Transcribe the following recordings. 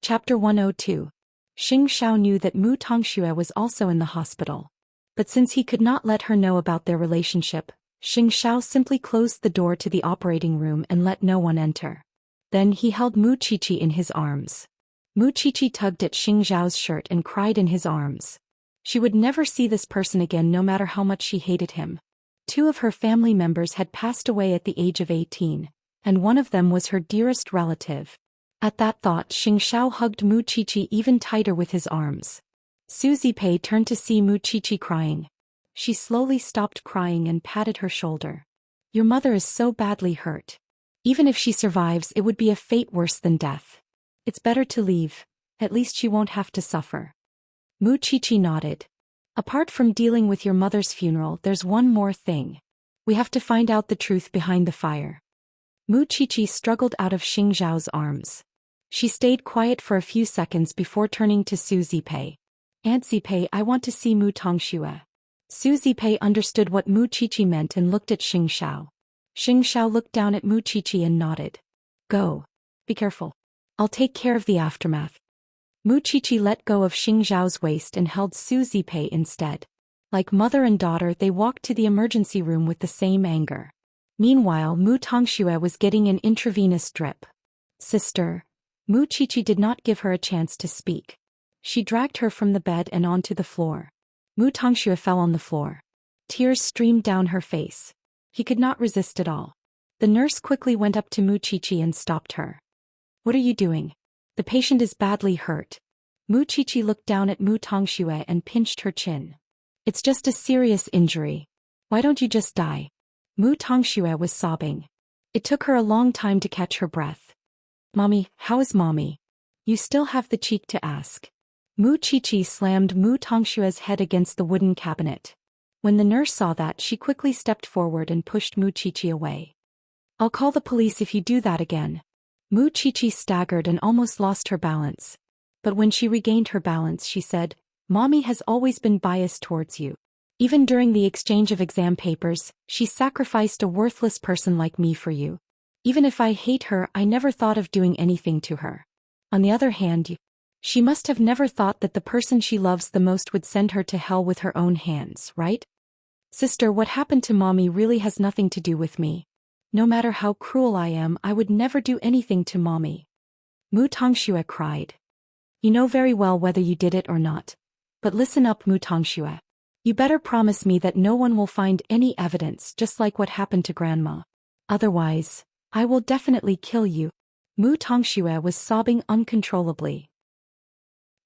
Chapter 102. Xianxia knew that Mu Tongxue was also in the hospital. But since he could not let her know about their relationship, Xianxia simply closed the door to the operating room and let no one enter. Then he held Mu Qiqi in his arms. Mu Qiqi tugged at Xianxia's shirt and cried in his arms. She would never see this person again no matter how much she hated him. 2 of her family members had passed away at the age of 18, and one of them was her dearest relative. At that thought, Xianxia hugged Mu Qiqi even tighter with his arms. Su Zipei turned to see Mu Qiqi crying. She slowly stopped crying and patted her shoulder. Your mother is so badly hurt. Even if she survives, it would be a fate worse than death. It's better to leave, at least she won't have to suffer. Mu Qiqi nodded. Apart from dealing with your mother's funeral, there's one more thing. We have to find out the truth behind the fire. Mu Qiqi struggled out of Xianxia's arms. She stayed quiet for a few seconds before turning to Su Zipei. Aunt Zipei, I want to see Mu Tongxue. Su Zipei understood what Mu Qiqi meant and looked at Xianxia. Xianxia looked down at Mu Qiqi and nodded. Go. Be careful. I'll take care of the aftermath. Mu Qiqi let go of Xianxia's waist and held Su Zipei instead. Like mother and daughter, they walked to the emergency room with the same anger. Meanwhile, Mu Tongxue was getting an intravenous drip. Sister. Mu Qiqi did not give her a chance to speak. She dragged her from the bed and onto the floor. Mu Tongxue fell on the floor. Tears streamed down her face. He could not resist at all. The nurse quickly went up to Mu Qiqi and stopped her. What are you doing? The patient is badly hurt. Mu Qiqi looked down at Mu Tongxue and pinched her chin. It's just a serious injury. Why don't you just die? Mu Tongxue was sobbing. It took her a long time to catch her breath. Mommy, how is mommy? You still have the cheek to ask. Mu Qiqi slammed Mu Tongxue's head against the wooden cabinet. When the nurse saw that, she quickly stepped forward and pushed Mu Qiqi away. I'll call the police if you do that again. Mu Qiqi staggered and almost lost her balance. But when she regained her balance, she said, Mommy has always been biased towards you. Even during the exchange of exam papers, she sacrificed a worthless person like me for you. Even if I hate her, I never thought of doing anything to her. On the other hand, she must have never thought that the person she loves the most would send her to hell with her own hands, right? Sister, what happened to mommy really has nothing to do with me. No matter how cruel I am, I would never do anything to mommy. Mu Tongxue cried. You know very well whether you did it or not. But listen up, Mu Tongxue. You better promise me that no one will find any evidence, just like what happened to Grandma. Otherwise, I will definitely kill you. Mu Tongxue was sobbing uncontrollably.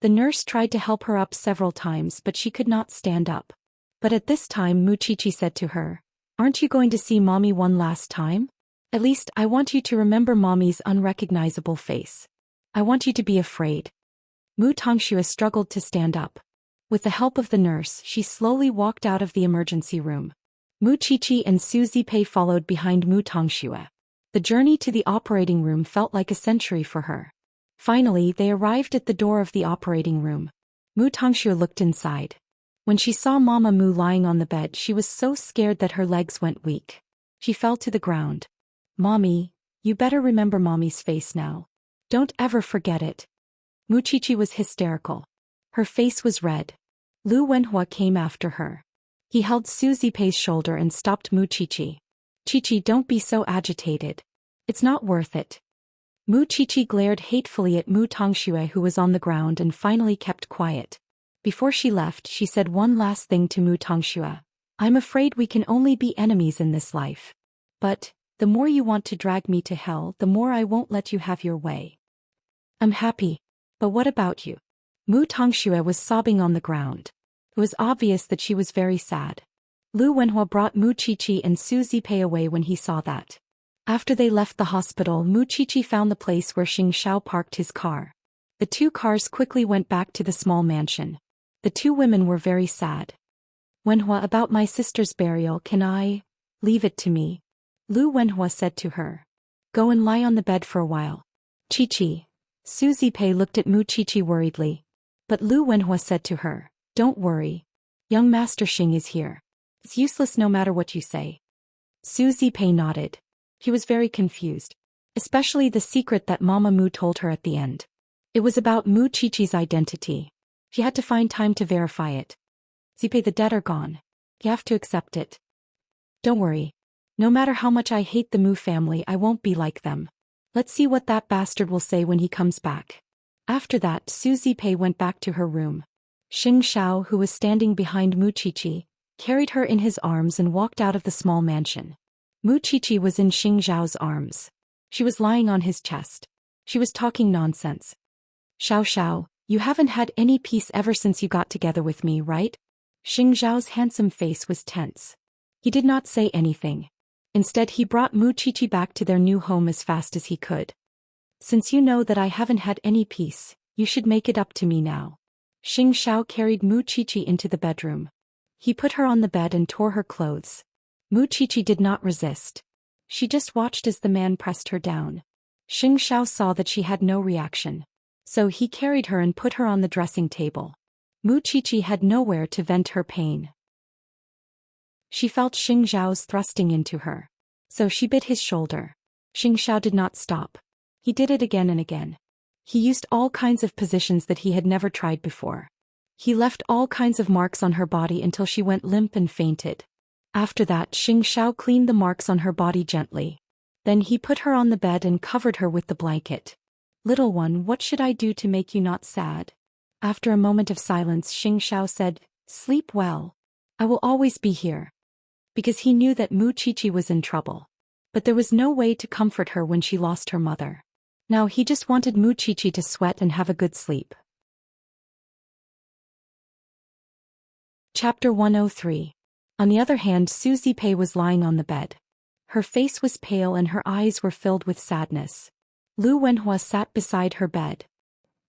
The nurse tried to help her up several times, but she could not stand up. But at this time Mu Qiqi said to her, Aren't you going to see mommy one last time? At least I want you to remember mommy's unrecognizable face. I want you to be afraid. Mu Tongxue struggled to stand up. With the help of the nurse, she slowly walked out of the emergency room. Mu Qiqi and Su Zipei followed behind Mu Tongxue. The journey to the operating room felt like a century for her. Finally, they arrived at the door of the operating room. Mu Tongxue looked inside. When she saw Mama Mu lying on the bed, she was so scared that her legs went weak. She fell to the ground. Mommy, you better remember mommy's face now. Don't ever forget it. Mu Qiqi was hysterical. Her face was red. Lu Wenhua came after her. He held Su Zipei's shoulder and stopped Mu Qiqi. Qiqi, don't be so agitated. It's not worth it. Mu Qiqi glared hatefully at Mu Tongxue, who was on the ground, and finally kept quiet. Before she left, she said one last thing to Mu Tongxue. I'm afraid we can only be enemies in this life. But, the more you want to drag me to hell, the more I won't let you have your way. I'm happy. But what about you? Mu Tongxue was sobbing on the ground. It was obvious that she was very sad. Lu Wenhua brought Mu Qiqi and Su Zipei away when he saw that. After they left the hospital, Mu Qiqi found the place where Xianxia parked his car. The 2 cars quickly went back to the small mansion. The 2 women were very sad. Wenhua, about my sister's burial, can I leave it to me? Lu Wenhua said to her. Go and lie on the bed for a while. Qiqi. Su Zipei looked at Mu Qiqi worriedly. But Lu Wenhua said to her, Don't worry. Young Master Xing is here. It's useless no matter what you say. Su Zipei nodded. He was very confused. Especially the secret that Mama Mu told her at the end. It was about Mu Qiqi's identity. She had to find time to verify it. Zipe, the dead are gone. You have to accept it. Don't worry. No matter how much I hate the Mu family, I won't be like them. Let's see what that bastard will say when he comes back. After that, Su Zipe went back to her room. Xianxia, who was standing behind Mu Qiqi, carried her in his arms and walked out of the small mansion. Mu Qiqi was in Xianxia's arms. She was lying on his chest. She was talking nonsense. Xiao, you haven't had any peace ever since you got together with me, right? Xiao's handsome face was tense. He did not say anything. Instead, he brought Mu Qiqi back to their new home as fast as he could. Since you know that I haven't had any peace, you should make it up to me now. Xiao carried Mu Qiqi into the bedroom. He put her on the bed and tore her clothes. Mu Qiqi did not resist. She just watched as the man pressed her down. Xiao saw that she had no reaction. So he carried her and put her on the dressing table. Mu Qiqi had nowhere to vent her pain. She felt Xiao's thrusting into her. So she bit his shoulder. Xiao did not stop. He did it again and again. He used all kinds of positions that he had never tried before. He left all kinds of marks on her body until she went limp and fainted. After that, Xiao cleaned the marks on her body gently. Then he put her on the bed and covered her with the blanket. Little one, what should I do to make you not sad? After a moment of silence, Xiao said, sleep well. I will always be here. Because he knew that Mu Qiqi was in trouble. But there was no way to comfort her when she lost her mother. Now he just wanted Mu Qiqi to sweat and have a good sleep. Chapter 103. On the other hand, Su Zipe was lying on the bed. Her face was pale and her eyes were filled with sadness. Lu Wenhua sat beside her bed.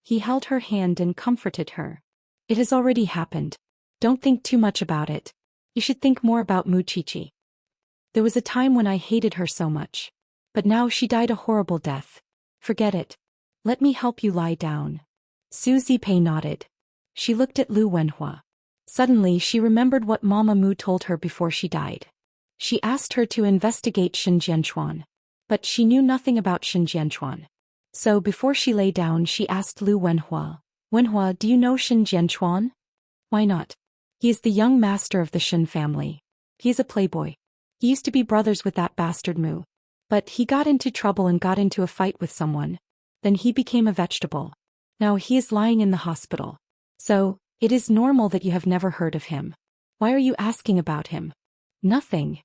He held her hand and comforted her. It has already happened. Don't think too much about it. You should think more about Mu Qiqi. There was a time when I hated her so much. But now she died a horrible death. Forget it. Let me help you lie down. Su Zipe nodded. She looked at Lu Wenhua. Suddenly she remembered what Mama Mu told her before she died. She asked her to investigate Shenjianchuan. But she knew nothing about Shenjianchuan. So before she lay down she asked Lu Wenhua, Wenhua, do you know Shenjianchuan? Why not? He is the young master of the Shen family. He is a playboy. He used to be brothers with that bastard Mu. But he got into trouble and got into a fight with someone. Then he became a vegetable. Now he is lying in the hospital. So, it is normal that you have never heard of him. Why are you asking about him? Nothing.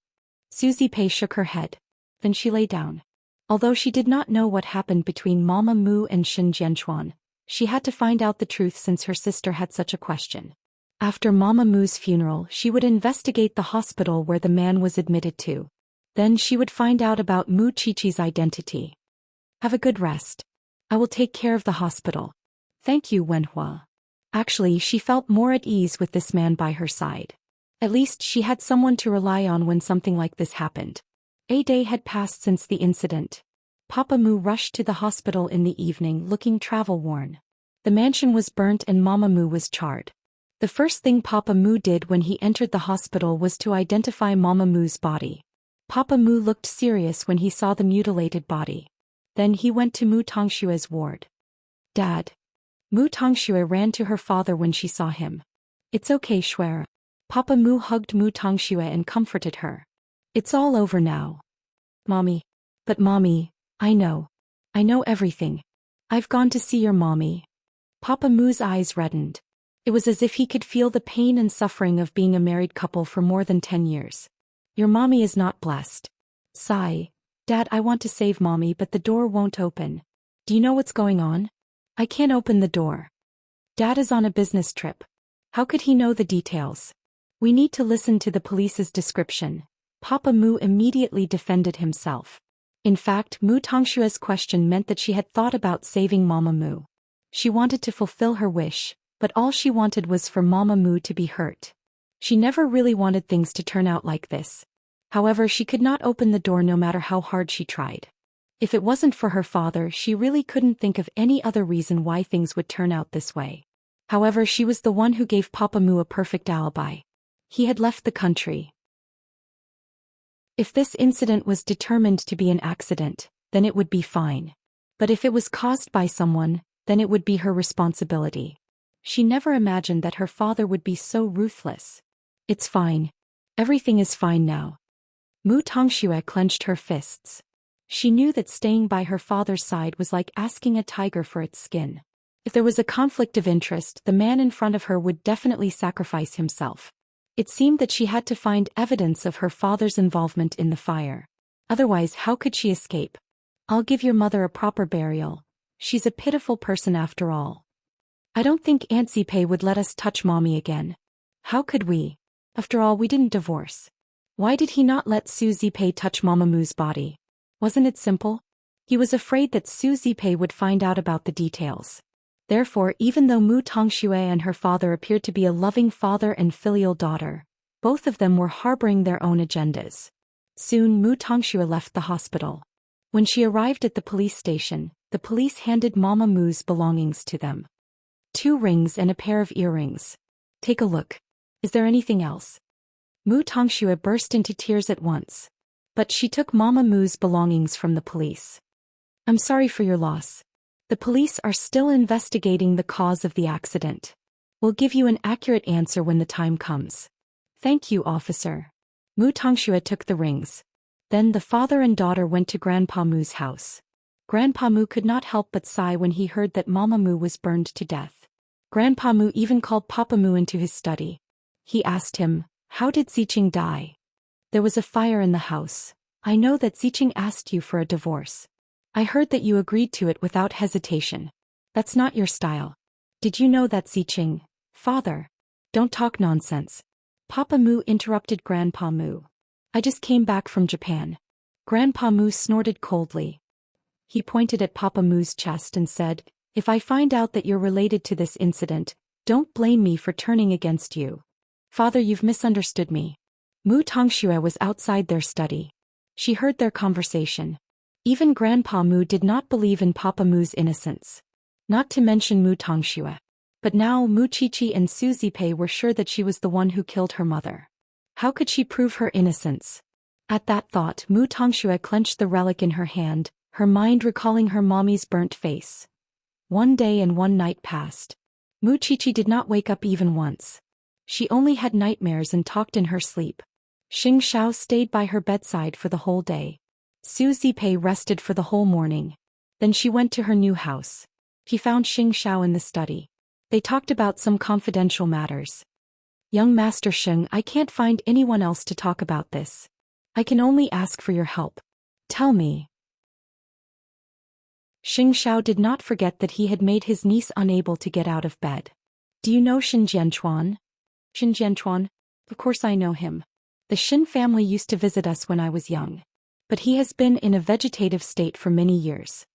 Su Zipe shook her head. Then she lay down. Although she did not know what happened between Mama Mu and Shen Jianchuan, she had to find out the truth since her sister had such a question. After Mama Mu's funeral, she would investigate the hospital where the man was admitted to. Then she would find out about Mu Qiqi's identity. Have a good rest. I will take care of the hospital. Thank you, Wenhua. Actually, she felt more at ease with this man by her side. At least she had someone to rely on when something like this happened. A day had passed since the incident. Papa Mu rushed to the hospital in the evening looking travel-worn. The mansion was burnt and Mama Mu was charred. The first thing Papa Mu did when he entered the hospital was to identify Mama Mu's body. Papa Mu looked serious when he saw the mutilated body. Then he went to Mu Tongshue's ward. Dad. Mu Tongxue ran to her father when she saw him. It's okay, Shuer. Papa Mu hugged Mu Tongxue and comforted her. It's all over now. Mommy. But mommy, I know everything. I've gone to see your mommy. Papa Mu's eyes reddened. It was as if he could feel the pain and suffering of being a married couple for more than 10 years. Your mommy is not blessed. Sigh. Dad, I want to save mommy but the door won't open. Do you know what's going on? I can't open the door. Dad is on a business trip. How could he know the details? We need to listen to the police's description. Papa Mu immediately defended himself. In fact, Mu Tongshue's question meant that she had thought about saving Mama Mu. She wanted to fulfill her wish, but all she wanted was for Mama Mu to be hurt. She never really wanted things to turn out like this. However, she could not open the door no matter how hard she tried. If it wasn't for her father, she really couldn't think of any other reason why things would turn out this way. However, she was the one who gave Papa Mu a perfect alibi. He had left the country. If this incident was determined to be an accident, then it would be fine. But if it was caused by someone, then it would be her responsibility. She never imagined that her father would be so ruthless. It's fine. Everything is fine now. Mu Tongxue clenched her fists. She knew that staying by her father's side was like asking a tiger for its skin. If there was a conflict of interest, the man in front of her would definitely sacrifice himself. It seemed that she had to find evidence of her father's involvement in the fire. Otherwise, how could she escape? I'll give your mother a proper burial. She's a pitiful person after all. I don't think Aunt Zipei would let us touch Mommy again. How could we? After all, we didn't divorce. Why did he not let Su Zipei touch Mamamu's body? Wasn't it simple? He was afraid that Su Zipei would find out about the details. Therefore, even though Mu Tongxue and her father appeared to be a loving father and filial daughter, both of them were harboring their own agendas. Soon Mu Tongxue left the hospital. When she arrived at the police station, the police handed Mama Mu's belongings to them. 2 rings and a pair of earrings. Take a look. Is there anything else? Mu Tongxue burst into tears at once. But she took Mama Mu's belongings from the police. I'm sorry for your loss. The police are still investigating the cause of the accident. We'll give you an accurate answer when the time comes. Thank you, officer. Mu Tongxue took the rings. Then the father and daughter went to Grandpa Mu's house. Grandpa Mu could not help but sigh when he heard that Mama Mu was burned to death. Grandpa Mu even called Papa Mu into his study. He asked him, "How did Ziqing die?" "There was a fire in the house. I know that Ziqing asked you for a divorce. I heard that you agreed to it without hesitation. That's not your style. Did you know that Ziqing?" "Father, don't talk nonsense." Papa Mu interrupted Grandpa Mu. "I just came back from Japan." Grandpa Mu snorted coldly. He pointed at Papa Mu's chest and said, "If I find out that you're related to this incident, don't blame me for turning against you." "Father, you've misunderstood me." Mu Tongxue was outside their study. She heard their conversation. Even Grandpa Mu did not believe in Papa Mu's innocence. Not to mention Mu Tongxue. But now Mu Qiqi and Su Zipei were sure that she was the one who killed her mother. How could she prove her innocence? At that thought, Mu Tongxue clenched the relic in her hand, her mind recalling her mommy's burnt face. 1 day and 1 night passed. Mu Qiqi did not wake up even once. She only had nightmares and talked in her sleep. Xianxia stayed by her bedside for the whole day. Su Zipei rested for the whole morning. Then she went to her new house. She found Xianxia in the study. They talked about some confidential matters. "Young Master Sheng, I can't find anyone else to talk about this. I can only ask for your help. Tell me." Xianxia did not forget that he had made his niece unable to get out of bed. "Do you know Xin Jianchuan?" "Xin Jianchuan? Of course I know him. The Xin family used to visit us when I was young. But he has been in a vegetative state for many years."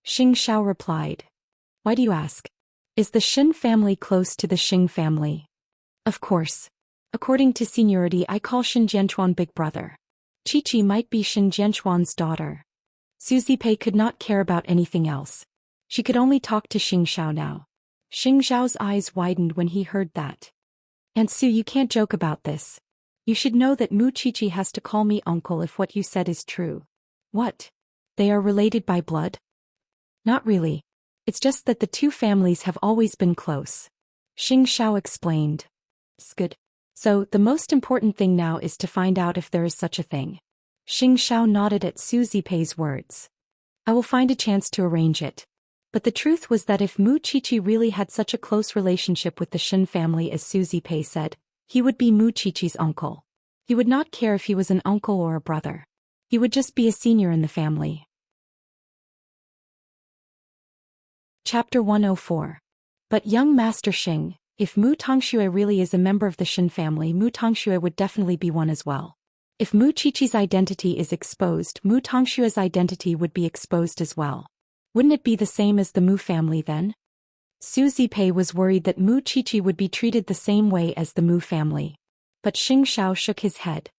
Xianxia replied. "Why do you ask? Is the Xin family close to the Xing family?" "Of course. According to seniority, I call Xin Jianchuan big brother. Qiqi might be Xin Jianchuan's daughter." Su Zipei could not care about anything else. She could only talk to Xianxia now. Xianxiao's eyes widened when he heard that. "Aunt Su, you can't joke about this. You should know that Mu Qiqi has to call me uncle if what you said is true." "What? They are related by blood?" "Not really. It's just that the 2 families have always been close." Xianxia explained. "It's good. So, the most important thing now is to find out if there is such a thing." Xianxia nodded at Su Zipei's words. "I will find a chance to arrange it." But the truth was that if Mu Qiqi really had such a close relationship with the Xin family as Su Zipei said, he would be Mu Qiqi's uncle. He would not care if he was an uncle or a brother. He would just be a senior in the family. Chapter 104. But young Master Xing, if Mu Tongxue really is a member of the Xin family, Mu Tongxue would definitely be one as well. If Mu Qiqi's identity is exposed, Mu Tongshue's identity would be exposed as well. Wouldn't it be the same as the Mu family then? Su Zipei was worried that Mu Qiqi would be treated the same way as the Mu family. But Xianxia shook his head.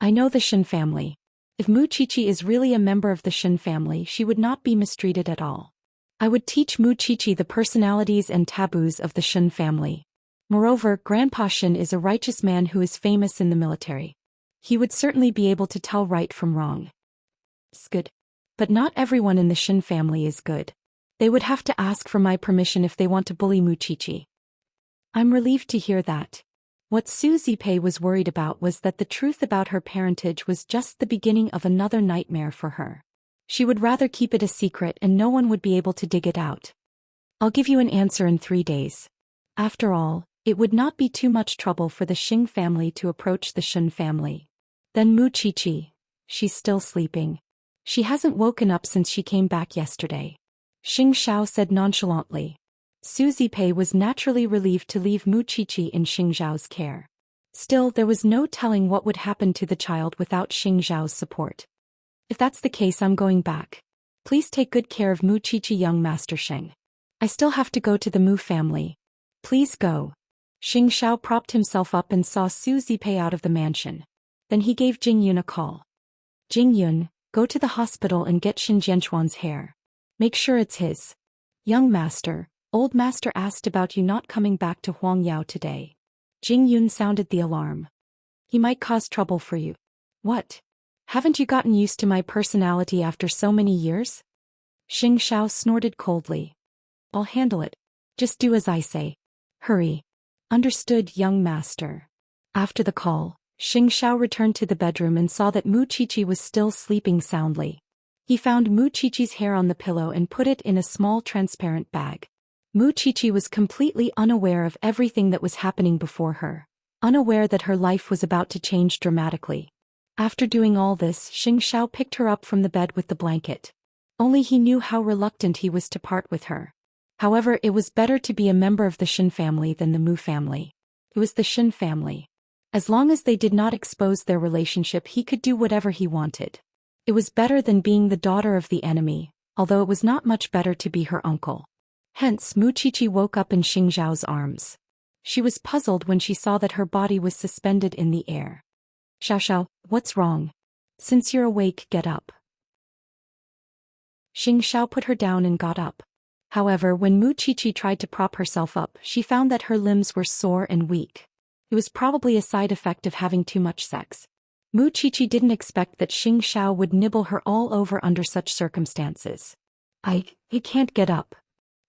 "I know the Xin family. If Mu Qiqi is really a member of the Xin family, she would not be mistreated at all. I would teach Mu Qiqi the personalities and taboos of the Xin family. Moreover, Grandpa Xin is a righteous man who is famous in the military. He would certainly be able to tell right from wrong." "It's good. But not everyone in the Xin family is good. They would have to ask for my permission if they want to bully Muchichi. I'm relieved to hear that. What Su Zipei was worried about was that the truth about her parentage was just the beginning of another nightmare for her. She would rather keep it a secret and no one would be able to dig it out. I'll give you an answer in 3 days. After all, it would not be too much trouble for the Xing family to approach the Shun family. Then Muchichi. She's still sleeping. She hasn't woken up since she came back yesterday. Xianxia said nonchalantly. Su Zipei was naturally relieved to leave Muchichi in Xingzhao's care. Still, there was no telling what would happen to the child without Xingzhao's support. If that's the case, I'm going back. Please take good care of Muchichi, young Master Sheng. I still have to go to the Mu family. Please go. Xingzhao propped himself up and saw Su Zipei out of the mansion. Then he gave Jingyun a call. Jingyun, go to the hospital and get Xin Jianchuan's hair. Make sure it's his. Young master, old master asked about you not coming back to Huangyao today. Jingyun sounded the alarm. He might cause trouble for you. What? Haven't you gotten used to my personality after so many years? Xingzhao snorted coldly. I'll handle it. Just do as I say. Hurry. Understood, young master. After the call, Xingzhao returned to the bedroom and saw that Muchichi was still sleeping soundly. He found Muchichi's hair on the pillow and put it in a small transparent bag. Muchichi was completely unaware of everything that was happening before her, unaware that her life was about to change dramatically. After doing all this, Xingzhao picked her up from the bed with the blanket. Only he knew how reluctant he was to part with her. However, it was better to be a member of the Shin family than the Mu family. It was the Shin family. As long as they did not expose their relationship, he could do whatever he wanted. It was better than being the daughter of the enemy, although it was not much better to be her uncle. Hence, Muchichi woke up in Xingzhao's arms. She was puzzled when she saw that her body was suspended in the air. Xiao, what's wrong? Since you're awake, get up. Xingzhao put her down and got up. However, when Muchichi tried to prop herself up, she found that her limbs were sore and weak. It was probably a side effect of having too much sex. Muchichi didn't expect that Xingzhao would nibble her all over under such circumstances. I can't get up.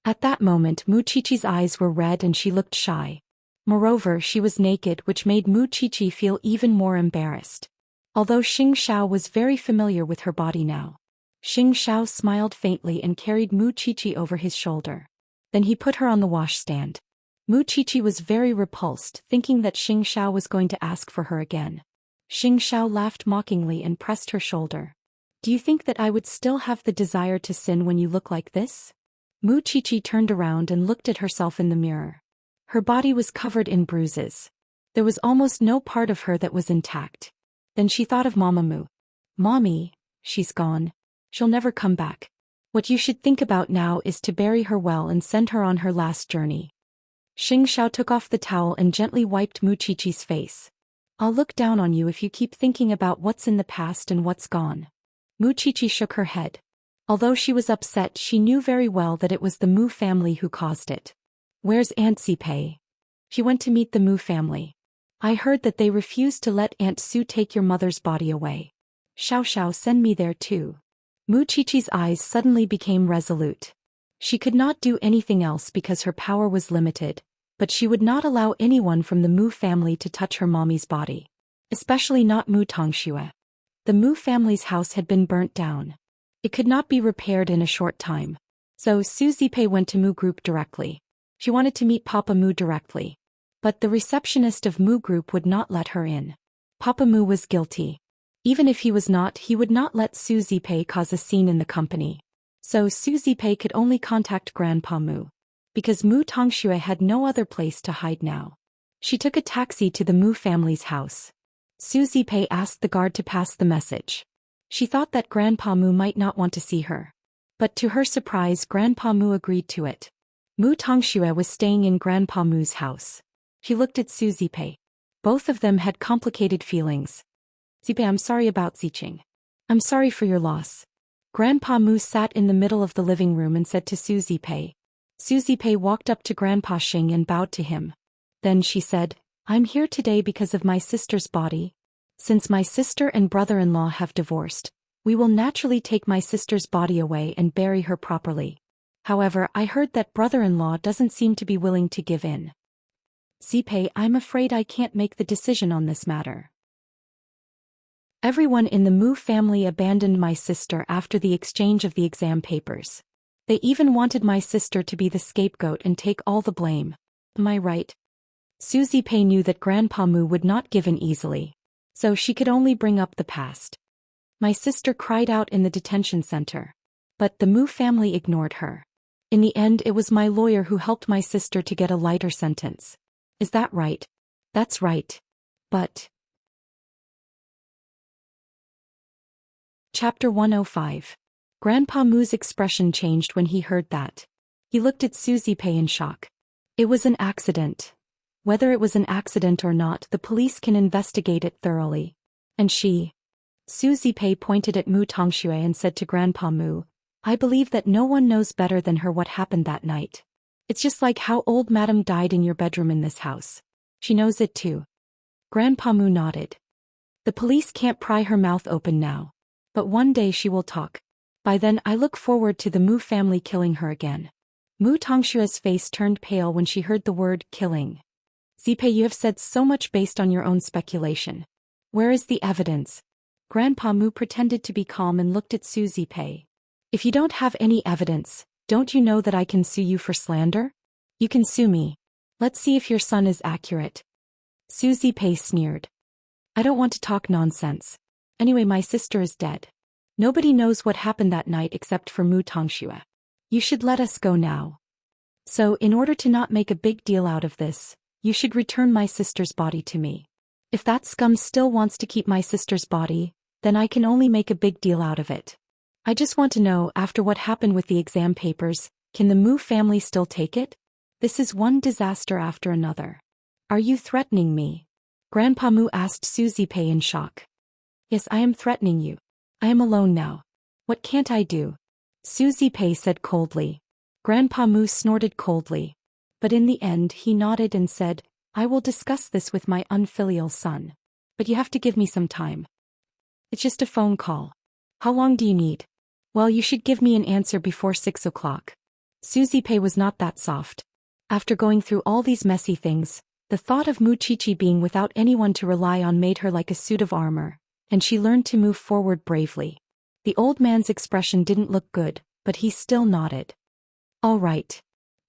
At that moment, Muchichi's eyes were red and she looked shy. Moreover, she was naked, which made Muchichi feel even more embarrassed. Although Xingzhao was very familiar with her body now. Xingzhao smiled faintly and carried Muchichi over his shoulder. Then he put her on the washstand. Muchichi was very repulsed, thinking that Xingzhao was going to ask for her again. Xingzhao laughed mockingly and pressed her shoulder. Do you think that I would still have the desire to sin when you look like this? Muchichi turned around and looked at herself in the mirror. Her body was covered in bruises. There was almost no part of her that was intact. Then she thought of Mama Mu. Mommy, she's gone. She'll never come back. What you should think about now is to bury her well and send her on her last journey. Xingzhao took off the towel and gently wiped Muchichi's face. I'll look down on you if you keep thinking about what's in the past and what's gone. Muchichi shook her head. Although she was upset, she knew very well that it was the Mu family who caused it. Where's Aunt Zipei? She went to meet the Mu family. I heard that they refused to let Aunt Su take your mother's body away. Xiao, send me there too. Muchichi's eyes suddenly became resolute. She could not do anything else because her power was limited, but she would not allow anyone from the Mu family to touch her mommy's body. Especially not Mu Tongxue. The Mu family's house had been burnt down. It could not be repaired in a short time. So Su Zipei went to Mu Group directly. She wanted to meet Papa Mu directly. But the receptionist of Mu Group would not let her in. Papa Mu was guilty. Even if he was not, he would not let Su Zipei cause a scene in the company. So Su Zipei could only contact Grandpa Mu. Because Mu Tongxue had no other place to hide now. She took a taxi to the Mu family's house. Su Zipei asked the guard to pass the message. She thought that Grandpa Mu might not want to see her. But to her surprise, Grandpa Mu agreed to it. Mu Tongxue was staying in Grandpa Mu's house. He looked at Su Zipei. Both of them had complicated feelings. Zipei, I'm sorry about Ziqing. I'm sorry for your loss. Grandpa Mu sat in the middle of the living room and said to Su Zipei. Su Zipei walked up to Grandpa Xing and bowed to him. Then she said, I'm here today because of my sister's body. Since my sister and brother-in-law have divorced, we will naturally take my sister's body away and bury her properly. However, I heard that brother-in-law doesn't seem to be willing to give in. Zipei, I'm afraid I can't make the decision on this matter. Everyone in the Mu family abandoned my sister after the exchange of the exam papers. They even wanted my sister to be the scapegoat and take all the blame. Am I right? Su Zipei knew that Grandpa Mu would not give in easily, so she could only bring up the past. My sister cried out in the detention center, but the Mu family ignored her. In the end, it was my lawyer who helped my sister to get a lighter sentence. Is that right? That's right. But... Chapter 105. Grandpa Mu's expression changed when he heard that. He looked at Su Zipei in shock. It was an accident. Whether it was an accident or not, the police can investigate it thoroughly. And she... Su Zipei pointed at Mu Tongxue and said to Grandpa Mu, I believe that no one knows better than her what happened that night. It's just like how old Madam died in your bedroom in this house. She knows it too. Grandpa Mu nodded. The police can't pry her mouth open now. But one day she will talk. By then I look forward to the Mu family killing her again. Mu Tongshua's face turned pale when she heard the word killing. Zipei, you have said so much based on your own speculation. Where is the evidence? Grandpa Mu pretended to be calm and looked at Su Zipei. If you don't have any evidence, don't you know that I can sue you for slander? You can sue me. Let's see if your son is accurate. Su Zipei sneered. I don't want to talk nonsense. Anyway, my sister is dead. Nobody knows what happened that night except for Mu Tongxue. You should let us go now. So, in order to not make a big deal out of this, you should return my sister's body to me. If that scum still wants to keep my sister's body, then I can only make a big deal out of it. I just want to know, after what happened with the exam papers, can the Mu family still take it? This is one disaster after another. Are you threatening me? Grandpa Mu asked Su Zipei in shock. Yes, I am threatening you. I am alone now. What can't I do? Su Zipei said coldly. Grandpa Mu snorted coldly. But in the end he nodded and said, I will discuss this with my unfilial son. But you have to give me some time. It's just a phone call. How long do you need? Well, you should give me an answer before 6 o'clock. Su Zipei was not that soft. After going through all these messy things, the thought of Mu Qiqi being without anyone to rely on made her like a suit of armor, and she learned to move forward bravely. The old man's expression didn't look good, but he still nodded. All right.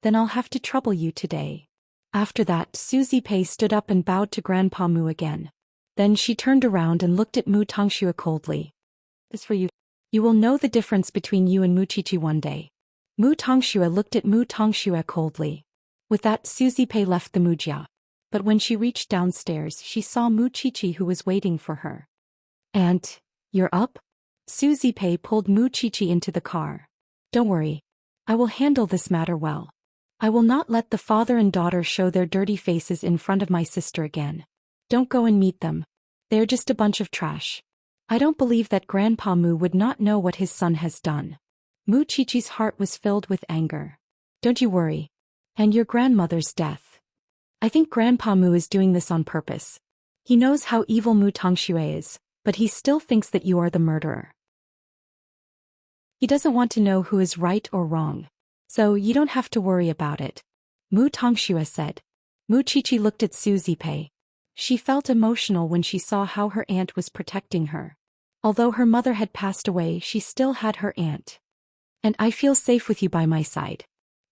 Then I'll have to trouble you today. After that, Su Zipei stood up and bowed to Grandpa Mu again. Then she turned around and looked at Mu Tongxue coldly. As for you, you will know the difference between you and Mu Qiqi one day. Mu Tongxue looked at Mu Tongxue coldly. With that, Su Zipei left the Mujia. But when she reached downstairs, she saw Mu Qiqi who was waiting for her. Aunt, you're up? Su Zipei pulled Mu Qiqi into the car. Don't worry. I will handle this matter well. I will not let the father and daughter show their dirty faces in front of my sister again. Don't go and meet them. They're just a bunch of trash. I don't believe that Grandpa Mu would not know what his son has done. Mu Qiqi's heart was filled with anger. Don't you worry. And your grandmother's death. I think Grandpa Mu is doing this on purpose. He knows how evil Mu Tongxue is, but he still thinks that you are the murderer. He doesn't want to know who is right or wrong. So you don't have to worry about it. Mu Tongxue said. Mu Qiqi looked at Su Zipei. She felt emotional when she saw how her aunt was protecting her. Although her mother had passed away, she still had her aunt. And I feel safe with you by my side.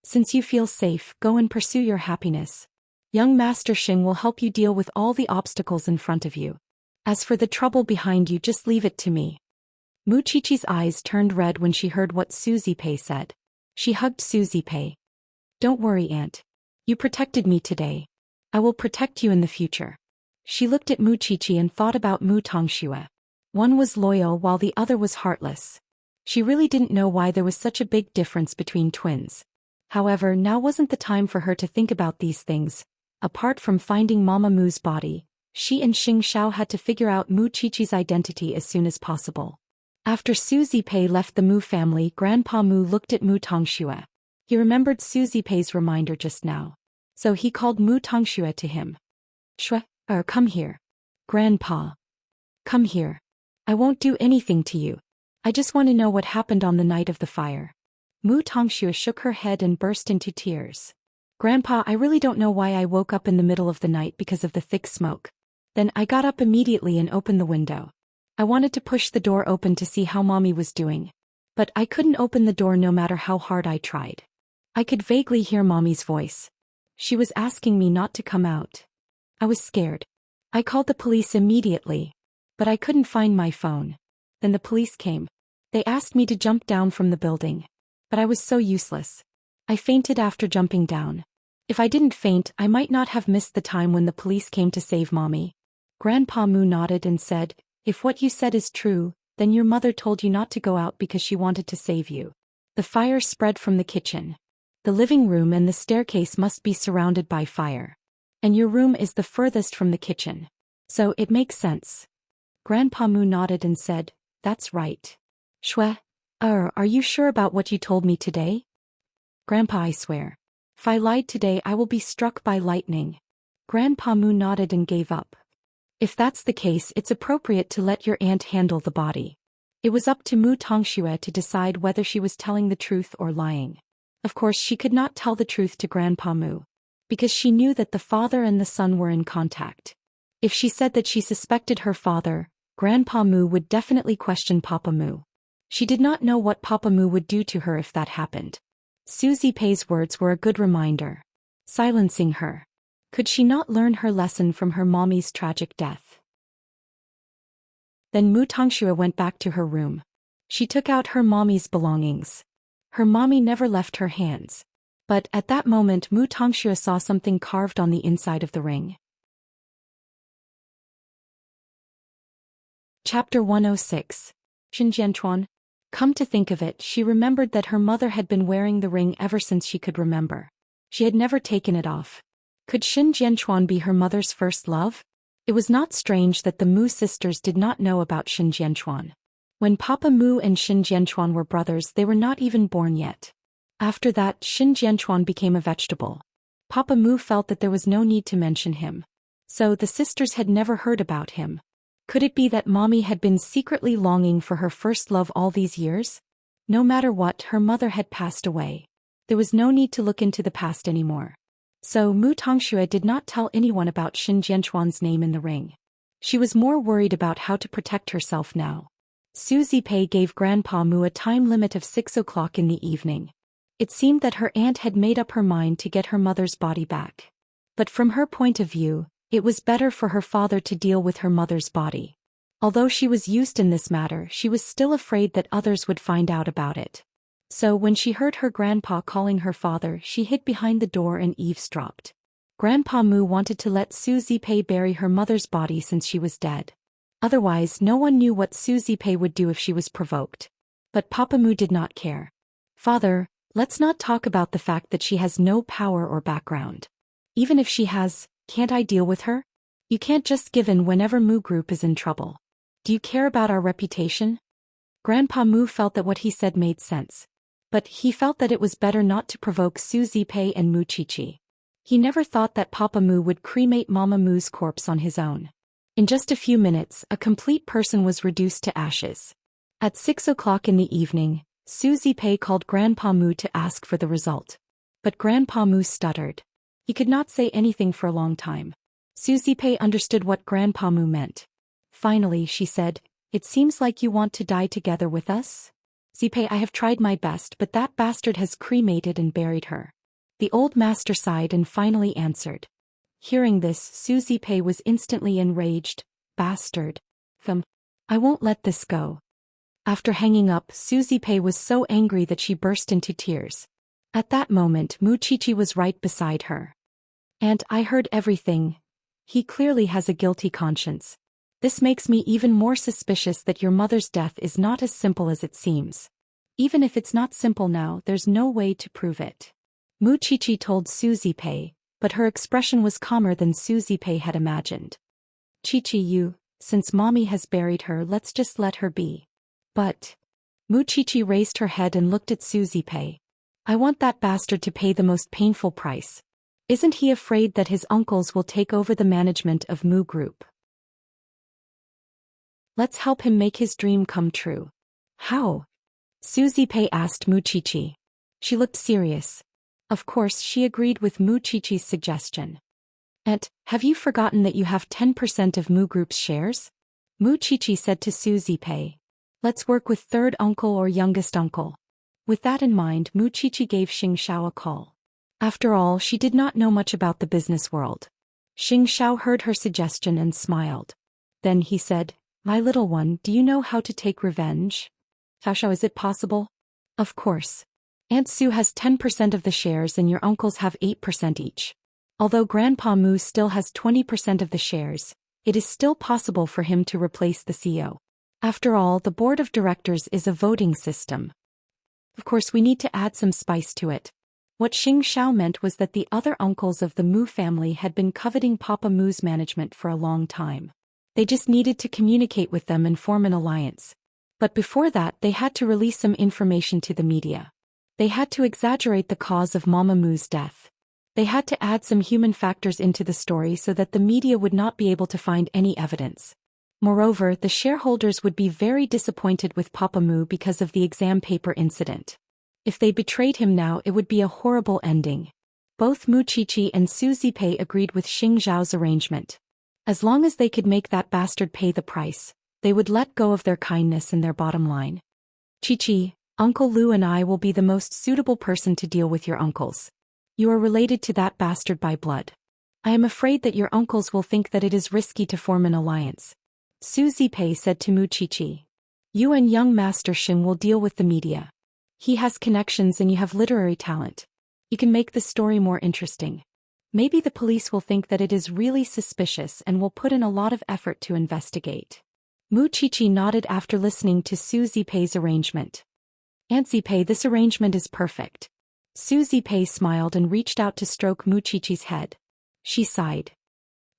Since you feel safe, go and pursue your happiness. Young Master Xing will help you deal with all the obstacles in front of you. As for the trouble behind you, just leave it to me. Mu Qiqi's eyes turned red when she heard what Su Zipei said. She hugged Su Zipei. Don't worry, Aunt. You protected me today. I will protect you in the future. She looked at Mu Qiqi and thought about Mu Tongxue. One was loyal while the other was heartless. She really didn't know why there was such a big difference between twins. However, now wasn't the time for her to think about these things. Apart from finding Mama Mu's body, she and Xianxia had to figure out Mu Qiqi's identity as soon as possible. After Su Zipei left the Mu family, Grandpa Mu looked at Mu Tongxue. He remembered Su Zipei's reminder just now. So he called Mu Tongxue to him. Come here. Grandpa. Come here. I won't do anything to you. I just want to know what happened on the night of the fire. Mu Tongxue shook her head and burst into tears. Grandpa, I really don't know why I woke up in the middle of the night because of the thick smoke. Then I got up immediately and opened the window. I wanted to push the door open to see how Mommy was doing. But I couldn't open the door no matter how hard I tried. I could vaguely hear Mommy's voice. She was asking me not to come out. I was scared. I called the police immediately. But I couldn't find my phone. Then the police came. They asked me to jump down from the building. But I was so useless. I fainted after jumping down. If I didn't faint, I might not have missed the time when the police came to save Mommy. Grandpa Mu nodded and said, if what you said is true, then your mother told you not to go out because she wanted to save you. The fire spread from the kitchen. The living room and the staircase must be surrounded by fire. And your room is the furthest from the kitchen. So it makes sense. Grandpa Mu nodded and said, that's right. Shwe, are you sure about what you told me today? Grandpa, I swear. If I lied today, I will be struck by lightning. Grandpa Mu nodded and gave up. If that's the case, it's appropriate to let your aunt handle the body. It was up to Mu Tongxue to decide whether she was telling the truth or lying. Of course, she could not tell the truth to Grandpa Mu, because she knew that the father and the son were in contact. If she said that she suspected her father, Grandpa Mu would definitely question Papa Mu. She did not know what Papa Mu would do to her if that happened. Susie Pei's words were a good reminder. Silencing her. Could she not learn her lesson from her mommy's tragic death? Then Mu Tongxue went back to her room. She took out her mommy's belongings. Her mommy never left her hands. But at that moment Mu Tongxue saw something carved on the inside of the ring. Chapter 106. Xinjianchuan. Come to think of it, she remembered that her mother had been wearing the ring ever since she could remember. She had never taken it off. Could Xinjianchuan be her mother's first love? It was not strange that the Mu sisters did not know about Xinjianchuan. When Papa Mu and Xinjianchuan were brothers, they were not even born yet. After that, Xinjianchuan became a vegetable. Papa Mu felt that there was no need to mention him. So the sisters had never heard about him. Could it be that Mommy had been secretly longing for her first love all these years? No matter what, her mother had passed away. There was no need to look into the past anymore. So Mu Tongxue did not tell anyone about Xinjianchuan's name in the ring. She was more worried about how to protect herself now. Susie Pei gave Grandpa Mu a time limit of 6 o'clock in the evening. It seemed that her aunt had made up her mind to get her mother's body back. But from her point of view, it was better for her father to deal with her mother's body. Although she was used in this matter, she was still afraid that others would find out about it. So when she heard her grandpa calling her father, she hid behind the door and eavesdropped. Grandpa Mu wanted to let Susie Pei bury her mother's body since she was dead. Otherwise, no one knew what Susie Pei would do if she was provoked. But Papa Mu did not care. Father, let's not talk about the fact that she has no power or background. Even if she has, can't I deal with her? You can't just give in whenever Mu Group is in trouble. Do you care about our reputation? Grandpa Mu felt that what he said made sense. But he felt that it was better not to provoke Susie Pei and Mu Chichi. He never thought that Papa Mu would cremate Mama Mu's corpse on his own. In just a few minutes, a complete person was reduced to ashes. At 6 o'clock in the evening, Susie Pei called Grandpa Mu to ask for the result. But Grandpa Mu stuttered. He could not say anything for a long time. Susie Pei understood what Grandpa Mu meant. Finally, she said, "It seems like you want to die together with us?" "Zipei, I have tried my best, but that bastard has cremated and buried her." The old master sighed and finally answered. Hearing this, Susie Pei was instantly enraged. "Bastard. I won't let this go." After hanging up, Susie Pei was so angry that she burst into tears. At that moment, Mu Chichi was right beside her. "Aunt, I heard everything. He clearly has a guilty conscience. This makes me even more suspicious that your mother's death is not as simple as it seems. Even if it's not simple now, there's no way to prove it." Mu Chichi told Susie Pei, but her expression was calmer than Susie Pei had imagined. "Chichi, since Mommy has buried her, let's just let her be." "But..." Mu Chichi raised her head and looked at Susie Pei. "I want that bastard to pay the most painful price. Isn't he afraid that his uncles will take over the management of Mu Group? Let's help him make his dream come true." "How?" Susie Pei asked Mu Chichi. She looked serious. Of course, she agreed with Mu Qiqi's suggestion. "Aunt, have you forgotten that you have 10% of Mu Group's shares?" Mu Qiqi said to Su Zipei. "Let's work with third uncle or youngest uncle." With that in mind, Mu Qiqi gave Xianxia a call. After all, she did not know much about the business world. Xianxia heard her suggestion and smiled. Then he said, "My little one, do you know how to take revenge?" "Xiaoxiao, is it possible?" "Of course. Aunt Su has 10% of the shares and your uncles have 8% each. Although Grandpa Mu still has 20% of the shares, it is still possible for him to replace the CEO. After all, the board of directors is a voting system. Of course, we need to add some spice to it." What Xianxia meant was that the other uncles of the Mu family had been coveting Papa Mu's management for a long time. They just needed to communicate with them and form an alliance. But before that, they had to release some information to the media. They had to exaggerate the cause of Mama Mu's death. They had to add some human factors into the story so that the media would not be able to find any evidence. Moreover, the shareholders would be very disappointed with Papa Mu because of the exam paper incident. If they betrayed him now, it would be a horrible ending. Both Mu Qiqi and Su Zipei agreed with Xing Zhao's arrangement. As long as they could make that bastard pay the price, they would let go of their kindness and their bottom line. "Qiqi, Uncle Lu and I will be the most suitable person to deal with your uncles. You are related to that bastard by blood. I am afraid that your uncles will think that it is risky to form an alliance." Su Zipei said to Mu Qiqi. "You and young Master Xin will deal with the media. He has connections and you have literary talent. You can make the story more interesting. Maybe the police will think that it is really suspicious and will put in a lot of effort to investigate." Mu Qiqi nodded after listening to Su Zipei's arrangement. "Aunt Zipei, this arrangement is perfect." Su Zipei smiled and reached out to stroke Mu Qiqi's head. She sighed.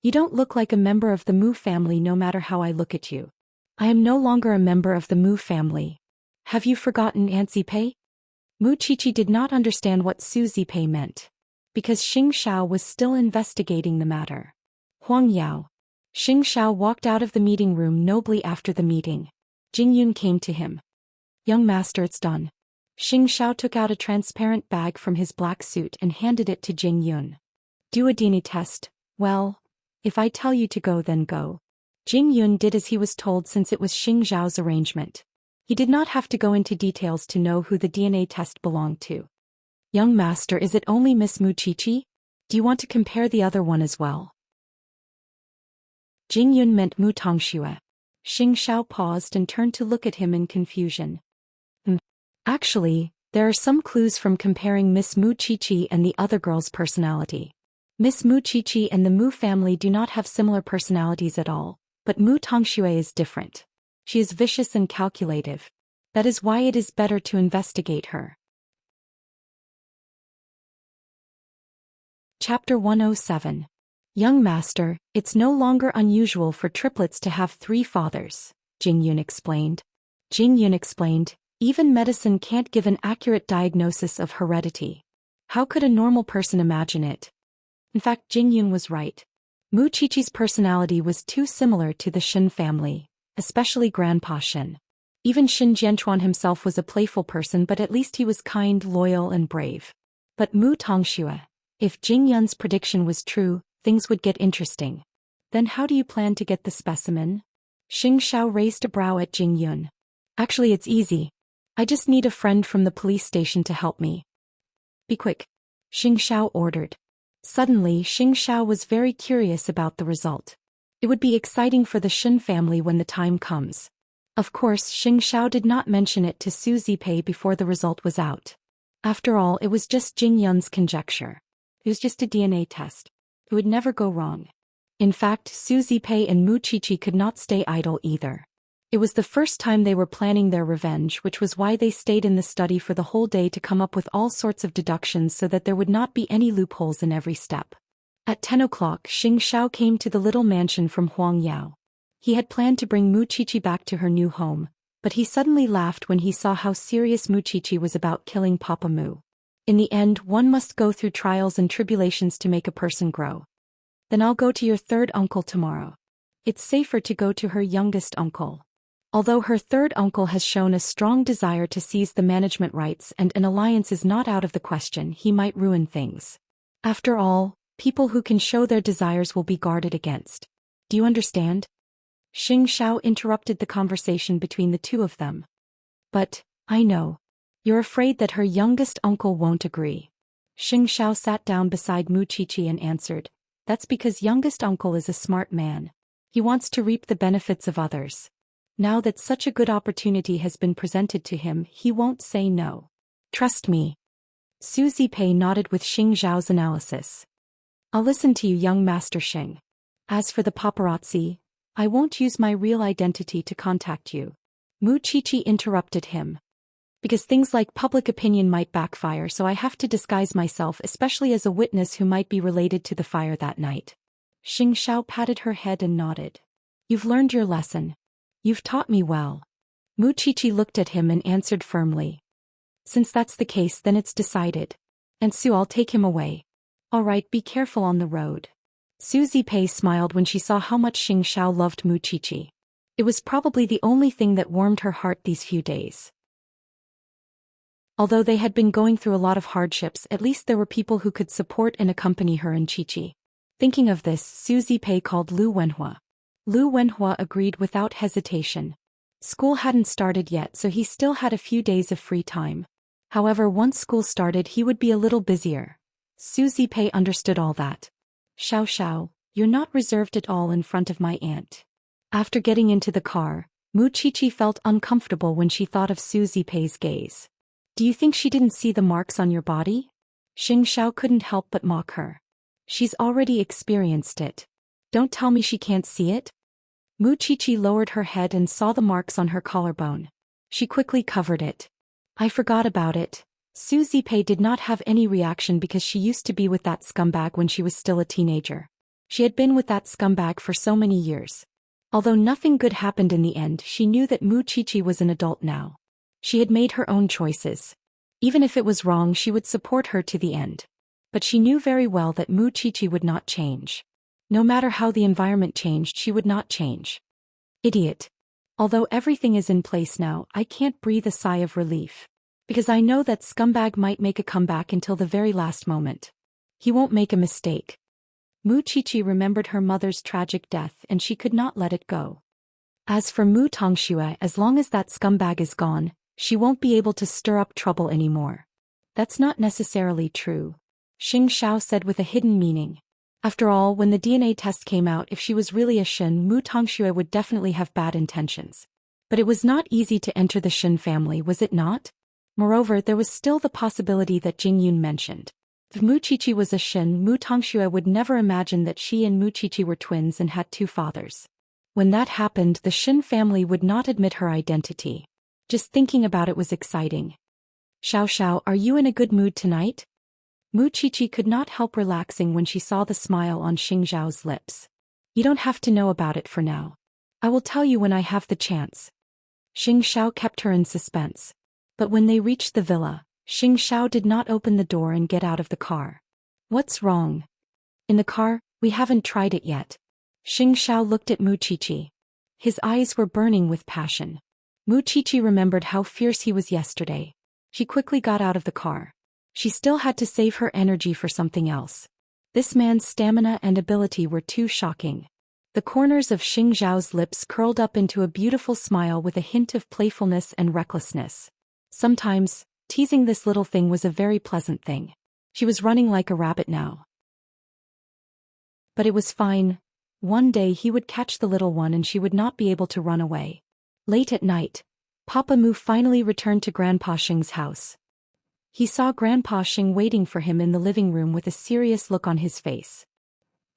"You don't look like a member of the Mu family no matter how I look at you." "I am no longer a member of the Mu family. Have you forgotten, Aunt Zipei?" Mu Qiqi did not understand what Su Zipei meant, because Xianxia was still investigating the matter. "Huang Yao." Xianxia walked out of the meeting room nobly after the meeting. Jingyun came to him. "Young master, it's done." Xianxia took out a transparent bag from his black suit and handed it to Jingyun. "Do a DNA test." "Well, if I tell you to go, then go." Jingyun did as he was told since it was Xing Zhao's arrangement. He did not have to go into details to know who the DNA test belonged to. "Young master, is it only Miss Mu Qiqi? Do you want to compare the other one as well?" Jingyun meant Mu Tongxue. Xianxia paused and turned to look at him in confusion. Actually, there are some clues from comparing Miss Mu Qiqi and the other girl's personality. Miss Mu Qiqi and the Mu family do not have similar personalities at all, but Mu Tongxue is different. She is vicious and calculative. That is why it is better to investigate her. Chapter 107. Young master, it's no longer unusual for triplets to have 3 fathers, Jingyun explained. Jingyun explained, even medicine can't give an accurate diagnosis of heredity. How could a normal person imagine it? In fact, Jingyun was right. Mu Qiqi's personality was too similar to the Shen family, especially Grandpa Shen. Even Shen Jianchuan himself was a playful person, but at least he was kind, loyal, and brave. But Mu Tongxue, if Jingyun's prediction was true, things would get interesting. Then how do you plan to get the specimen? Xianxia raised a brow at Jingyun. Actually, it's easy. I just need a friend from the police station to help me. Be quick, Xianxia ordered. Suddenly, Xianxia was very curious about the result. It would be exciting for the Shen family when the time comes. Of course, Xianxia did not mention it to Su Zipei before the result was out. After all, it was just Jingyun's conjecture. It was just a DNA test. It would never go wrong. In fact, Su Zipei and Mu Qiqi could not stay idle either. It was the first time they were planning their revenge, which was why they stayed in the study for the whole day to come up with all sorts of deductions so that there would not be any loopholes in every step. At 10 o'clock, Xianxia came to the little mansion from Huang Yao. He had planned to bring Mu Qiqi back to her new home, but he suddenly laughed when he saw how serious Mu Qiqi was about killing Papa Mu. In the end, one must go through trials and tribulations to make a person grow. Then I'll go to your third uncle tomorrow. It's safer to go to her youngest uncle. Although her third uncle has shown a strong desire to seize the management rights and an alliance is not out of the question, he might ruin things. After all, people who can show their desires will be guarded against. Do you understand? Xianxia interrupted the conversation between the two of them. But, I know. You're afraid that her youngest uncle won't agree. Xianxia sat down beside Mu Qiqi and answered, that's because youngest uncle is a smart man. He wants to reap the benefits of others. Now that such a good opportunity has been presented to him, he won't say no. Trust me. Su Zipei nodded with Xing Zhao's analysis. I'll listen to you, young Master Xing. As for the paparazzi, I won't use my real identity to contact you. Mu Qiqi interrupted him. Because things like public opinion might backfire, so I have to disguise myself, especially as a witness who might be related to the fire that night. Xianxia patted her head and nodded. You've learned your lesson. You've taught me well. Mu Qiqi looked at him and answered firmly. Since that's the case, then it's decided. And Su, I'll take him away. All right, be careful on the road. Su Zipei smiled when she saw how much Xianxia loved Mu Qiqi. It was probably the only thing that warmed her heart these few days. Although they had been going through a lot of hardships, at least there were people who could support and accompany her and Qiqi. Thinking of this, Su Zipei called Lu Wenhua. Lu Wenhua agreed without hesitation. School hadn't started yet, so he still had a few days of free time. However, once school started, he would be a little busier. Su Zipei understood all that. Xiao, you're not reserved at all in front of my aunt. After getting into the car, Mu Qiqi felt uncomfortable when she thought of Su Zipei's gaze. Do you think she didn't see the marks on your body? Xianxia couldn't help but mock her. She's already experienced it. Don't tell me she can't see it? Mu Qiqi lowered her head and saw the marks on her collarbone. She quickly covered it. I forgot about it. Su Zipei did not have any reaction because she used to be with that scumbag when she was still a teenager. She had been with that scumbag for so many years. Although nothing good happened in the end, she knew that Mu Qiqi was an adult now. She had made her own choices. Even if it was wrong, she would support her to the end. But she knew very well that Mu Qiqi would not change. No matter how the environment changed, she would not change. Idiot. Although everything is in place now, I can't breathe a sigh of relief. Because I know that scumbag might make a comeback until the very last moment. He won't make a mistake. Mu Qiqi remembered her mother's tragic death and she could not let it go. As for Mu Tongxue, as long as that scumbag is gone, she won't be able to stir up trouble anymore. That's not necessarily true. Xianxia said with a hidden meaning. After all, when the DNA test came out, if she was really a Shen, Mu Tongxue would definitely have bad intentions. But it was not easy to enter the Shen family, was it not? Moreover, there was still the possibility that Jing Yun mentioned. If Mu Qiqi was a Shen, Mu Tongxue would never imagine that she and Mu Qiqi were twins and had two fathers. When that happened, the Shen family would not admit her identity. Just thinking about it was exciting. Xiao, are you in a good mood tonight? Mu Qiqi could not help relaxing when she saw the smile on Xing Zhao's lips. You don't have to know about it for now. I will tell you when I have the chance. Xing Zhao kept her in suspense. But when they reached the villa, Xing Zhao did not open the door and get out of the car. What's wrong? In the car, we haven't tried it yet. Xing Zhao looked at Mu Qiqi. His eyes were burning with passion. Mu Qiqi remembered how fierce he was yesterday. She quickly got out of the car. She still had to save her energy for something else. This man's stamina and ability were too shocking. The corners of Xing Zhao's lips curled up into a beautiful smile with a hint of playfulness and recklessness. Sometimes, teasing this little thing was a very pleasant thing. She was running like a rabbit now. But it was fine. One day he would catch the little one and she would not be able to run away. Late at night, Papa Mu finally returned to Grandpa Xing's house. He saw Grandpa Xing waiting for him in the living room with a serious look on his face.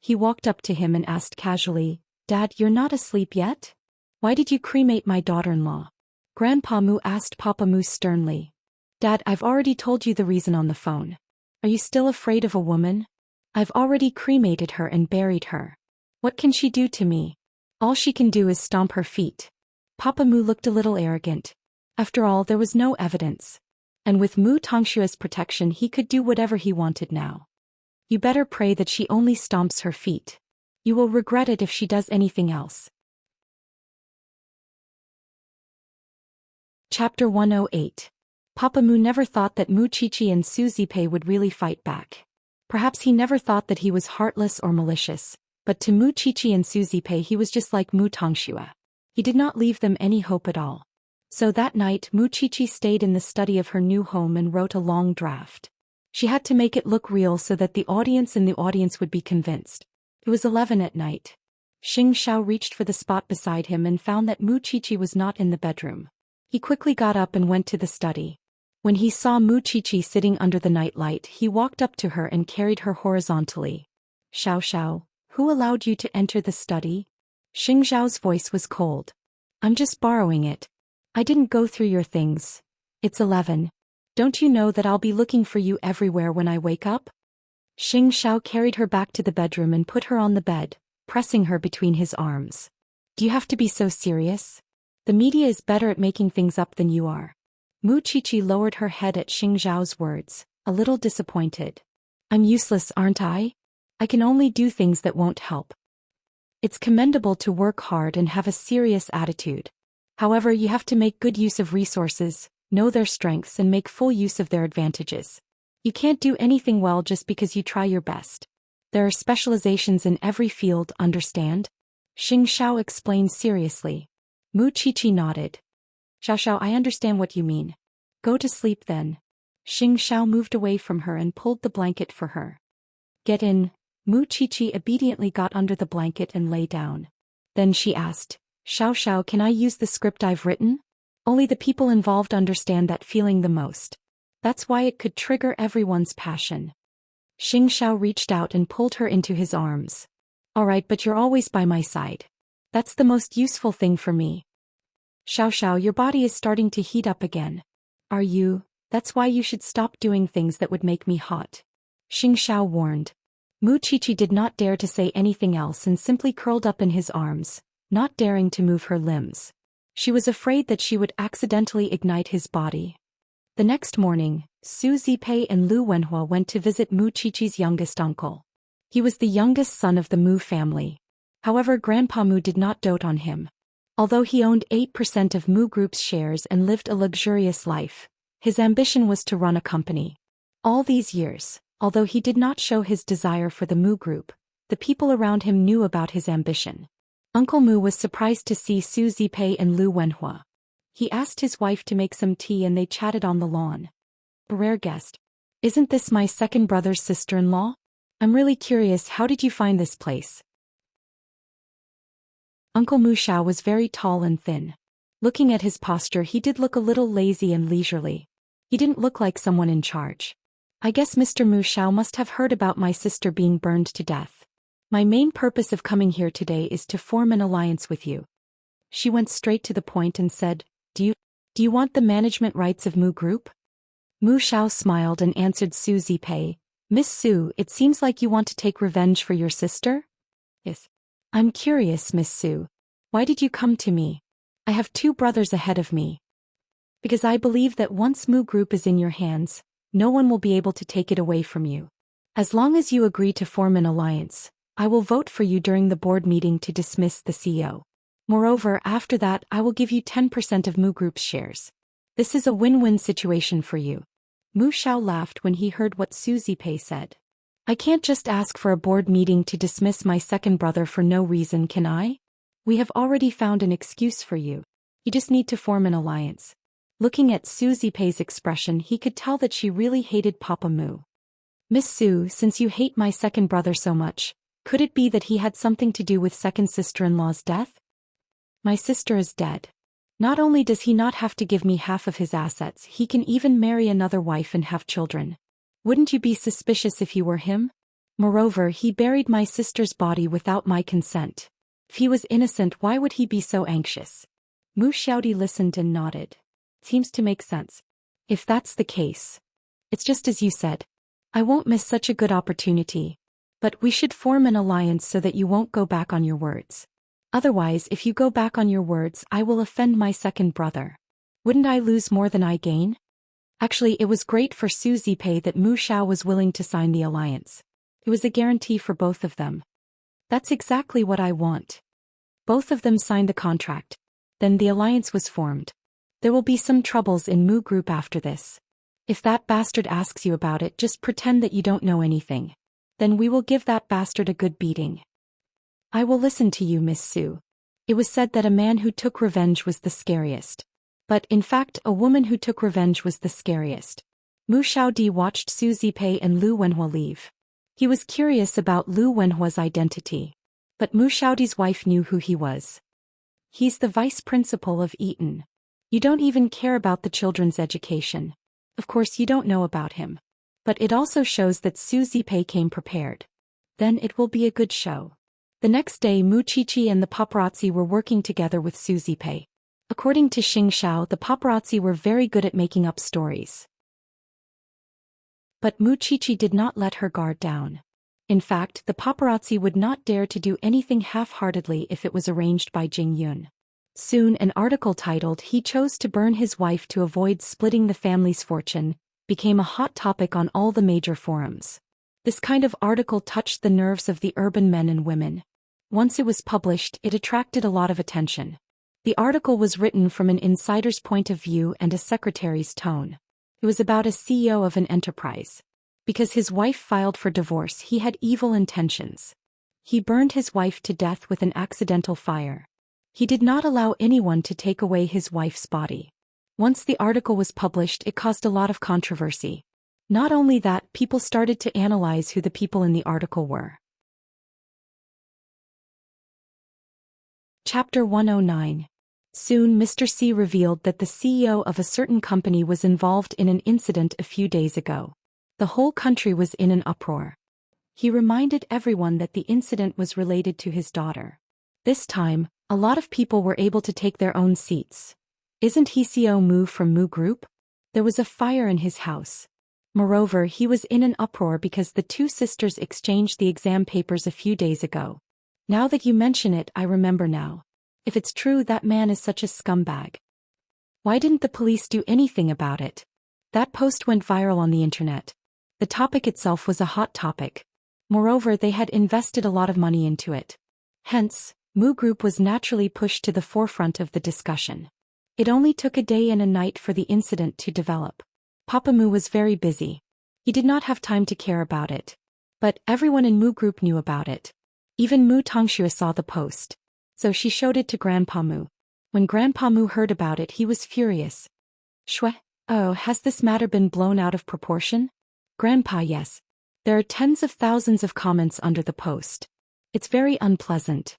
He walked up to him and asked casually, "Dad, you're not asleep yet? Why did you cremate my daughter-in-law?" Grandpa Mu asked Papa Mu sternly. "Dad, I've already told you the reason on the phone. Are you still afraid of a woman? I've already cremated her and buried her. What can she do to me? All she can do is stomp her feet." Papa Mu looked a little arrogant. After all, there was no evidence. And with Mu Tongshua's protection, he could do whatever he wanted now. You better pray that she only stomps her feet. You will regret it if she does anything else. Chapter 108. Papa Mu never thought that Mu Qiqi and Su Zipei would really fight back. Perhaps he never thought that he was heartless or malicious, but to Mu Qiqi and Su Zipei he was just like Mu Tongxue. He did not leave them any hope at all. So that night Mu Qiqi stayed in the study of her new home and wrote a long draft. She had to make it look real so that the audience would be convinced. It was 11 at night. Xianxia reached for the spot beside him and found that Mu Qiqi was not in the bedroom. He quickly got up and went to the study. When he saw Mu Qiqi sitting under the nightlight, he walked up to her and carried her horizontally. Xiao, who allowed you to enter the study? Xiao's voice was cold. I'm just borrowing it. I didn't go through your things. It's 11. Don't you know that I'll be looking for you everywhere when I wake up? Xiao carried her back to the bedroom and put her on the bed, pressing her between his arms. Do you have to be so serious? The media is better at making things up than you are. Mu Qiqi lowered her head at Xiao's words, a little disappointed. I'm useless, aren't I? I can only do things that won't help. It's commendable to work hard and have a serious attitude. However, you have to make good use of resources, know their strengths and make full use of their advantages. You can't do anything well just because you try your best. There are specializations in every field, understand? Xiao explained seriously. Mu Qiqi nodded. Xiao, I understand what you mean. Go to sleep then. Xiao moved away from her and pulled the blanket for her. Get in. Mu Qiqi obediently got under the blanket and lay down. Then she asked, Xiao, can I use the script I've written? Only the people involved understand that feeling the most. That's why it could trigger everyone's passion. Xiao reached out and pulled her into his arms. Alright, but you're always by my side. That's the most useful thing for me. Xiao, your body is starting to heat up again. Are you? That's why you should stop doing things that would make me hot. Xiao warned. Mu Qiqi did not dare to say anything else and simply curled up in his arms, not daring to move her limbs. She was afraid that she would accidentally ignite his body. The next morning, Su Zipei and Lu Wenhua went to visit Mu Qiqi's youngest uncle. He was the youngest son of the Mu family. However, Grandpa Mu did not dote on him. Although he owned 8% of Mu Group's shares and lived a luxurious life, his ambition was to run a company. All these years, although he did not show his desire for the Mu Group, the people around him knew about his ambition. Uncle Mu was surprised to see Su Zipei and Lu Wenhua. He asked his wife to make some tea and they chatted on the lawn. A rare guest. Isn't this my second brother's sister-in-law? I'm really curious, how did you find this place? Uncle Mu Xiao was very tall and thin. Looking at his posture, he did look a little lazy and leisurely. He didn't look like someone in charge. I guess Mr. Mu Xiao must have heard about my sister being burned to death. My main purpose of coming here today is to form an alliance with you. She went straight to the point and said, Do you want the management rights of Mu Group? Mu Xiao smiled and answered Su Zipei, Miss Su, it seems like you want to take revenge for your sister? Yes. I'm curious, Miss Su. Why did you come to me? I have 2 brothers ahead of me. Because I believe that once Mu Group is in your hands, no one will be able to take it away from you. As long as you agree to form an alliance, I will vote for you during the board meeting to dismiss the CEO. Moreover, after that I will give you 10% of Mu Group's shares. This is a win-win situation for you. Mu Xiao laughed when he heard what Su Zipei said. I can't just ask for a board meeting to dismiss my second brother for no reason, can I? We have already found an excuse for you. You just need to form an alliance. Looking at Su Zipei's expression, he could tell that she really hated Papa Mu. Miss Su, since you hate my second brother so much, could it be that he had something to do with second sister-in-law's death? My sister is dead. Not only does he not have to give me half of his assets, he can even marry another wife and have children. Wouldn't you be suspicious if you were him? Moreover, he buried my sister's body without my consent. If he was innocent, why would he be so anxious? Mu Xiaodi listened and nodded. Seems to make sense. If that's the case. It's just as you said. I won't miss such a good opportunity. But we should form an alliance so that you won't go back on your words. Otherwise, if you go back on your words, I will offend my second brother. Wouldn't I lose more than I gain? Actually, it was great for Su Zipei that Mu Xiao was willing to sign the alliance. It was a guarantee for both of them. That's exactly what I want. Both of them signed the contract. Then the alliance was formed. There will be some troubles in Mu Group after this. If that bastard asks you about it, just pretend that you don't know anything. Then we will give that bastard a good beating. I will listen to you, Miss Su. It was said that a man who took revenge was the scariest. But in fact, a woman who took revenge was the scariest. Mu Xiaodi watched Su Zipei and Lu Wenhua leave. He was curious about Lu Wenhua's identity. But Mu Xiaodi's wife knew who he was. He's the vice principal of Eton. You don't even care about the children's education. Of course you don't know about him. But it also shows that Su Zipei came prepared. Then it will be a good show. The next day Mu Qiqi and the paparazzi were working together with Su Zipei. According to Xianxia, the paparazzi were very good at making up stories. But Mu Qiqi did not let her guard down. In fact, the paparazzi would not dare to do anything half-heartedly if it was arranged by Jing Yun. Soon an article titled "He chose to burn his wife to avoid splitting the family's fortune" became a hot topic on all the major forums. This kind of article touched the nerves of the urban men and women. Once it was published, it attracted a lot of attention. The article was written from an insider's point of view and a secretary's tone. It was about a CEO of an enterprise. Because his wife filed for divorce, he had evil intentions. He burned his wife to death with an accidental fire. He did not allow anyone to take away his wife's body. Once the article was published, it caused a lot of controversy. Not only that, people started to analyze who the people in the article were. Chapter 109. Soon Mr. C revealed that the CEO of a certain company was involved in an incident a few days ago. The whole country was in an uproar. He reminded everyone that the incident was related to his daughter. This time, a lot of people were able to take their own seats. Isn't he CEO Mu from Mu Group? There was a fire in his house. Moreover, he was in an uproar because the two sisters exchanged the exam papers a few days ago. Now that you mention it, I remember now. If it's true, that man is such a scumbag. Why didn't the police do anything about it? That post went viral on the internet. The topic itself was a hot topic. Moreover, they had invested a lot of money into it. Hence, Mu Group was naturally pushed to the forefront of the discussion. It only took a day and a night for the incident to develop. Papa Mu was very busy. He did not have time to care about it. But everyone in Mu Group knew about it. Even Mu Tongxue saw the post. So she showed it to Grandpa Mu. When Grandpa Mu heard about it, he was furious. Shwe, oh, has this matter been blown out of proportion? Grandpa, yes. There are tens of thousands of comments under the post. It's very unpleasant.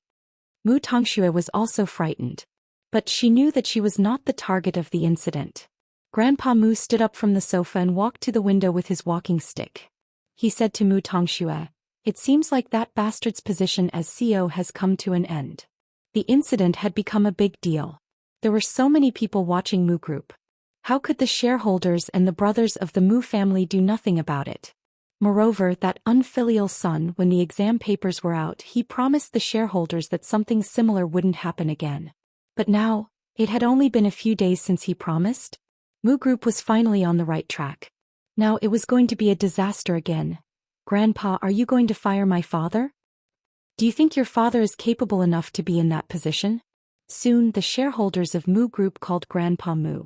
Mu Tongxue was also frightened. But she knew that she was not the target of the incident. Grandpa Mu stood up from the sofa and walked to the window with his walking stick. He said to Mu Tongxue, "It seems like that bastard's position as CEO has come to an end." The incident had become a big deal. There were so many people watching Mu Group. How could the shareholders and the brothers of the Mu family do nothing about it? Moreover, that unfilial son, when the exam papers were out, he promised the shareholders that something similar wouldn't happen again. But now, it had only been a few days since he promised. Mu Group was finally on the right track. Now it was going to be a disaster again. Grandpa, are you going to fire my father? Do you think your father is capable enough to be in that position? Soon the shareholders of Mu Group called Grandpa Mu.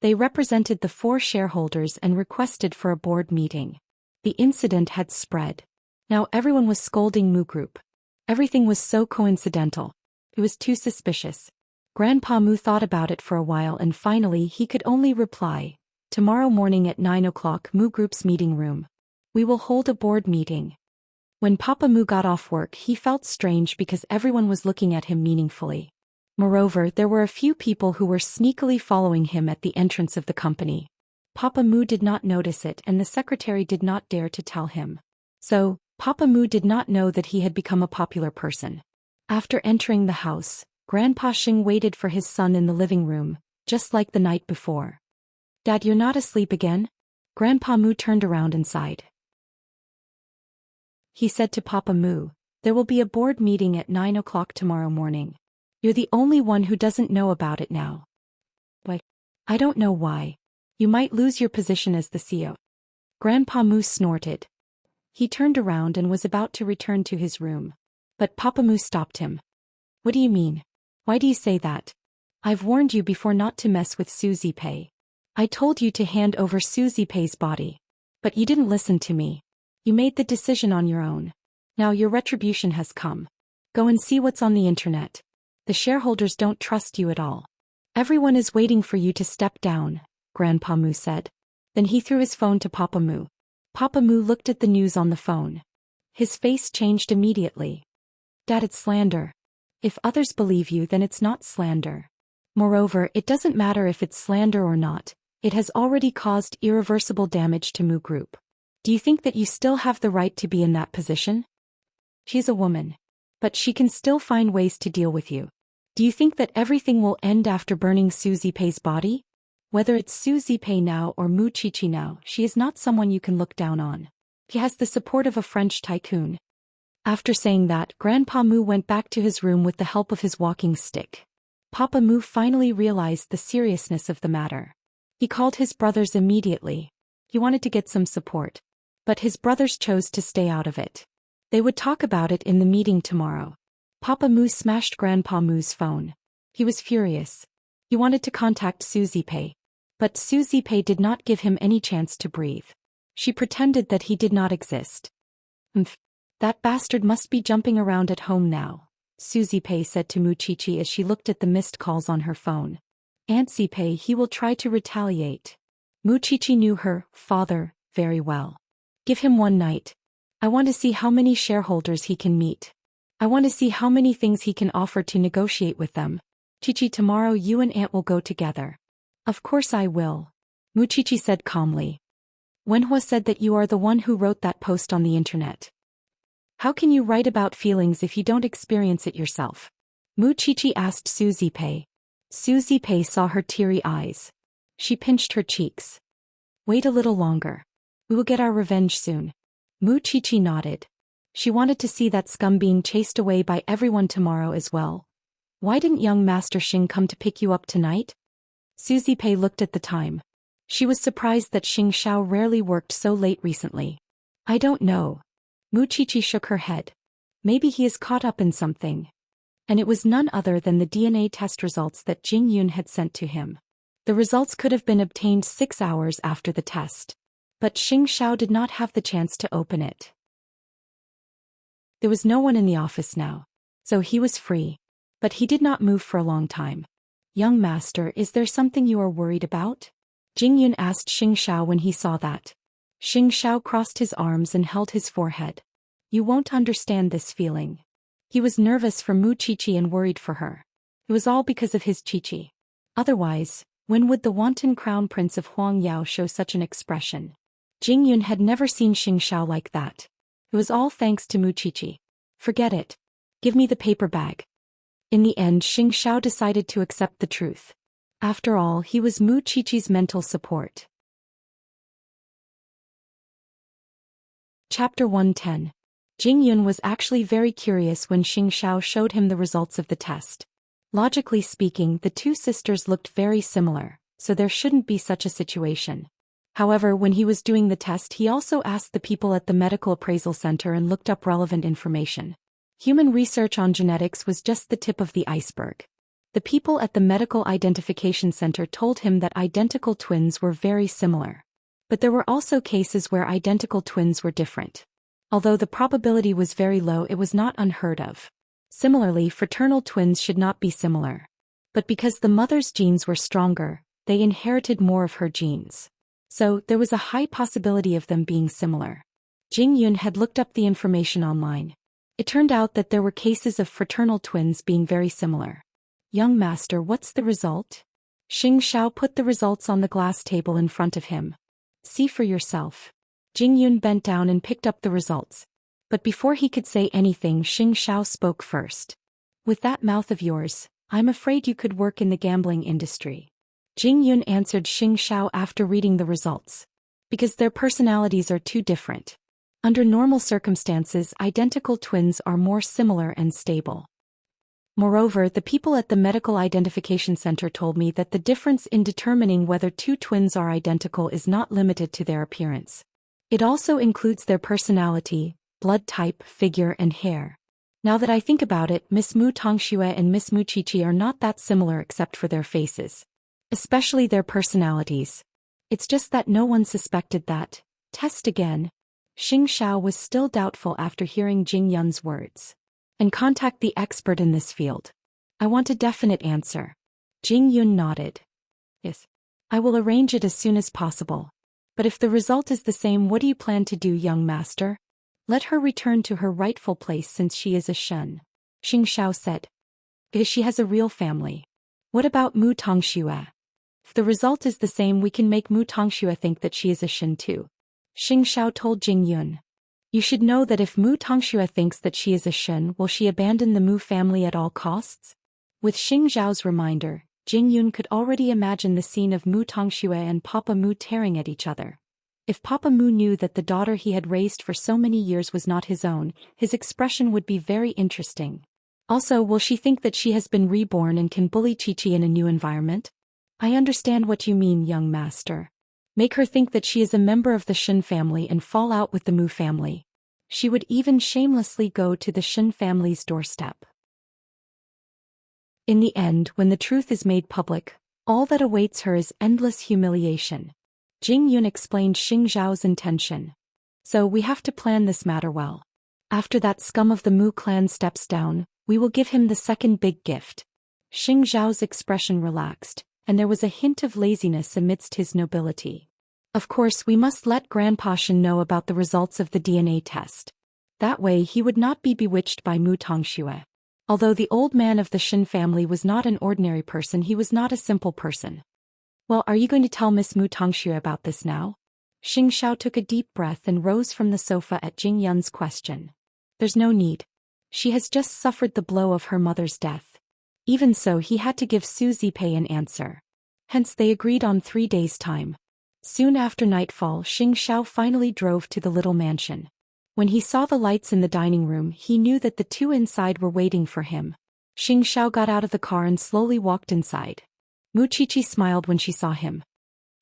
They represented the 4 shareholders and requested for a board meeting. The incident had spread. Now everyone was scolding Mu Group. Everything was so coincidental. It was too suspicious. Grandpa Mu thought about it for a while and finally he could only reply, "Tomorrow morning at 9 o'clock, Mu Group's meeting room. We will hold a board meeting." When Papa Mu got off work, he felt strange because everyone was looking at him meaningfully. Moreover, there were a few people who were sneakily following him at the entrance of the company. Papa Mu did not notice it and the secretary did not dare to tell him. So, Papa Mu did not know that he had become a popular person. After entering the house, Grandpa Xing waited for his son in the living room, just like the night before. "Dad, you're not asleep again?" Grandpa Mu turned around and sighed. He said to Papa Mu, "There will be a board meeting at 9 o'clock tomorrow morning. You're the only one who doesn't know about it now." "But I don't know why. You might lose your position as the CEO." Grandpa Mu snorted. He turned around and was about to return to his room. But Papa Mu stopped him. "What do you mean? Why do you say that?" I've warned you before not to mess with Suzy Pei. I told you to hand over Suzy Pei's body. But you didn't listen to me. You made the decision on your own. Now your retribution has come. Go and see what's on the internet. The shareholders don't trust you at all. Everyone is waiting for you to step down, Grandpa Mu said. Then he threw his phone to Papa Mu. Papa Mu looked at the news on the phone. His face changed immediately. Dad, it's slander. If others believe you, then it's not slander. Moreover, it doesn't matter if it's slander or not. It has already caused irreversible damage to Mu Group. Do you think that you still have the right to be in that position? She's a woman. But she can still find ways to deal with you. Do you think that everything will end after burning Suzy Pei's body? Whether it's Suzy Pei now or Mu Qiqi now, she is not someone you can look down on. She has the support of a French tycoon. After saying that, Grandpa Mu went back to his room with the help of his walking stick. Papa Mu finally realized the seriousness of the matter. He called his brothers immediately. He wanted to get some support. But his brothers chose to stay out of it. They would talk about it in the meeting tomorrow. Papa Mu smashed Grandpa Mu's phone. He was furious. He wanted to contact Suzy Pei. But Suzy Pei did not give him any chance to breathe. She pretended that he did not exist. That bastard must be jumping around at home now, Suzy Pei said to Mu Qiqi as she looked at the missed calls on her phone. Auntie Pei, he will try to retaliate. Mu Qiqi knew her father very well. Give him one night. I want to see how many shareholders he can meet. I want to see how many things he can offer to negotiate with them. Qiqi, tomorrow you and Aunt will go together. Of course I will, Mu Qiqi said calmly. Wenhua said that you are the one who wrote that post on the internet. How can you write about feelings if you don't experience it yourself? Mu Qiqi asked Suzy Pei. Suzy Pei saw her teary eyes. She pinched her cheeks. Wait a little longer. We will get our revenge soon. Mu Qiqi nodded. She wanted to see that scum being chased away by everyone tomorrow as well. Why didn't young Master Xing come to pick you up tonight? Suzy Pei looked at the time. She was surprised that Xianxia rarely worked so late recently. I don't know. Mu Qiqi shook her head. Maybe he is caught up in something. And it was none other than the DNA test results that Jing Yun had sent to him. The results could have been obtained 6 hours after the test. But Xianxia did not have the chance to open it. There was no one in the office now. So he was free. But he did not move for a long time. Young master, is there something you are worried about? Jing Yun asked Xianxia when he saw that. Xianxia crossed his arms and held his forehead. You won't understand this feeling. He was nervous for Mu Qiqi and worried for her. It was all because of his Qiqi. Otherwise, when would the wanton crown prince of Huang Yao show such an expression? Jing Yun had never seen Xianxia like that. It was all thanks to Mu Qiqi. Forget it. Give me the paper bag. In the end, Xianxia decided to accept the truth. After all, he was Mu Qiqi's mental support. Chapter 110. Jing Yun was actually very curious when Xianxia showed him the results of the test. Logically speaking, the two sisters looked very similar, so there shouldn't be such a situation. However, when he was doing the test, he also asked the people at the medical appraisal center and looked up relevant information. Human research on genetics was just the tip of the iceberg. The people at the medical identification center told him that identical twins were very similar. But there were also cases where identical twins were different. Although the probability was very low, it was not unheard of. Similarly, fraternal twins should not be similar. But because the mother's genes were stronger, they inherited more of her genes. So, there was a high possibility of them being similar. Jing Yun had looked up the information online. It turned out that there were cases of fraternal twins being very similar. Young master, what's the result? Xianxia put the results on the glass table in front of him. See for yourself. Jing Yun bent down and picked up the results. But before he could say anything, Xianxia spoke first. With that mouth of yours, I'm afraid you could work in the gambling industry. Jing Yun answered Xianxia after reading the results. Because their personalities are too different. Under normal circumstances, identical twins are more similar and stable. Moreover, the people at the medical identification center told me that the difference in determining whether two twins are identical is not limited to their appearance. It also includes their personality, blood type, figure, and hair. Now that I think about it, Miss Mu Tongxue and Miss Mu Qiqi are not that similar except for their faces. Especially their personalities. It's just that no one suspected that. Test again. Xianxia was still doubtful after hearing Jing Yun's words. And contact the expert in this field. I want a definite answer. Jing Yun nodded. Yes. I will arrange it as soon as possible. But if the result is the same, what do you plan to do, young master? Let her return to her rightful place since she is a Shen. Xianxia said. Because she has a real family. What about Mu Tongxue? If the result is the same, we can make Mu Tongxue think that she is a Shen too. Xianxia told Jing Yun. You should know that if Mu Tongxue thinks that she is a Shen, will she abandon the Mu family at all costs? With Xing Zhao's reminder, Jing Yun could already imagine the scene of Mu Tongxue and Papa Mu tearing at each other. If Papa Mu knew that the daughter he had raised for so many years was not his own, his expression would be very interesting. Also, will she think that she has been reborn and can bully Qiqi in a new environment? I understand what you mean, young master. Make her think that she is a member of the Shen family and fall out with the Mu family. She would even shamelessly go to the Shen family's doorstep. In the end, when the truth is made public, all that awaits her is endless humiliation. Jing Yun explained Xing Zhao's intention. So we have to plan this matter well. After that scum of the Mu clan steps down, we will give him the second big gift. Xing Zhao's expression relaxed, and there was a hint of laziness amidst his nobility. Of course, we must let Grandpa Shen know about the results of the DNA test. That way he would not be bewitched by Mu Tongxue. Although the old man of the Shen family was not an ordinary person, he was not a simple person. Well, are you going to tell Miss Mu Tongxue about this now? Xianxia took a deep breath and rose from the sofa at Jing Yun's question. There's no need. She has just suffered the blow of her mother's death. Even so, he had to give Su Zipei an answer. Hence they agreed on 3 days' time. Soon after nightfall, Xianxia finally drove to the little mansion. When he saw the lights in the dining room, he knew that the two inside were waiting for him. Xianxia got out of the car and slowly walked inside. Mu Qiqi smiled when she saw him.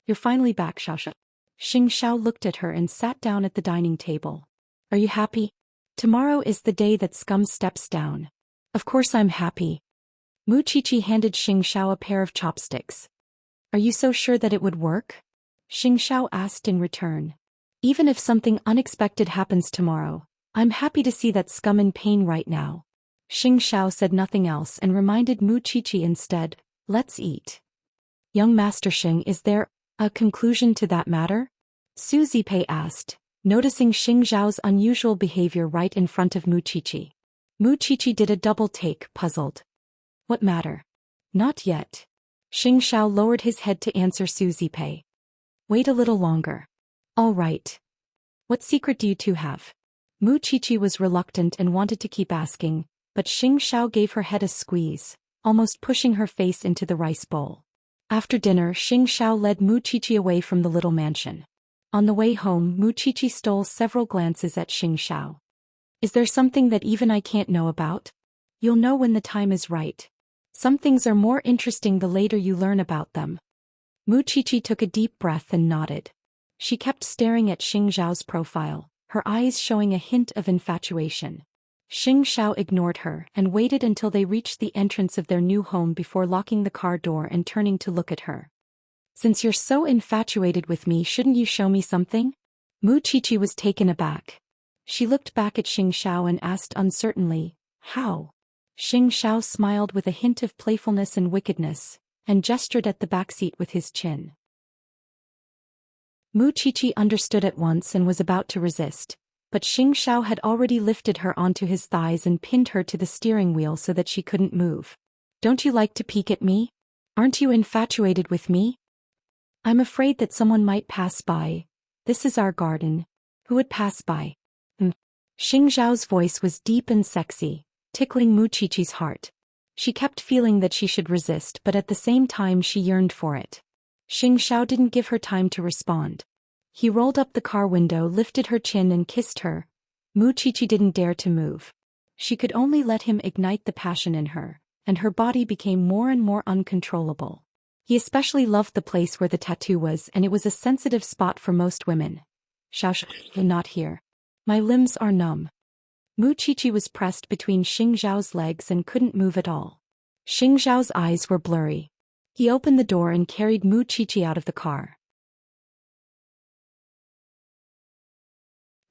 You're finally back, Xiaoxia. Xianxia looked at her and sat down at the dining table. Are you happy? Tomorrow is the day that scum steps down. Of course I'm happy. Mu Qiqi handed Xianxia a pair of chopsticks. Are you so sure that it would work? Xianxia asked in return. Even if something unexpected happens tomorrow, I'm happy to see that scum in pain right now. Xianxia said nothing else and reminded Mu Qiqi instead, let's eat. Young Master Xing, is there a conclusion to that matter? Su Zipei asked, noticing Xing Zhao's unusual behavior right in front of Mu Qiqi. Mu Qiqi did a double take, puzzled. What matter? Not yet. Xianxia lowered his head to answer Su Zipei. Wait a little longer. All right. What secret do you two have? Mu Qiqi was reluctant and wanted to keep asking, but Xianxia gave her head a squeeze, almost pushing her face into the rice bowl. After dinner, Xianxia led Mu Qiqi away from the little mansion. On the way home, Mu Qiqi stole several glances at Xianxia. Is there something that even I can't know about? You'll know when the time is right. Some things are more interesting the later you learn about them. Mu Qiqi took a deep breath and nodded. She kept staring at Xing Zhao's profile, her eyes showing a hint of infatuation. Xing Zhao ignored her and waited until they reached the entrance of their new home before locking the car door and turning to look at her. Since you're so infatuated with me, shouldn't you show me something? Mu Qiqi was taken aback. She looked back at Xing Zhao and asked uncertainly, how? Xing Zhao smiled with a hint of playfulness and wickedness, and gestured at the back seat with his chin. Mu Qiqi understood at once and was about to resist, but Xing Zhao had already lifted her onto his thighs and pinned her to the steering wheel so that she couldn't move. Don't you like to peek at me? Aren't you infatuated with me? I'm afraid that someone might pass by. This is our garden. Who would pass by? Xing Zhao's voice was deep and sexy, tickling Mu Qiqi's heart. She kept feeling that she should resist, but at the same time she yearned for it. Xing Zhao didn't give her time to respond. He rolled up the car window, lifted her chin and kissed her. Mu Qiqi didn't dare to move. She could only let him ignite the passion in her, and her body became more and more uncontrollable. He especially loved the place where the tattoo was, and it was a sensitive spot for most women. Xiaoxia, not here. My limbs are numb. Mu Qiqi was pressed between Xianxia's legs and couldn't move at all. Xianxia's eyes were blurry. He opened the door and carried Mu Qiqi out of the car.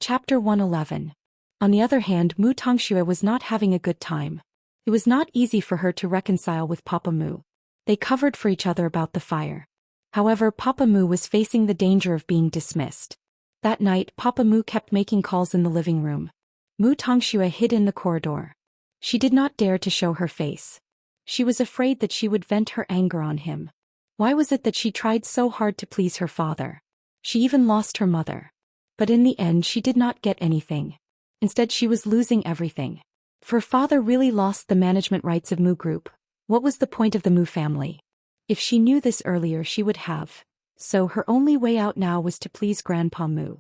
Chapter 111. On the other hand, Mu Tongxue was not having a good time. It was not easy for her to reconcile with Papa Mu. They covered for each other about the fire. However, Papa Mu was facing the danger of being dismissed. That night, Papa Mu kept making calls in the living room. Mu Tongxue hid in the corridor. She did not dare to show her face. She was afraid that she would vent her anger on him. Why was it that she tried so hard to please her father? She even lost her mother. But in the end she did not get anything. Instead she was losing everything. If her father really lost the management rights of Mu Group, what was the point of the Mu family? If she knew this earlier she would have. So her only way out now was to please Grandpa Mu.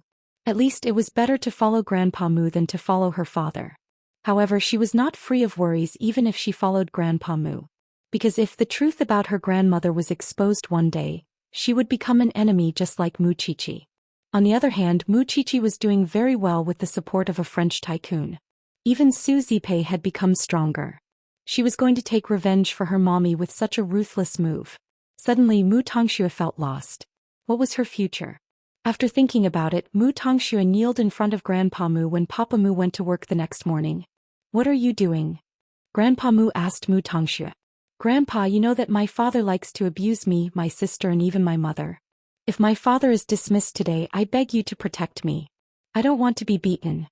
At least it was better to follow Grandpa Mu than to follow her father. However, she was not free of worries even if she followed Grandpa Mu. Because if the truth about her grandmother was exposed one day, she would become an enemy just like Mu Qiqi. On the other hand, Mu Qiqi was doing very well with the support of a French tycoon. Even Su Zipei had become stronger. She was going to take revenge for her mommy with such a ruthless move. Suddenly Mu Tongxue felt lost. What was her future? After thinking about it, Mu Tongxue kneeled in front of Grandpa Mu when Papa Mu went to work the next morning. "What are you doing?" Grandpa Mu asked Mu Tongxue. "Grandpa, you know that my father likes to abuse me, my sister and even my mother. If my father is dismissed today, I beg you to protect me. I don't want to be beaten."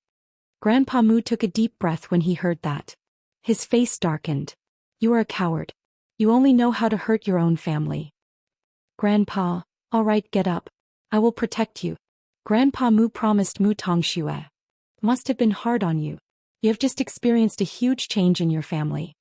Grandpa Mu took a deep breath when he heard that. His face darkened. "You are a coward. You only know how to hurt your own family." "Grandpa, all right, get up. I will protect you." Grandpa Mu promised Mu Tongxue. "Must have been hard on you. You have just experienced a huge change in your family."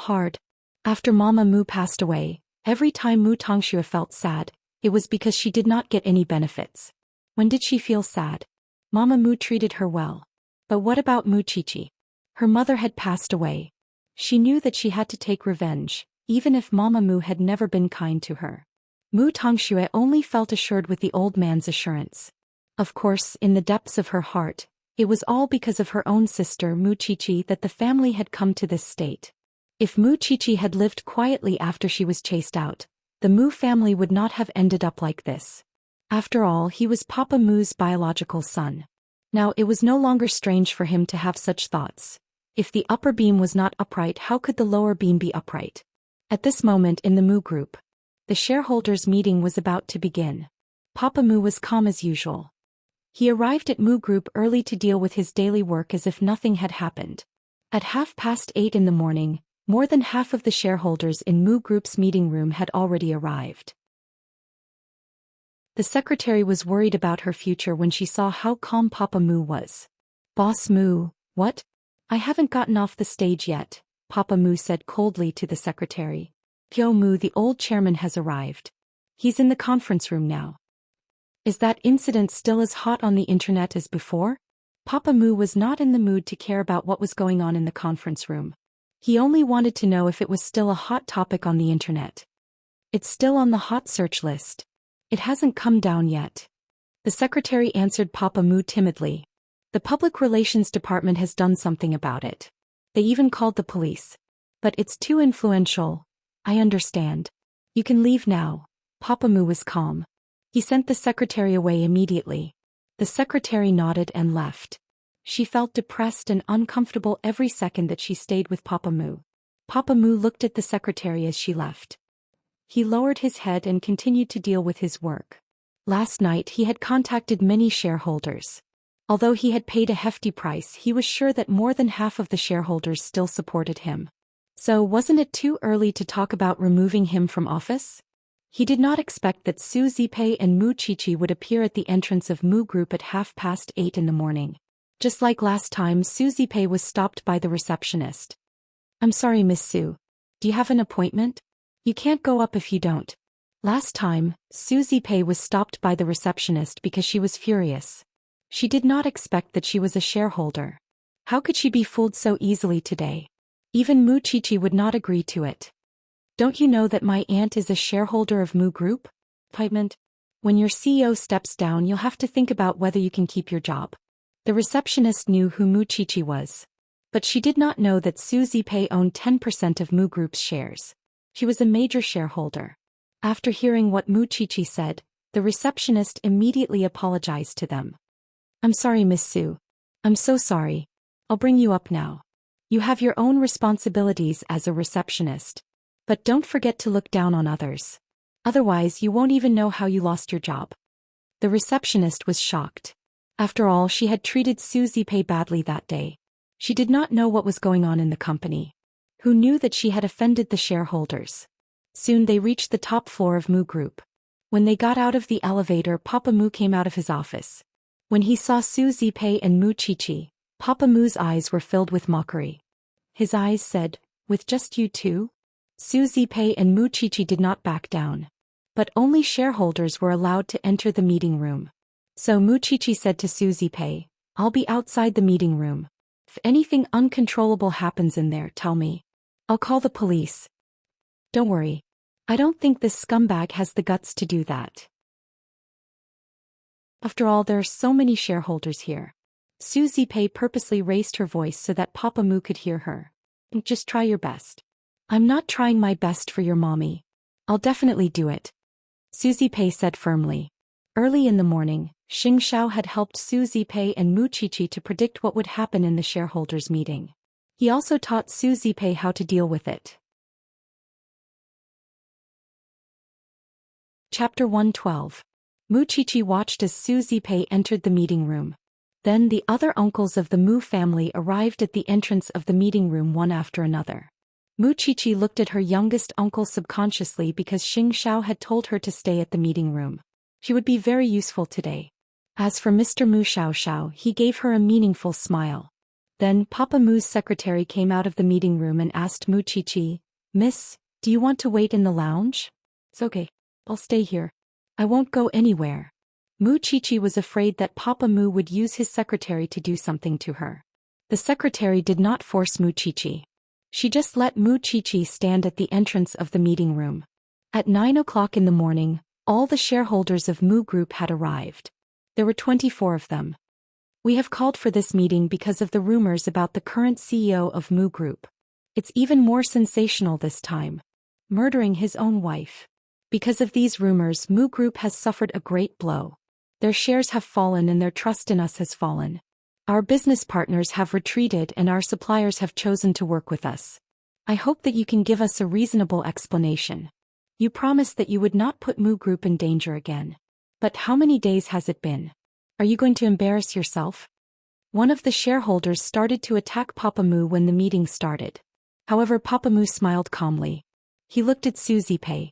Hard. After Mama Mu passed away, every time Mu Tongxue felt sad, it was because she did not get any benefits. When did she feel sad? Mama Mu treated her well. But what about Mu Qiqi? Her mother had passed away. She knew that she had to take revenge, even if Mama Mu had never been kind to her. Mu Tongxue only felt assured with the old man's assurance. Of course, in the depths of her heart, it was all because of her own sister Mu Qiqi that the family had come to this state. If Mu Qiqi had lived quietly after she was chased out, the Mu family would not have ended up like this. After all, he was Papa Mu's biological son. Now it was no longer strange for him to have such thoughts. If the upper beam was not upright, how could the lower beam be upright? At this moment in the Mu Group, the shareholders' meeting was about to begin. Papa Mu was calm as usual. He arrived at Mu Group early to deal with his daily work as if nothing had happened. At 8:30 in the morning, more than half of the shareholders in Mu Group's meeting room had already arrived. The secretary was worried about her future when she saw how calm Papa Mu was. "Boss Mu, what? I haven't gotten off the stage yet," Papa Mu said coldly to the secretary. "Pyo Mu, the old chairman, has arrived. He's in the conference room now." Is that incident still as hot on the internet as before? Papa Mu was not in the mood to care about what was going on in the conference room. He only wanted to know if it was still a hot topic on the internet. "It's still on the hot search list. It hasn't come down yet." The secretary answered Papa Mu timidly. "The public relations department has done something about it. They even called the police. But it's too influential. I understand. You can leave now." Papa Mu was calm. He sent the secretary away immediately. The secretary nodded and left. She felt depressed and uncomfortable every second that she stayed with Papa Mu. Papa Mu looked at the secretary as she left. He lowered his head and continued to deal with his work. Last night he had contacted many shareholders. Although he had paid a hefty price, he was sure that more than half of the shareholders still supported him. So wasn't it too early to talk about removing him from office? He did not expect that Su Zipei and Mu Qiqi would appear at the entrance of Mu Group at 8:30 in the morning. Just like last time, Su Zipei was stopped by the receptionist. "I'm sorry, Miss Su. Do you have an appointment? You can't go up if you don't." Last time, Su Zipei was stopped by the receptionist because she was furious. She did not expect that she was a shareholder. How could she be fooled so easily today? Even Mu Qiqi would not agree to it. "Don't you know that my aunt is a shareholder of Mu Group?" Appointment. "When your CEO steps down, you'll have to think about whether you can keep your job." The receptionist knew who Mu Qiqi was. But she did not know that Zhou Xian owned 10% of Mu Group's shares. She was a major shareholder. After hearing what Mu Qiqi said, the receptionist immediately apologized to them. "I'm sorry, Miss Su. I'm so sorry. I'll bring you up now. You have your own responsibilities as a receptionist. But don't forget to look down on others. Otherwise you won't even know how you lost your job." The receptionist was shocked. After all, she had treated Zhou Xian badly that day. She did not know what was going on in the company. Who knew that she had offended the shareholders? Soon they reached the top floor of Mu Group. When they got out of the elevator, Papa Mu came out of his office. When he saw Zhou Xian and Mu Qiqi, Papa Mu's eyes were filled with mockery. His eyes said, "With just you two?" Zhou Xian and Mu Qiqi did not back down. But only shareholders were allowed to enter the meeting room. So Mu Qiqi said to Zhou Xian, "I'll be outside the meeting room. If anything uncontrollable happens in there, tell me. I'll call the police." "Don't worry. I don't think this scumbag has the guts to do that. After all, there are so many shareholders here." Zhou Xian purposely raised her voice so that Papa Mu could hear her. "Just try your best." "I'm not trying my best for your mommy. I'll definitely do it," Zhou Xian said firmly. Early in the morning, Xianxia had helped Zhou Xian and Mu Qiqi to predict what would happen in the shareholders' meeting. He also taught Zhou Xian how to deal with it. Chapter 112. Mu Qiqi watched as Zhou Xian entered the meeting room. Then the other uncles of the Mu family arrived at the entrance of the meeting room one after another. Mu Qiqi looked at her youngest uncle subconsciously because Xianxia had told her to stay at the meeting room. She would be very useful today. As for Mr. Mu Xiaoxiao, he gave her a meaningful smile. Then Papa Mu's secretary came out of the meeting room and asked Mu Qiqi, "Miss, do you want to wait in the lounge?" "It's okay. I'll stay here. I won't go anywhere." Mu Qiqi was afraid that Papa Mu would use his secretary to do something to her. The secretary did not force Mu Qiqi. She just let Mu Qiqi stand at the entrance of the meeting room. At 9 o'clock in the morning, all the shareholders of Mu Group had arrived. There were 24 of them. "We have called for this meeting because of the rumors about the current CEO of Mu Group. It's even more sensational this time. Murdering his own wife. Because of these rumors, Mu Group has suffered a great blow. Their shares have fallen and their trust in us has fallen. Our business partners have retreated and our suppliers have chosen to work with us. I hope that you can give us a reasonable explanation. You promised that you would not put Mu Group in danger again. But how many days has it been? Are you going to embarrass yourself?" One of the shareholders started to attack Papa Mu when the meeting started. However, Papa Mu smiled calmly. He looked at Zhou Xian.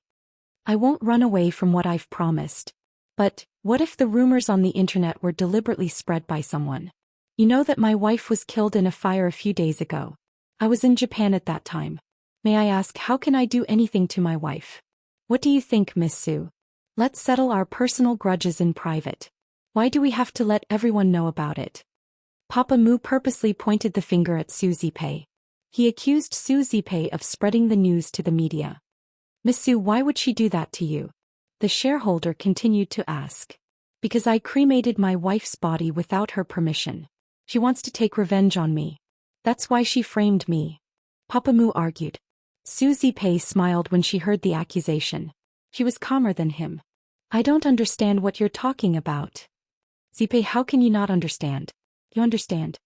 "I won't run away from what I've promised. But what if the rumors on the internet were deliberately spread by someone? You know that my wife was killed in a fire a few days ago. I was in Japan at that time. May I ask, how can I do anything to my wife? What do you think, Miss Su? Let's settle our personal grudges in private. Why do we have to let everyone know about it?" Papa Mu purposely pointed the finger at Zhou Xian. He accused Zhou Xian of spreading the news to the media. "Miss Su, why would she do that to you?" The shareholder continued to ask. "Because I cremated my wife's body without her permission. She wants to take revenge on me. That's why she framed me," Papa Mu argued. Zhou Xian smiled when she heard the accusation. She was calmer than him. "I don't understand what you're talking about." "Xipe, how can you not understand? You understand.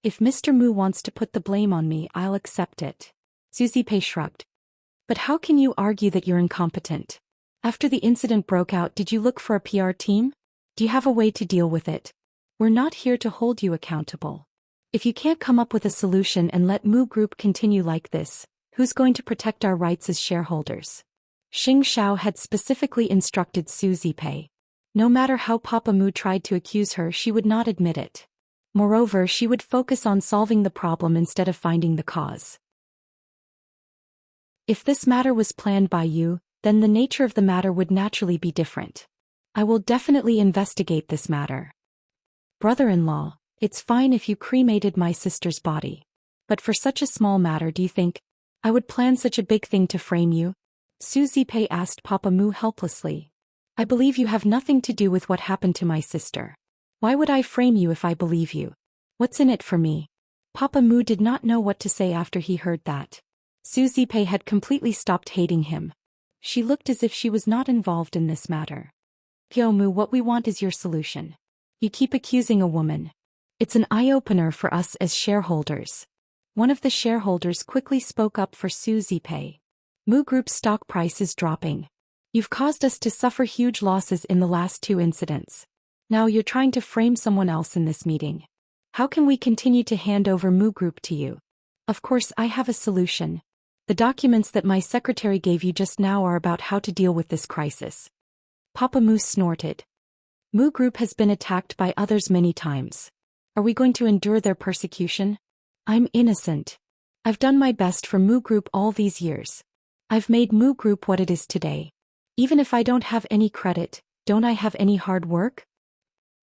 If Mr. Mu wants to put the blame on me, I'll accept it." Zhou Xian shrugged. "But how can you argue that you're incompetent? After the incident broke out, did you look for a PR team? Do you have a way to deal with it? We're not here to hold you accountable. If you can't come up with a solution and let Mu Group continue like this, who's going to protect our rights as shareholders?" Xianxia had specifically instructed Zhou Xian. No matter how Papa Mu tried to accuse her, she would not admit it. Moreover, she would focus on solving the problem instead of finding the cause. "If this matter was planned by you, then the nature of the matter would naturally be different. I will definitely investigate this matter. Brother-in-law, it's fine if you cremated my sister's body. But for such a small matter, do you think I would plan such a big thing to frame you?" Zhou Xian asked Papa Mu helplessly. "I believe you have nothing to do with what happened to my sister. Why would I frame you if I believe you? What's in it for me?" Papa Mu did not know what to say after he heard that. Su Zipei had completely stopped hating him. She looked as if she was not involved in this matter. Mu, what we want is your solution. You keep accusing a woman. It's an eye-opener for us as shareholders. One of the shareholders quickly spoke up for Su Zipei. Mu Group's stock price is dropping. You've caused us to suffer huge losses in the last 2 incidents. Now you're trying to frame someone else in this meeting. How can we continue to hand over Mu Group to you? Of course I have a solution. The documents that my secretary gave you just now are about how to deal with this crisis. Papa Mu snorted. Mu Group has been attacked by others many times. Are we going to endure their persecution? I'm innocent. I've done my best for Mu Group all these years. I've made Mu Group what it is today. Even if I don't have any credit, don't I have any hard work?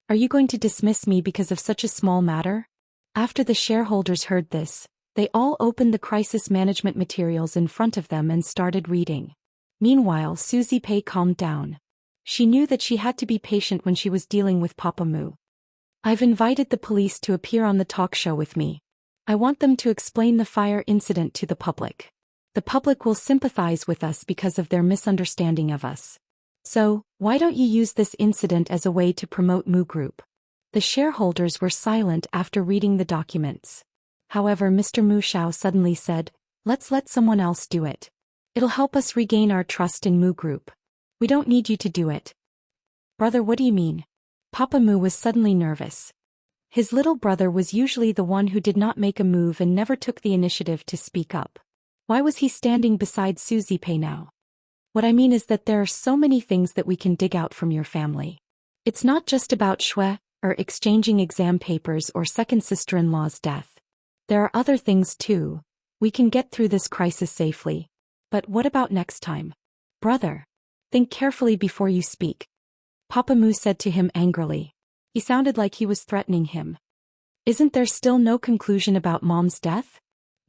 Are you going to dismiss me because of such a small matter? After the shareholders heard this, they all opened the crisis management materials in front of them and started reading. Meanwhile, Su Zipei calmed down. She knew that she had to be patient when she was dealing with Papa Mu. I've invited the police to appear on the talk show with me. I want them to explain the fire incident to the public. The public will sympathize with us because of their misunderstanding of us. So, why don't you use this incident as a way to promote Mu Group? The shareholders were silent after reading the documents. However, Mr. Mu Xiao suddenly said, let's let someone else do it. It'll help us regain our trust in Mu Group. We don't need you to do it. Brother, what do you mean? Papa Mu was suddenly nervous. His little brother was usually the one who did not make a move and never took the initiative to speak up. Why was he standing beside Su Zipei now? What I mean is that there are so many things that we can dig out from your family. It's not just about Shui, or exchanging exam papers or second sister-in-law's death. There are other things too. We can get through this crisis safely. But what about next time? Brother, think carefully before you speak. Papa Mu said to him angrily. He sounded like he was threatening him. Isn't there still no conclusion about Mom's death?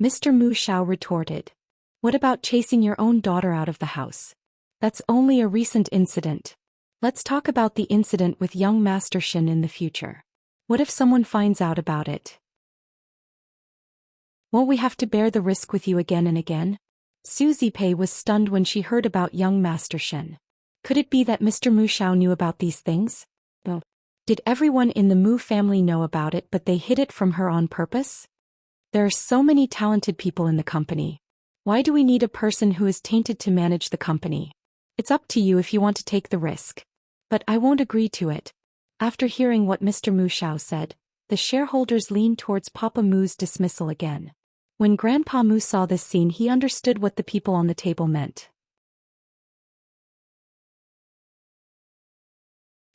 Mr. Mu Xiao retorted. What about chasing your own daughter out of the house? That's only a recent incident. Let's talk about the incident with young Master Shin in the future. What if someone finds out about it? Won't we have to bear the risk with you again and again? Su Zipei was stunned when she heard about young Master Shin. Could it be that Mr. Mu Xiao knew about these things? No. Did everyone in the Mu family know about it but they hid it from her on purpose? There are so many talented people in the company. Why do we need a person who is tainted to manage the company? It's up to you if you want to take the risk. But I won't agree to it. After hearing what Mr. Mu Xiao said, the shareholders leaned towards Papa Mu's dismissal again. When Grandpa Mu saw this scene, he understood what the people on the table meant.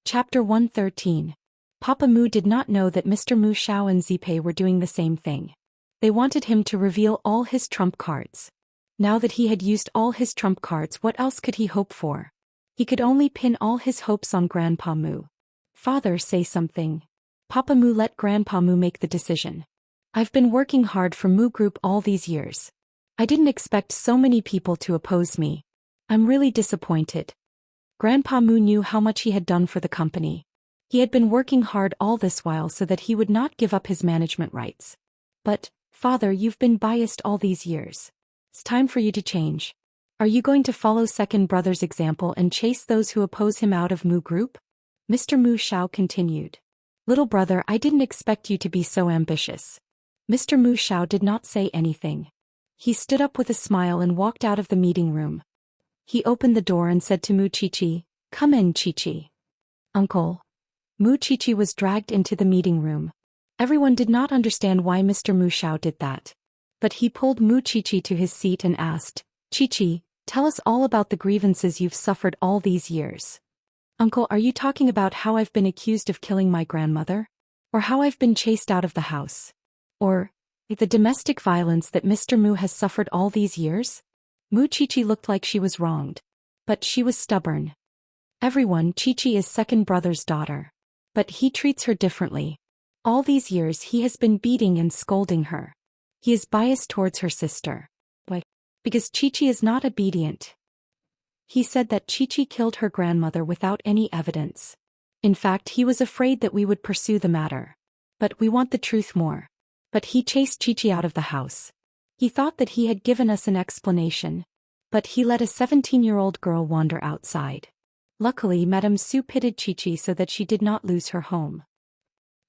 Chapter 113. Papa Mu did not know that Mr. Mu Xiao and Zipei were doing the same thing. They wanted him to reveal all his trump cards. Now that he had used all his trump cards, what else could he hope for? He could only pin all his hopes on Grandpa Mu. Father, say something. Papa Mu let Grandpa Mu make the decision. I've been working hard for Mu Group all these years. I didn't expect so many people to oppose me. I'm really disappointed. Grandpa Mu knew how much he had done for the company. He had been working hard all this while so that he would not give up his management rights. But, Father, you've been biased all these years. It's time for you to change. Are you going to follow second brother's example and chase those who oppose him out of Mu Group? Mr. Mu Xiao continued. Little brother, I didn't expect you to be so ambitious. Mr. Mu Xiao did not say anything. He stood up with a smile and walked out of the meeting room. He opened the door and said to Mu Chichi, "Come in, Chichi." Uncle. Mu Chichi was dragged into the meeting room. Everyone did not understand why Mr. Mu Xiao did that. But he pulled Mu Chichi to his seat and asked, "Chichi, tell us all about the grievances you've suffered all these years." Uncle, are you talking about how I've been accused of killing my grandmother? Or how I've been chased out of the house? Or the domestic violence that Mr. Mu has suffered all these years? Mu Chichi looked like she was wronged. But she was stubborn. Everyone, Chichi is second brother's daughter. But he treats her differently. All these years he has been beating and scolding her. He is biased towards her sister. Why? Because Chichi is not obedient. He said that Chichi killed her grandmother without any evidence. In fact, he was afraid that we would pursue the matter. But we want the truth more. But he chased Qiqi out of the house. He thought that he had given us an explanation. But he let a 17-year-old girl wander outside. Luckily, Madame Su pitied Qiqi so that she did not lose her home.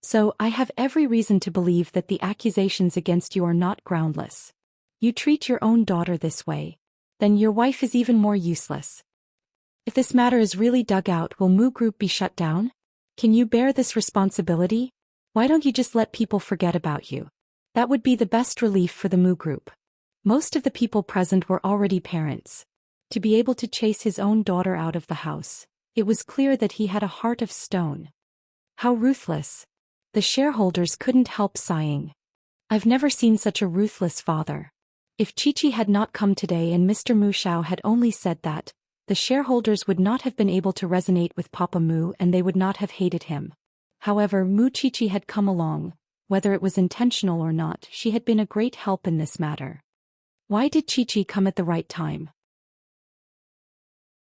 So, I have every reason to believe that the accusations against you are not groundless. You treat your own daughter this way. Then your wife is even more useless. If this matter is really dug out, will Mu Group be shut down? Can you bear this responsibility? Why don't you just let people forget about you? That would be the best relief for the Mu Group. Most of the people present were already parents. To be able to chase his own daughter out of the house, it was clear that he had a heart of stone. How ruthless. The shareholders couldn't help sighing. I've never seen such a ruthless father. If Qiqi had not come today and Mr. Mu Xiao had only said that, the shareholders would not have been able to resonate with Papa Mu and they would not have hated him. However, Mu Qiqi had come along. Whether it was intentional or not, she had been a great help in this matter. Why did Qiqi come at the right time?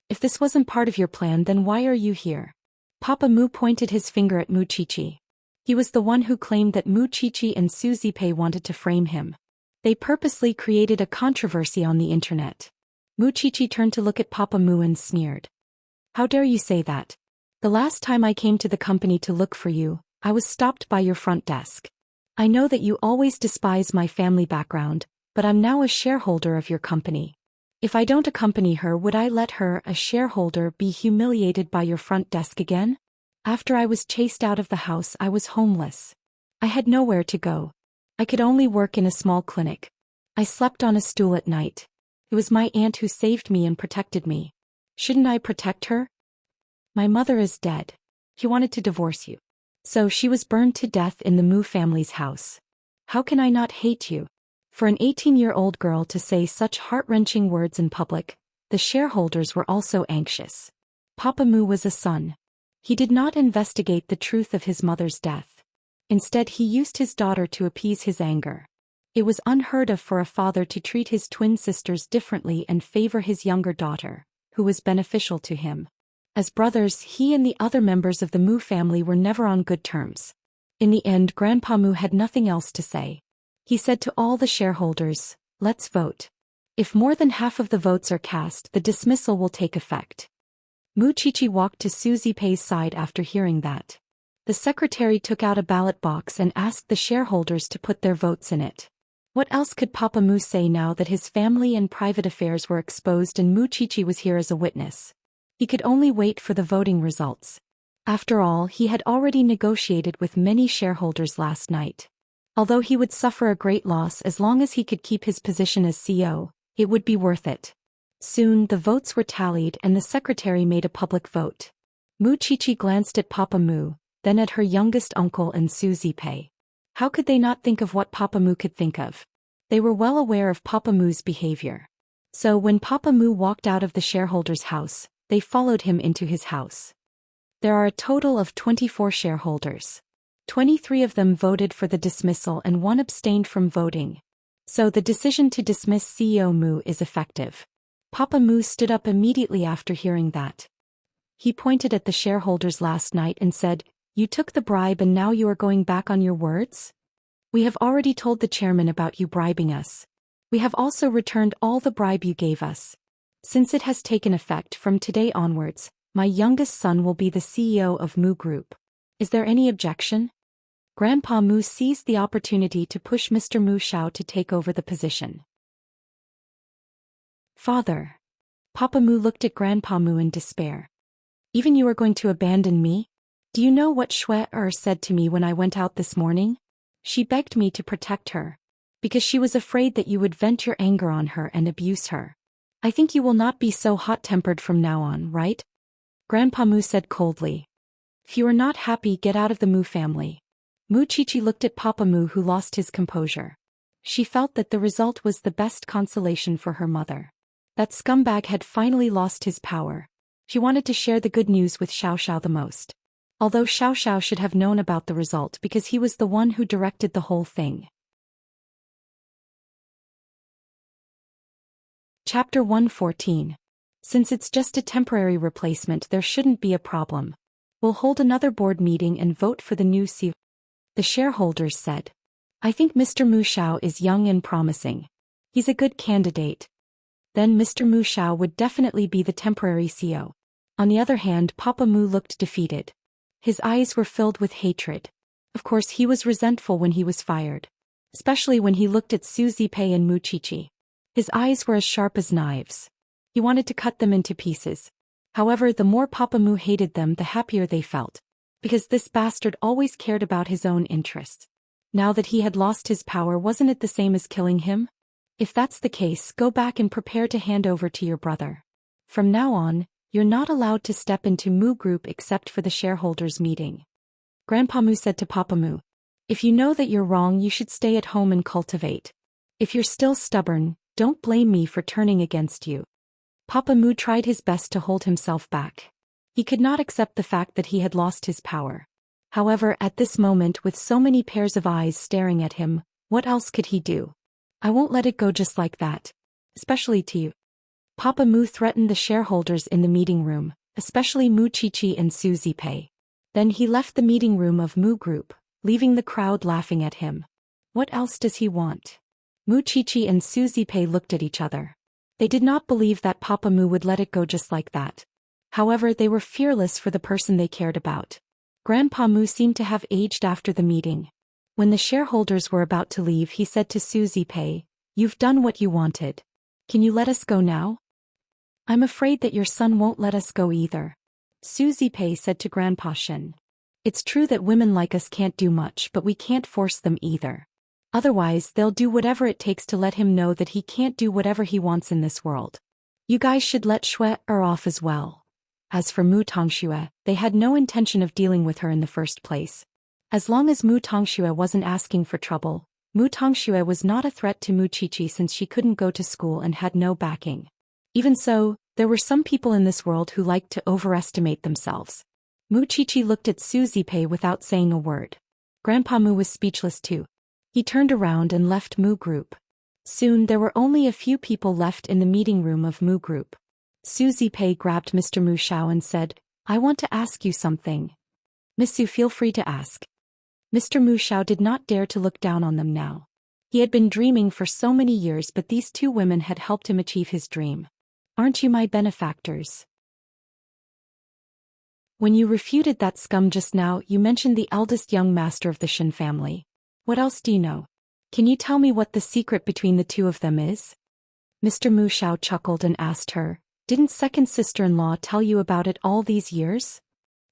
If this wasn't part of your plan, then why are you here? Papa Mu pointed his finger at Mu Qiqi. He was the one who claimed that Mu Qiqi and Su Zipei wanted to frame him. They purposely created a controversy on the internet. Mu Qiqi turned to look at Papa Mu and sneered. How dare you say that? The last time I came to the company to look for you, I was stopped by your front desk. I know that you always despise my family background, but I'm now a shareholder of your company. If I don't accompany her, would I let her, a shareholder, be humiliated by your front desk again? After I was chased out of the house, I was homeless. I had nowhere to go. I could only work in a small clinic. I slept on a stool at night. It was my aunt who saved me and protected me. Shouldn't I protect her? My mother is dead. He wanted to divorce you. So she was burned to death in the Mu family's house. How can I not hate you? For an 18-year-old girl to say such heart-wrenching words in public, the shareholders were also anxious. Papa Mu was a son. He did not investigate the truth of his mother's death. Instead, he used his daughter to appease his anger. It was unheard of for a father to treat his twin sisters differently and favor his younger daughter, who was beneficial to him. As brothers, he and the other members of the Mu family were never on good terms. In the end, Grandpa Mu had nothing else to say. He said to all the shareholders, "Let's vote. If more than half of the votes are cast, the dismissal will take effect." Mu Qiqi walked to Su Zipei's side after hearing that. The secretary took out a ballot box and asked the shareholders to put their votes in it. What else could Papa Mu say now that his family and private affairs were exposed and Mu Qiqi was here as a witness? He could only wait for the voting results. After all, he had already negotiated with many shareholders last night. Although he would suffer a great loss as long as he could keep his position as CEO, it would be worth it. Soon, the votes were tallied and the secretary made a public vote. Mu Qiqi glanced at Papa Mu, then at her youngest uncle and Su Zipei. How could they not think of what Papa Mu could think of? They were well aware of Papa Mu's behavior. So when Papa Mu walked out of the shareholders' house, they followed him into his house. There are a total of 24 shareholders. 23 of them voted for the dismissal and 1 abstained from voting. So the decision to dismiss CEO Mu is effective. Papa Mu stood up immediately after hearing that. He pointed at the shareholders last night and said, "You took the bribe and now you are going back on your words? We have already told the chairman about you bribing us. We have also returned all the bribe you gave us. Since it has taken effect from today onwards, my youngest son will be the CEO of Mu Group. Is there any objection?" Grandpa Mu seized the opportunity to push Mr. Mu Xiao to take over the position. "Father." Papa Mu looked at Grandpa Mu in despair. "Even you are going to abandon me? Do you know what Xue said to me when I went out this morning? She begged me to protect her. Because she was afraid that you would vent your anger on her and abuse her. I think you will not be so hot-tempered from now on, right?" Grandpa Mu said coldly. "If you are not happy, get out of the Mu family." Mu Qiqi looked at Papa Mu, who lost his composure. She felt that the result was the best consolation for her mother. That scumbag had finally lost his power. She wanted to share the good news with Xiaoxiao the most. Although Xiaoxiao should have known about the result because he was the one who directed the whole thing. Chapter 114. Since it's just a temporary replacement, there shouldn't be a problem. We'll hold another board meeting and vote for the new CEO. The shareholders said. I think Mr. Mu Xiao is young and promising. He's a good candidate. Then Mr. Mu Xiao would definitely be the temporary CEO. On the other hand, Papa Mu looked defeated. His eyes were filled with hatred. Of course he was resentful when he was fired. Especially when he looked at Su Zipei and Mu Qiqi. His eyes were as sharp as knives. He wanted to cut them into pieces. However, the more Papa Mu hated them, the happier they felt. Because this bastard always cared about his own interests. Now that he had lost his power, wasn't it the same as killing him? If that's the case, go back and prepare to hand over to your brother. From now on, you're not allowed to step into Mu Group except for the shareholders' meeting. Grandpa Mu said to Papa Mu, if you know that you're wrong, you should stay at home and cultivate. If you're still stubborn, don't blame me for turning against you. Papa Mu tried his best to hold himself back. He could not accept the fact that he had lost his power. However, at this moment, with so many pairs of eyes staring at him, what else could he do? I won't let it go just like that. Especially to you. Papa Mu threatened the shareholders in the meeting room, especially Mu Qiqi and Su Zipei. Then he left the meeting room of Mu Group, leaving the crowd laughing at him. What else does he want? Mu Qiqi and Su Zipei looked at each other. They did not believe that Papa Mu would let it go just like that. However, they were fearless for the person they cared about. Grandpa Mu seemed to have aged after the meeting. When the shareholders were about to leave, he said to Su Zipei, you've done what you wanted. Can you let us go now? I'm afraid that your son won't let us go either. Su Zipei said to Grandpa Shen. It's true that women like us can't do much, but we can't force them either. Otherwise, they'll do whatever it takes to let him know that he can't do whatever he wants in this world. You guys should let Shui off as well. As for Mu Tongxue, they had no intention of dealing with her in the first place. As long as Mu Tongxue wasn't asking for trouble, Mu Tongxue was not a threat to Mu Qiqi since she couldn't go to school and had no backing. Even so, there were some people in this world who liked to overestimate themselves. Mu Qiqi looked at Su Zipei without saying a word. Grandpa Mu was speechless too. He turned around and left Mu Group. Soon there were only a few people left in the meeting room of Mu Group. Su Zipei grabbed Mr. Mu Xiao and said, I want to ask you something. Miss Su, feel free to ask. Mr. Mu Xiao did not dare to look down on them now. He had been dreaming for so many years, but these two women had helped him achieve his dream. Aren't you my benefactors? When you refuted that scum just now, you mentioned the eldest young master of the Shen family. What else do you know? Can you tell me what the secret between the two of them is? Mr. Mu Xiao chuckled and asked her, didn't second sister-in-law tell you about it all these years?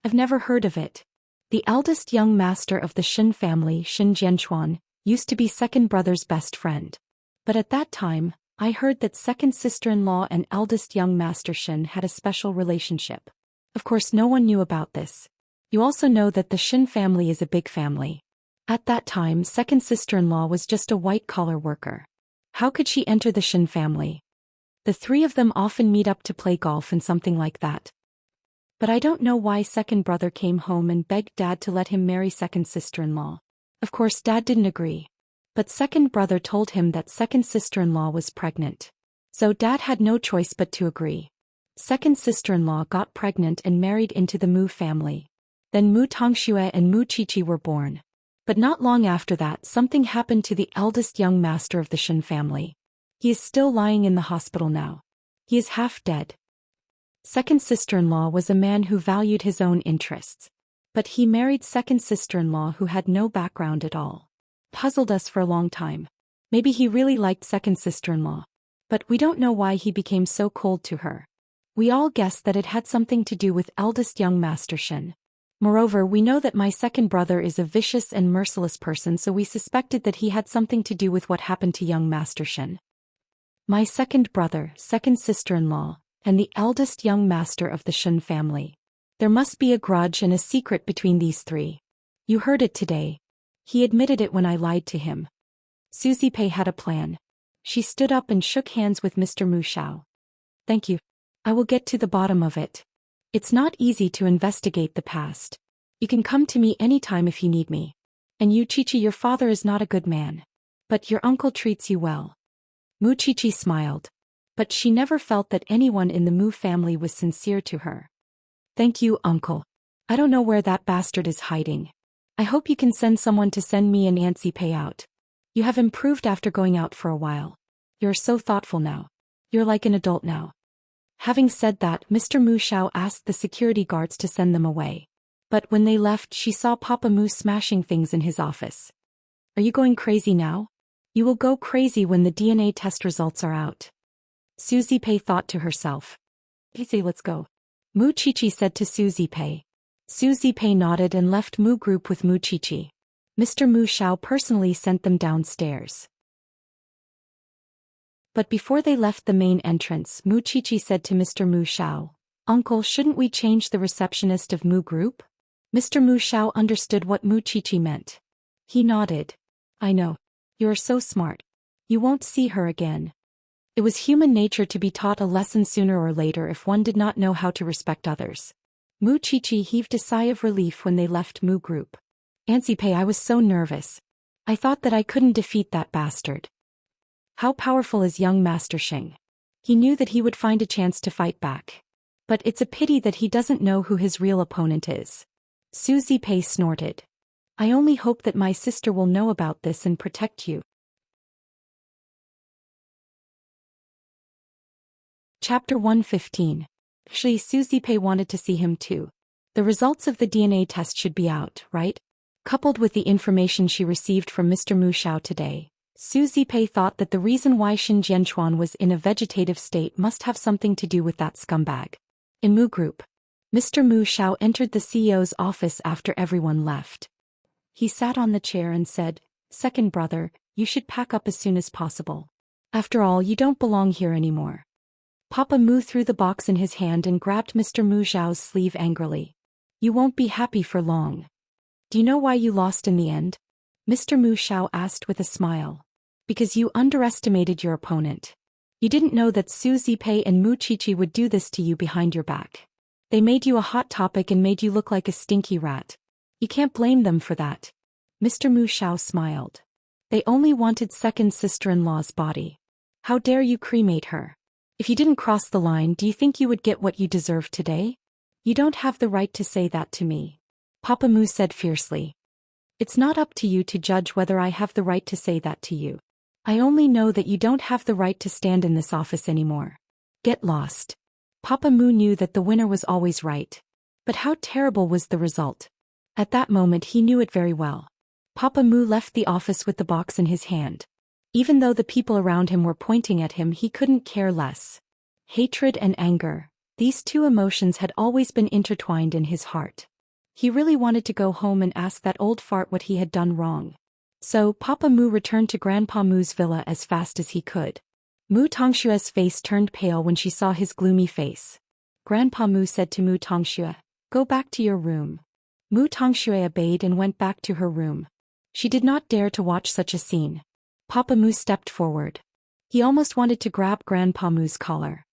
I've never heard of it. The eldest young master of the Shen family, Shen Jianchuan, used to be second brother's best friend. But at that time, I heard that second sister-in-law and eldest young master Shen had a special relationship. Of course, no one knew about this. You also know that the Shen family is a big family. At that time, second sister-in-law was just a white-collar worker. How could she enter the Shen family? The three of them often meet up to play golf and something like that. But I don't know why second brother came home and begged Dad to let him marry second sister-in-law. Of course, Dad didn't agree. But second brother told him that second sister-in-law was pregnant. So Dad had no choice but to agree. Second sister-in-law got pregnant and married into the Mu family. Then Mu Tongxue and Mu Qiqi were born. But not long after that, something happened to the eldest young master of the Shen family. He is still lying in the hospital now. He is half dead. Second sister-in-law was a man who valued his own interests. But he married second sister-in-law who had no background at all. Puzzled us for a long time. Maybe he really liked second sister-in-law. But we don't know why he became so cold to her. We all guessed that it had something to do with eldest young master Shen. Moreover, we know that my second brother is a vicious and merciless person, so we suspected that he had something to do with what happened to young master Shen. My second brother, second sister-in-law, and the eldest young master of the Shen family. There must be a grudge and a secret between these three. You heard it today. He admitted it when I lied to him. Su Zipei had a plan. She stood up and shook hands with Mr. Mu Xiao. Thank you. I will get to the bottom of it. It's not easy to investigate the past. You can come to me anytime if you need me. And you, Qiqi, your father is not a good man. But your uncle treats you well. Mu Qiqi smiled. But she never felt that anyone in the Mu family was sincere to her. Thank you, uncle. I don't know where that bastard is hiding. I hope you can send someone to send me an Nancy payout. You have improved after going out for a while. You're so thoughtful now. You're like an adult now. Having said that, Mr. Mu Xiao asked the security guards to send them away. But when they left, she saw Papa Mu smashing things in his office. Are you going crazy now? You will go crazy when the DNA test results are out. Su Zipei thought to herself. Easy, let's go. Mu Qiqi said to Su Zipei. Su Zipei nodded and left Mu Group with Mu Qiqi. Mr. Mu Xiao personally sent them downstairs. But before they left the main entrance, Mu Qiqi said to Mr. Mu Xiao, "Uncle, shouldn't we change the receptionist of Mu Group?" Mr. Mu Xiao understood what Mu Qiqi meant. He nodded. "I know. You're so smart. You won't see her again." It was human nature to be taught a lesson sooner or later if one did not know how to respect others. Mu Qiqi heaved a sigh of relief when they left Mu Group. "Auntie, I was so nervous. I thought that I couldn't defeat that bastard. How powerful is young Master Xing? He knew that he would find a chance to fight back. But it's a pity that he doesn't know who his real opponent is." Su Zipei snorted. "I only hope that my sister will know about this and protect you." Chapter 115. Actually, Su Zipei wanted to see him too. The results of the DNA test should be out, right? Coupled with the information she received from Mr. Mu Xiao today, Su Zipei thought that the reason why Xin Jianchuan was in a vegetative state must have something to do with that scumbag. In Mu Group, Mr. Mu Xiao entered the CEO's office after everyone left. He sat on the chair and said, "Second brother, you should pack up as soon as possible. After all, you don't belong here anymore." Papa Mu threw the box in his hand and grabbed Mr. Mu Xiao's sleeve angrily. "You won't be happy for long. Do you know why you lost in the end?" Mr. Mu Xiao asked with a smile. "Because you underestimated your opponent. You didn't know that Su Zipei and Mu Qiqi would do this to you behind your back. They made you a hot topic and made you look like a stinky rat. You can't blame them for that." Mr. Mu Xiao smiled. "They only wanted second sister-in-law's body. How dare you cremate her? If you didn't cross the line, do you think you would get what you deserve today? You don't have the right to say that to me," Papa Mu said fiercely. "It's not up to you to judge whether I have the right to say that to you. I only know that you don't have the right to stand in this office anymore. Get lost." Papa Mu knew that the winner was always right. But how terrible was the result? At that moment he knew it very well. Papa Mu left the office with the box in his hand. Even though the people around him were pointing at him, he couldn't care less. Hatred and anger, these two emotions had always been intertwined in his heart. He really wanted to go home and ask that old fart what he had done wrong. So Papa Mu returned to Grandpa Mu's villa as fast as he could. Mu Tongshue's face turned pale when she saw his gloomy face. Grandpa Mu said to Mu Tongxue, "Go back to your room." Mu Tongxue obeyed and went back to her room. She did not dare to watch such a scene. Papa Mu stepped forward. He almost wanted to grab Grandpa Mu's collar.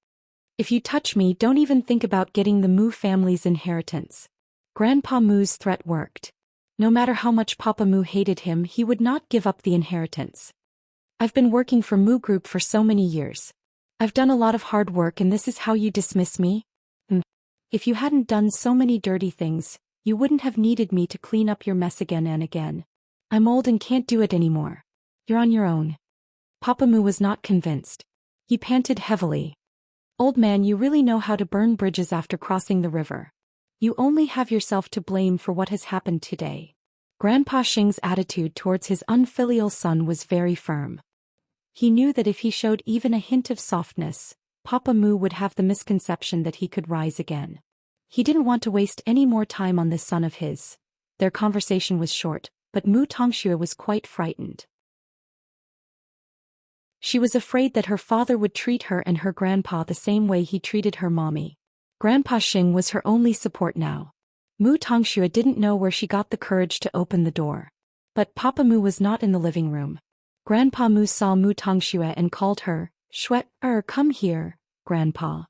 "If you touch me, don't even think about getting the Mu family's inheritance." Grandpa Mu's threat worked. No matter how much Papa Mu hated him, he would not give up the inheritance. "I've been working for Mu Group for so many years. I've done a lot of hard work, and this is how you dismiss me? If you hadn't done so many dirty things, you wouldn't have needed me to clean up your mess again and again. I'm old and can't do it anymore. You're on your own." Papa Mu was not convinced. He panted heavily. "Old man, you really know how to burn bridges after crossing the river. You only have yourself to blame for what has happened today." Grandpa Xing's attitude towards his unfilial son was very firm. He knew that if he showed even a hint of softness, Papa Mu would have the misconception that he could rise again. He didn't want to waste any more time on this son of his. Their conversation was short, but Mu Tongxue was quite frightened. She was afraid that her father would treat her and her grandpa the same way he treated her mommy. Grandpa Xing was her only support now. Mu Tongxue didn't know where she got the courage to open the door. But Papa Mu was not in the living room. Grandpa Mu saw Mu Tongxue and called her, Come here, Grandpa."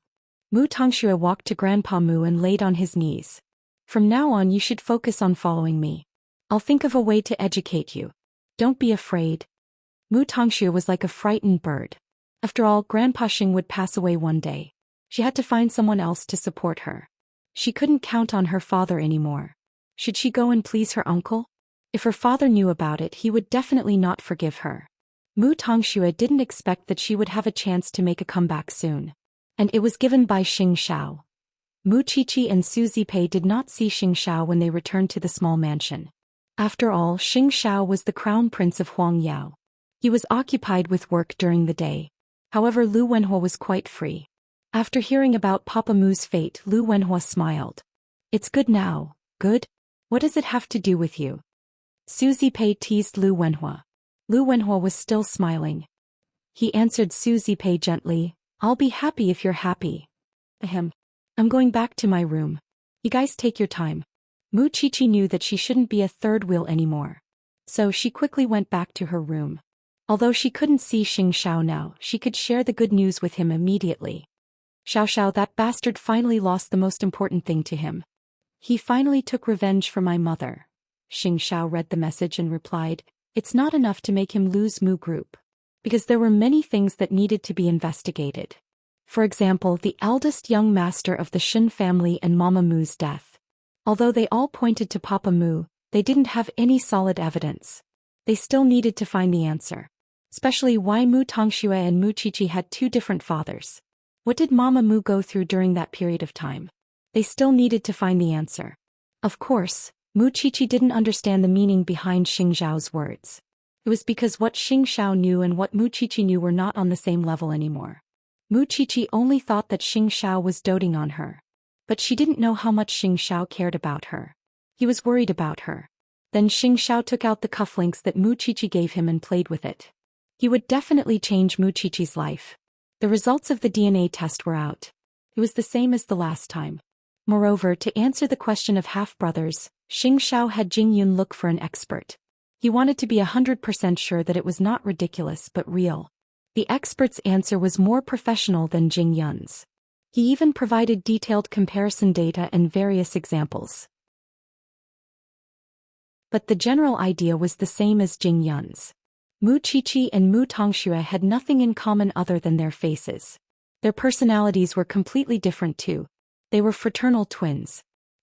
Mu Tongxue walked to Grandpa Mu and laid on his knees. "From now on you should focus on following me. I'll think of a way to educate you. Don't be afraid." Mu Tongxue was like a frightened bird. After all, Grandpa Xing would pass away one day. She had to find someone else to support her. She couldn't count on her father anymore. Should she go and please her uncle? If her father knew about it, he would definitely not forgive her. Mu Tongxue didn't expect that she would have a chance to make a comeback soon. And it was given by Xianxia. Mu Qiqi and Su Zipei did not see Xianxia when they returned to the small mansion. After all, Xianxia was the crown prince of Huangyao. He was occupied with work during the day. However, Lu Wenhua was quite free. After hearing about Papa Mu's fate, Lu Wenhua smiled. It's good now. Good? What does it have to do with you? Su Zipei teased Lu Wenhua. Lu Wenhua was still smiling. He answered Su Zipei gently, I'll be happy if you're happy. Ahem. I'm going back to my room. You guys take your time. Mu Qiqi knew that she shouldn't be a third wheel anymore. So she quickly went back to her room. Although she couldn't see Xianxia now, she could share the good news with him immediately. Xiao, that bastard finally lost the most important thing to him. He finally took revenge for my mother. Xianxia read the message and replied, it's not enough to make him lose Mu Group. Because there were many things that needed to be investigated. For example, the eldest young master of the Shen family and Mama Mu's death. Although they all pointed to Papa Mu, they didn't have any solid evidence. They still needed to find the answer. Especially why Mu Tongxue and Mu Qiqi had two different fathers. What did Mama Mu go through during that period of time? They still needed to find the answer. Of course, Mu Qiqi didn't understand the meaning behind Xingzhao's words. It was because what Xingzhao knew and what Mu Qiqi knew were not on the same level anymore. Mu Qiqi only thought that Xingzhao was doting on her. But she didn't know how much Xingzhao cared about her. He was worried about her. Then Xingzhao took out the cufflinks that Mu Qiqi gave him and played with it. He would definitely change Mu Qiqi's life. The results of the DNA test were out. It was the same as the last time. Moreover, to answer the question of half-brothers, Xingzhao had Jingyun look for an expert. He wanted to be 100% sure that it was not ridiculous but real. The expert's answer was more professional than Jingyun's. He even provided detailed comparison data and various examples. But the general idea was the same as Jingyun's. Mu Qiqi and Mu Tongxue had nothing in common other than their faces. Their personalities were completely different too. They were fraternal twins.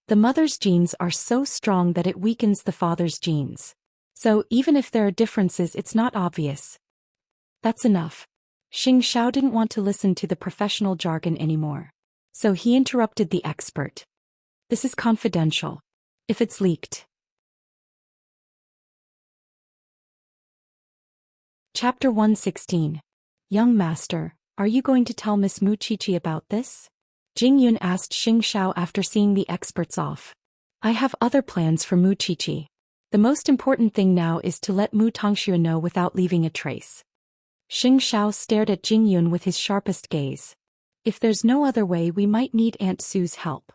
The mother's genes are so strong that it weakens the father's genes. So even if there are differences, it's not obvious. That's enough. Xingzhao didn't want to listen to the professional jargon anymore. So he interrupted the expert. This is confidential. If it's leaked. Chapter 116. Young Master, are you going to tell Miss Mu Qiqi about this? Jingyun asked Xingzhao after seeing the experts off. I have other plans for Mu Qiqi. The most important thing now is to let Mu Tongxue know without leaving a trace. Xingzhao stared at Jingyun with his sharpest gaze. If there's no other way, we might need Aunt Su's help.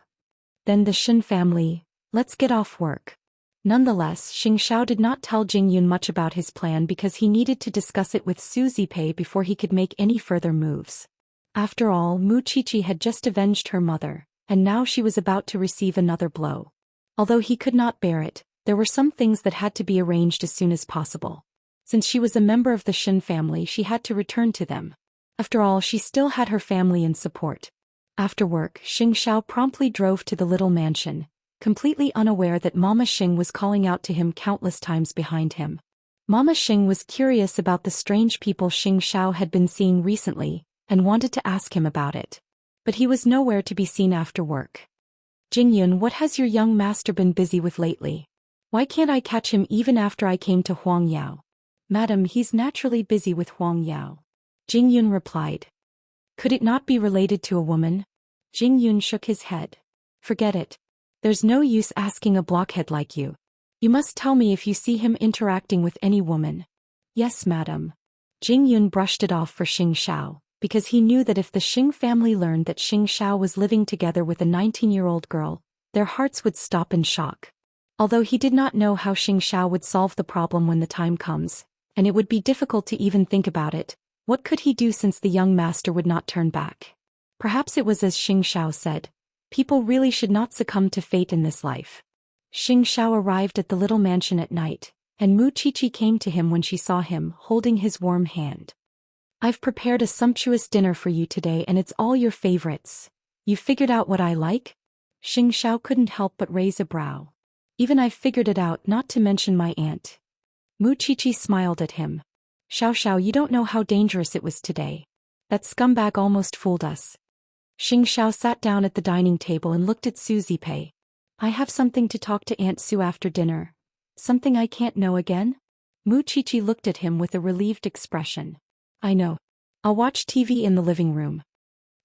Then the Shen family, let's get off work. Nonetheless, Xingzhao did not tell Jingyun much about his plan because he needed to discuss it with Su Zipei before he could make any further moves. After all, Mu Qiqi had just avenged her mother, and now she was about to receive another blow. Although he could not bear it, there were some things that had to be arranged as soon as possible. Since she was a member of the Shen family, she had to return to them. After all, she still had her family in support. After work, Xingzhao promptly drove to the little mansion, completely unaware that Mama Xing was calling out to him countless times behind him. Mama Xing was curious about the strange people Xingzhao had been seeing recently, and wanted to ask him about it. But he was nowhere to be seen after work. Jingyun, what has your young master been busy with lately? Why can't I catch him even after I came to Huangyao? Madam, he's naturally busy with Huangyao. Jingyun replied. Could it not be related to a woman? Jingyun shook his head. Forget it. There's no use asking a blockhead like you. You must tell me if you see him interacting with any woman. Yes, madam. Jingyun brushed it off for Xingzhao, because he knew that if the Xing family learned that Xingzhao was living together with a 19-year-old girl, their hearts would stop in shock. Although he did not know how Xingzhao would solve the problem when the time comes, and it would be difficult to even think about it, what could he do since the young master would not turn back? Perhaps it was as Xingzhao said. People really should not succumb to fate in this life. Xingzhao arrived at the little mansion at night, and Mu Qiqi came to him when she saw him, holding his warm hand. I've prepared a sumptuous dinner for you today and it's all your favorites. You figured out what I like? Xingzhao couldn't help but raise a brow. Even I've figured it out, not to mention my aunt. Mu Qiqi smiled at him. Xiao, you don't know how dangerous it was today. That scumbag almost fooled us. Xiao sat down at the dining table and looked at Suzy Pei. I have something to talk to Aunt Sue after dinner. Something I can't know again? Mu Qiqi looked at him with a relieved expression. I know. I'll watch TV in the living room.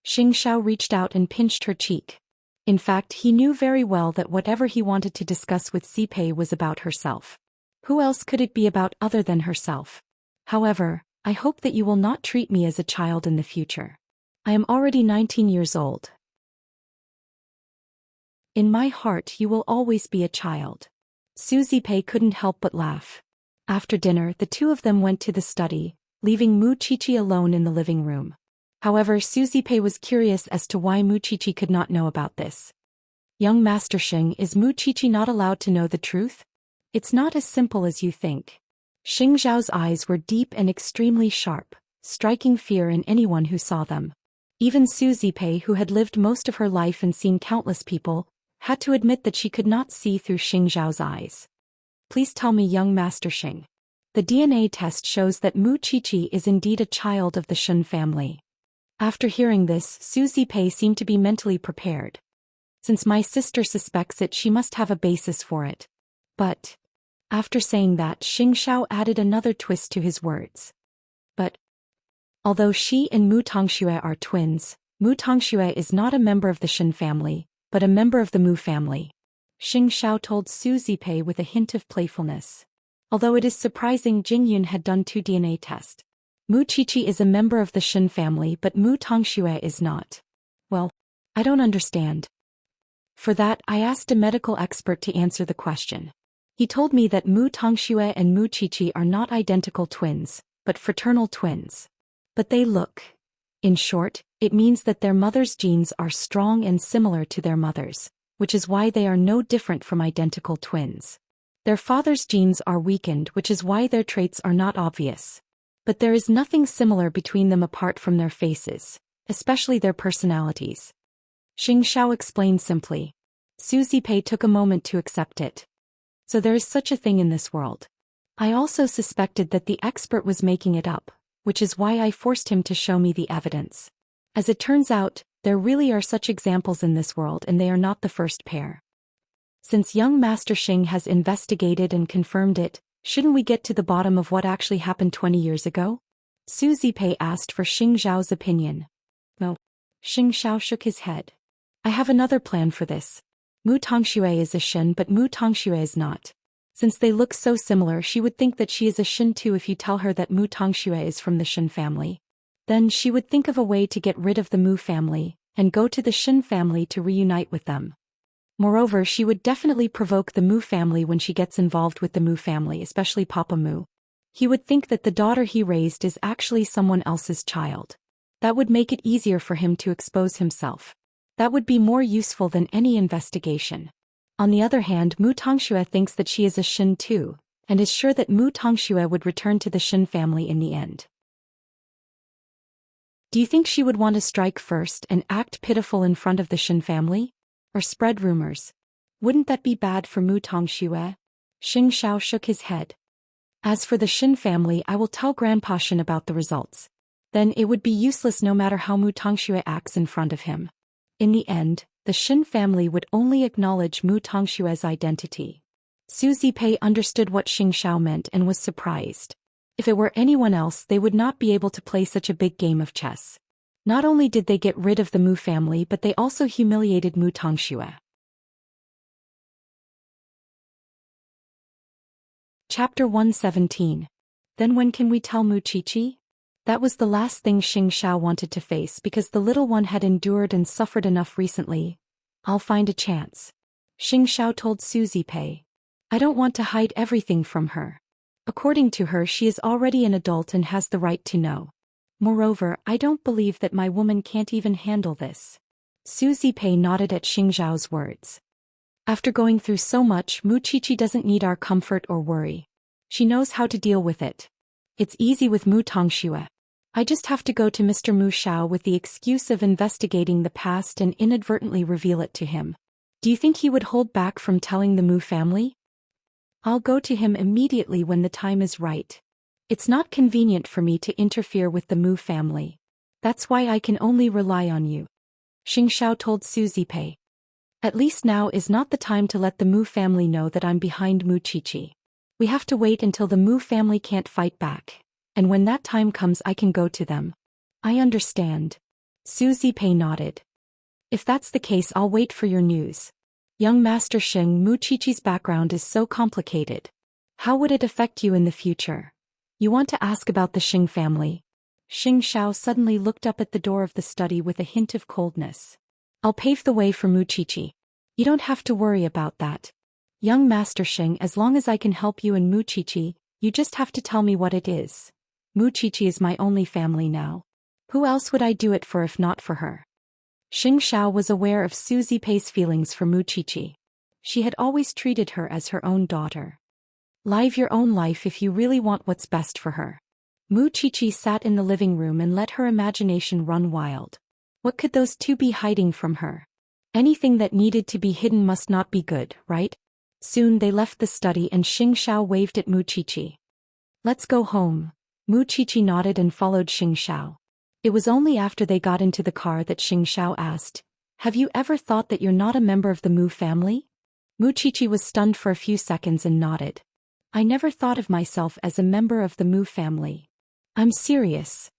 Xiao reached out and pinched her cheek. In fact, he knew very well that whatever he wanted to discuss with Pei was about herself. Who else could it be about other than herself? However, I hope that you will not treat me as a child in the future. I am already 19 years old. In my heart you will always be a child. Suzy Pei couldn't help but laugh. After dinner, the two of them went to the study, leaving Mu Qiqi alone in the living room. However, Suzy Pei was curious as to why Mu Qiqi could not know about this. Young Master Xing, is Mu Qiqi not allowed to know the truth? It's not as simple as you think. Xing Zhao's eyes were deep and extremely sharp, striking fear in anyone who saw them. Even Suzy Pei, who had lived most of her life and seen countless people, had to admit that she could not see through Xing Zhao's eyes. Please tell me, young Master Xing. The DNA test shows that Mu Qiqi is indeed a child of the Shun family. After hearing this, Suzy Pei seemed to be mentally prepared. Since my sister suspects it, she must have a basis for it. But, after saying that, Xiao added another twist to his words. But, although she and Mu Tongxue are twins, Mu Tongxue is not a member of the Shun family, but a member of the Mu family. Xiao told Suzy Pei with a hint of playfulness. Although it is surprising Jingyun had done 2 DNA tests. Mu Qiqi is a member of the Shun family, but Mu Tongxue is not. Well, I don't understand. For that, I asked a medical expert to answer the question. He told me that Mu Tongxue and Mu Qiqi are not identical twins, but fraternal twins. But they look. In short, it means that their mother's genes are strong and similar to their mother's, which is why they are no different from identical twins. Their father's genes are weakened, which is why their traits are not obvious. But there is nothing similar between them apart from their faces, especially their personalities. Xiao explained simply. Suzy Pei took a moment to accept it. So there is such a thing in this world. I also suspected that the expert was making it up, which is why I forced him to show me the evidence. As it turns out, there really are such examples in this world, and they are not the first pair. Since young Master Xing has investigated and confirmed it, shouldn't we get to the bottom of what actually happened 20 years ago? Suzy Pei asked for Xing Zhao's opinion. No. Xing Zhao shook his head. I have another plan for this. Mu Tongxue is a Shin, but Mu Tongxue is not. Since they look so similar, she would think that she is a Shin too if you tell her that Mu Tongxue is from the Shin family. Then she would think of a way to get rid of the Mu family, and go to the Shin family to reunite with them. Moreover, she would definitely provoke the Mu family when she gets involved with the Mu family, especially Papa Mu. He would think that the daughter he raised is actually someone else's child. That would make it easier for him to expose himself. That would be more useful than any investigation. On the other hand, Mu Tongxue thinks that she is a Shin too, and is sure that Mu Tongxue would return to the Shin family in the end. Do you think she would want to strike first and act pitiful in front of the Shin family? Or spread rumors? Wouldn't that be bad for Mu Tongxue? Xing Zhao shook his head. As for the Shin family, I will tell Grandpa Shin about the results. Then it would be useless no matter how Mu Tongxue acts in front of him. In the end, the Shin family would only acknowledge Mu Tongxue's identity. Suzy Pei understood what Xing Zhao meant and was surprised. If it were anyone else, they would not be able to play such a big game of chess. Not only did they get rid of the Mu family, but they also humiliated Mu Tongxue. Chapter 117. Then when can we tell Mu Qiqi? That was the last thing Xing Zhao wanted to face because the little one had endured and suffered enough recently. I'll find a chance. Xing Zhao told Suzy Pei. I don't want to hide everything from her. According to her, she is already an adult and has the right to know. Moreover, I don't believe that my woman can't even handle this. Suzy Pei nodded at Xing Zhao's words. After going through so much, Mu Qiqi doesn't need our comfort or worry. She knows how to deal with it. It's easy with Mu Tongxue. I just have to go to Mr. Mu Shao with the excuse of investigating the past and inadvertently reveal it to him. Do you think he would hold back from telling the Mu family? I'll go to him immediately when the time is right. It's not convenient for me to interfere with the Mu family. That's why I can only rely on you. Xianxia told Suzy Pei. At least now is not the time to let the Mu family know that I'm behind Mu Qiqi. We have to wait until the Mu family can't fight back, and when that time comes I can go to them. I understand. Suzy Pei nodded. If that's the case I'll wait for your news. Young Master Xing, Mu Qiqi's background is so complicated. How would it affect you in the future? You want to ask about the Xing family? Xianxia suddenly looked up at the door of the study with a hint of coldness. I'll pave the way for Mu Qiqi. You don't have to worry about that. Young Master Xing, as long as I can help you and Mu Qiqi, you just have to tell me what it is. Mu Qiqi is my only family now. Who else would I do it for if not for her? Xianxia was aware of Suzy Pei's feelings for Mu Qiqi. She had always treated her as her own daughter. Live your own life if you really want what's best for her. Mu Qiqi sat in the living room and let her imagination run wild. What could those two be hiding from her? Anything that needed to be hidden must not be good, right? Soon they left the study and Xianxia waved at Mu Qiqi. Let's go home. Mu Qiqi nodded and followed Xianxia. It was only after they got into the car that Xianxia asked, have you ever thought that you're not a member of the Mu family? Mu Qiqi was stunned for a few seconds and nodded. I never thought of myself as a member of the Mu family. I'm serious.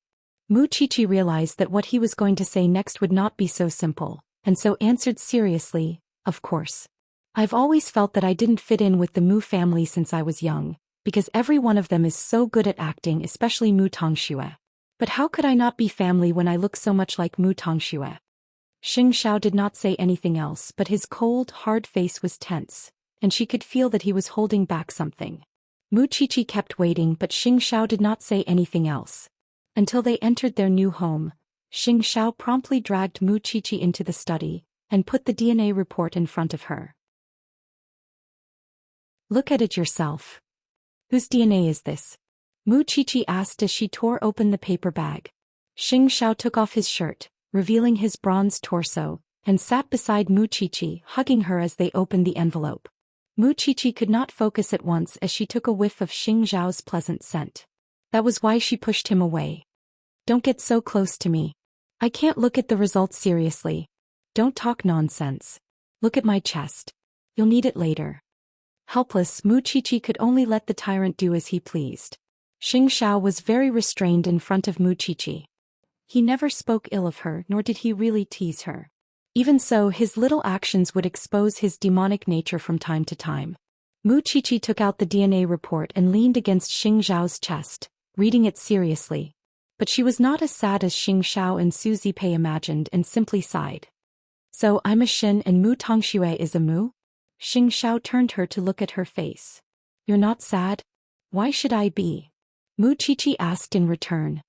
Mu Qiqi realized that what he was going to say next would not be so simple, and so answered seriously, of course. I've always felt that I didn't fit in with the Mu family since I was young, because every one of them is so good at acting, especially Mu Tongxue. But how could I not be family when I look so much like Mu Tongxue? Xianxia did not say anything else, but his cold, hard face was tense, and she could feel that he was holding back something. Mu Qiqi kept waiting, but Xianxia did not say anything else. Until they entered their new home, Xianxia promptly dragged Mu Qiqi into the study and put the DNA report in front of her. Look at it yourself. Whose DNA is this? Mu Qiqi asked as she tore open the paper bag. Xianxia took off his shirt, revealing his bronzed torso, and sat beside Mu Qiqi, hugging her as they opened the envelope. Mu Qiqi could not focus at once as she took a whiff of Xing Zhao's pleasant scent. That was why she pushed him away. Don't get so close to me. I can't look at the results seriously. Don't talk nonsense. Look at my chest. You'll need it later. Helpless, Mu Qiqi could only let the tyrant do as he pleased. Xianxia was very restrained in front of Mu Qiqi. He never spoke ill of her, nor did he really tease her. Even so, his little actions would expose his demonic nature from time to time. Mu Qiqi took out the DNA report and leaned against Xing Zhao's chest, reading it seriously. But she was not as sad as Xianxia and Suzy Pei imagined and simply sighed. So I'm a Xin and Mu Tongxue is a Mu? Xianxia turned her to look at her face. You're not sad? Why should I be? Mu Qiqi asked in return.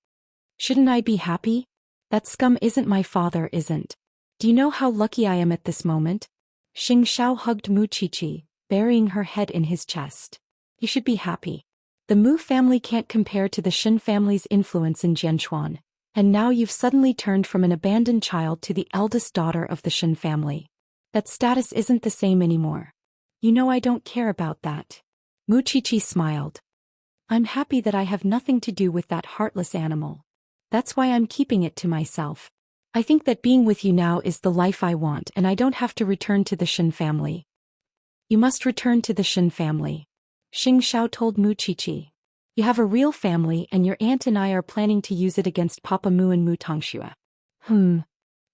Shouldn't I be happy? That scum isn't my father, isn't? Do you know how lucky I am at this moment? Xianxia hugged Mu Qiqi, burying her head in his chest. You should be happy. The Mu family can't compare to the Xin family's influence in Jianchuan, and now you've suddenly turned from an abandoned child to the eldest daughter of the Xin family. That status isn't the same anymore. You know I don't care about that. Mu Qiqi smiled. I'm happy that I have nothing to do with that heartless animal. That's why I'm keeping it to myself. I think that being with you now is the life I want, and I don't have to return to the Xin family. You must return to the Xin family. Xianxia told Mu Qiqi. You have a real family and your aunt and I are planning to use it against Papa Mu and Mu Tongxue.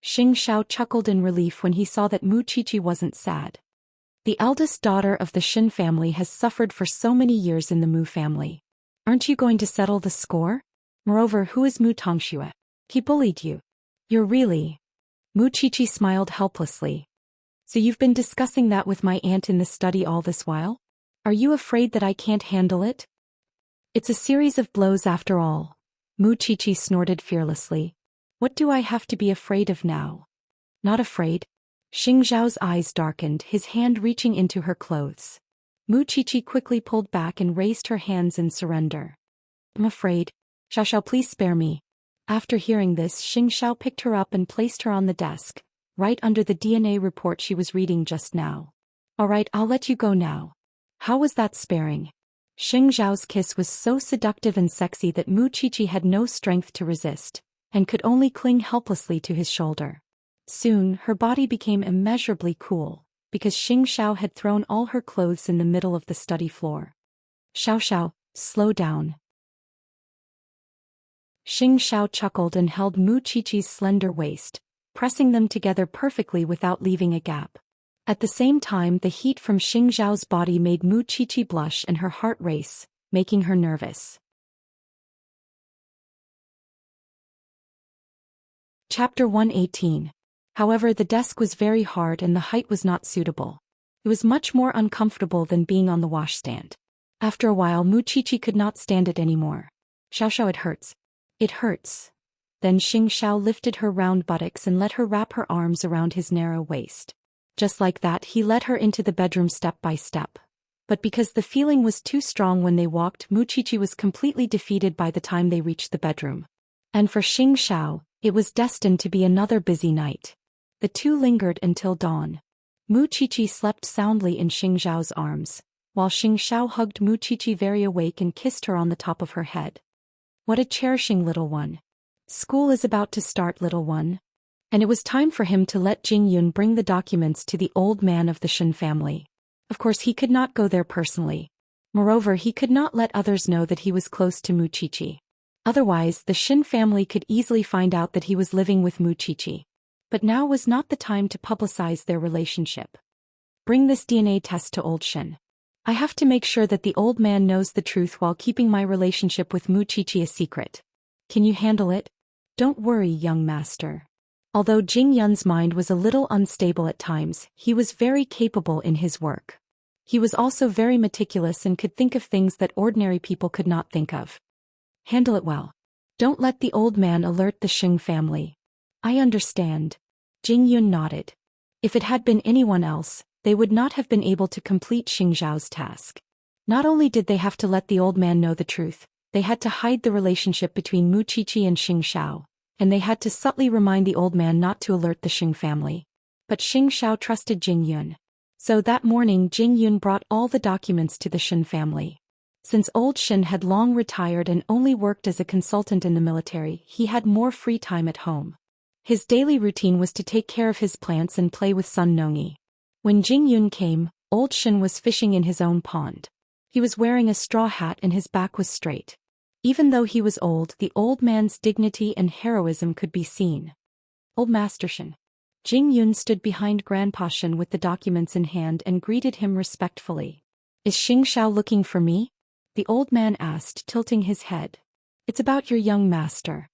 Xianxia chuckled in relief when he saw that Mu Qiqi wasn't sad. The eldest daughter of the Xin family has suffered for so many years in the Mu family. Aren't you going to settle the score? Moreover, who is Mu Tongxue? He bullied you. You're really... Mu Qiqi smiled helplessly. So you've been discussing that with my aunt in the study all this while? Are you afraid that I can't handle it? It's a series of blows after all. Mu Qiqi snorted fearlessly. What do I have to be afraid of now? Not afraid? Xing Zhao's eyes darkened, his hand reaching into her clothes. Mu Qiqi quickly pulled back and raised her hands in surrender. I'm afraid. Xiao, please spare me. After hearing this, Xing Xiao picked her up and placed her on the desk, right under the DNA report she was reading just now. Alright, I'll let you go now. How was that sparing? Xing Zhao's kiss was so seductive and sexy that Mu Qiqi had no strength to resist, and could only cling helplessly to his shoulder. Soon, her body became immeasurably cool, because Xianxia had thrown all her clothes in the middle of the study floor. Xiao, slow down. Xianxia chuckled and held Mu Qiqi's slender waist, pressing them together perfectly without leaving a gap. At the same time, the heat from Xingzhao's body made Mu Qiqi blush and her heart race, making her nervous. Chapter 118. However, the desk was very hard and the height was not suitable. It was much more uncomfortable than being on the washstand. After a while, Mu Qiqi could not stand it anymore. Xiao, it hurts. It hurts. Then Xingxiao lifted her round buttocks and let her wrap her arms around his narrow waist. Just like that, he led her into the bedroom step by step. But because the feeling was too strong when they walked, Mu Qiqi was completely defeated by the time they reached the bedroom. And for Xingxiao, it was destined to be another busy night. The two lingered until dawn. Mu Qiqi slept soundly in Xingxiao's arms, while Xingxiao hugged Mu Qiqi very awake and kissed her on the top of her head. What a cherishing little one. School is about to start, little one. And it was time for him to let Jing Yun bring the documents to the old man of the Shen family. Of course, he could not go there personally. Moreover, he could not let others know that he was close to Mu Qiqi. Otherwise, the Shen family could easily find out that he was living with Mu Qiqi. But now was not the time to publicize their relationship. Bring this DNA test to old Shen. I have to make sure that the old man knows the truth while keeping my relationship with Mu Qiqi a secret. Can you handle it? Don't worry, young master. Although Jing Yun's mind was a little unstable at times, he was very capable in his work. He was also very meticulous and could think of things that ordinary people could not think of. Handle it well. Don't let the old man alert the Xing family. I understand. Jing Yun nodded. If it had been anyone else, they would not have been able to complete Xingzhao's task. Not only did they have to let the old man know the truth, they had to hide the relationship between Mu Qiqi and Xingxiao. And they had to subtly remind the old man not to alert the Xing family. But Xingxiao trusted Jing Yun. So that morning Jing Yun brought all the documents to the Shen family. Since old Shen had long retired and only worked as a consultant in the military, he had more free time at home. His daily routine was to take care of his plants and play with Sun Nongyi. When Jing Yun came, old Shen was fishing in his own pond. He was wearing a straw hat and his back was straight. Even though he was old, the old man's dignity and heroism could be seen. Old Master Shen. Jing Yun stood behind Grandpa Shen with the documents in hand and greeted him respectfully. Is Xingxiao looking for me? The old man asked, tilting his head. It's about your young master.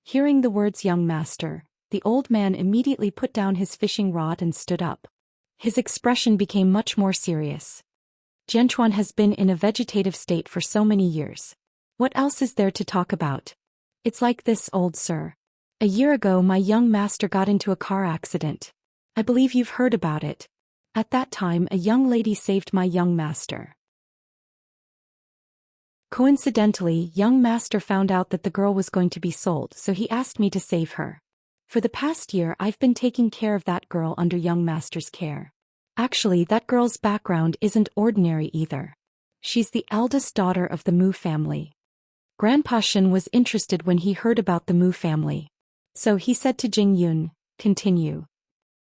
Hearing the words young master, the old man immediately put down his fishing rod and stood up. His expression became much more serious. Jianchuan has been in a vegetative state for so many years. What else is there to talk about? It's like this, old sir. A year ago my young master got into a car accident. I believe you've heard about it. At that time a young lady saved my young master. Coincidentally, young master found out that the girl was going to be sold, so he asked me to save her. For the past year I've been taking care of that girl under young master's care. Actually, that girl's background isn't ordinary either. She's the eldest daughter of the Mu family. Grandpa Shen was interested when he heard about the Mu family. So he said to Jing Yun, continue.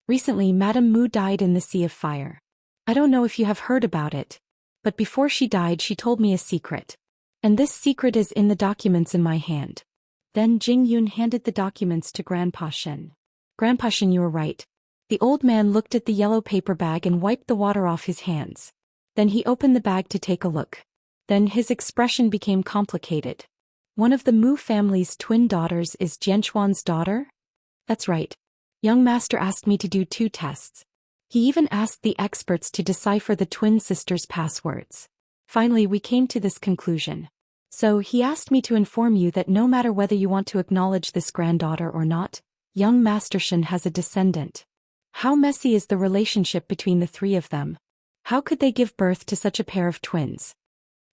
Recently Madame Mu died in the Sea of Fire. I don't know if you have heard about it. But before she died she told me a secret. And this secret is in the documents in my hand. Then Jing Yun handed the documents to Grandpa Shen. Grandpa Shen, you were right. The old man looked at the yellow paper bag and wiped the water off his hands. Then he opened the bag to take a look. Then his expression became complicated. One of the Mu family's twin daughters is Jianchuan's daughter? That's right. Young master asked me to do 2 tests. He even asked the experts to decipher the twin sisters' passwords. Finally we came to this conclusion. So he asked me to inform you that no matter whether you want to acknowledge this granddaughter or not, young Master Shen has a descendant. How messy is the relationship between the 3 of them? How could they give birth to such a pair of twins?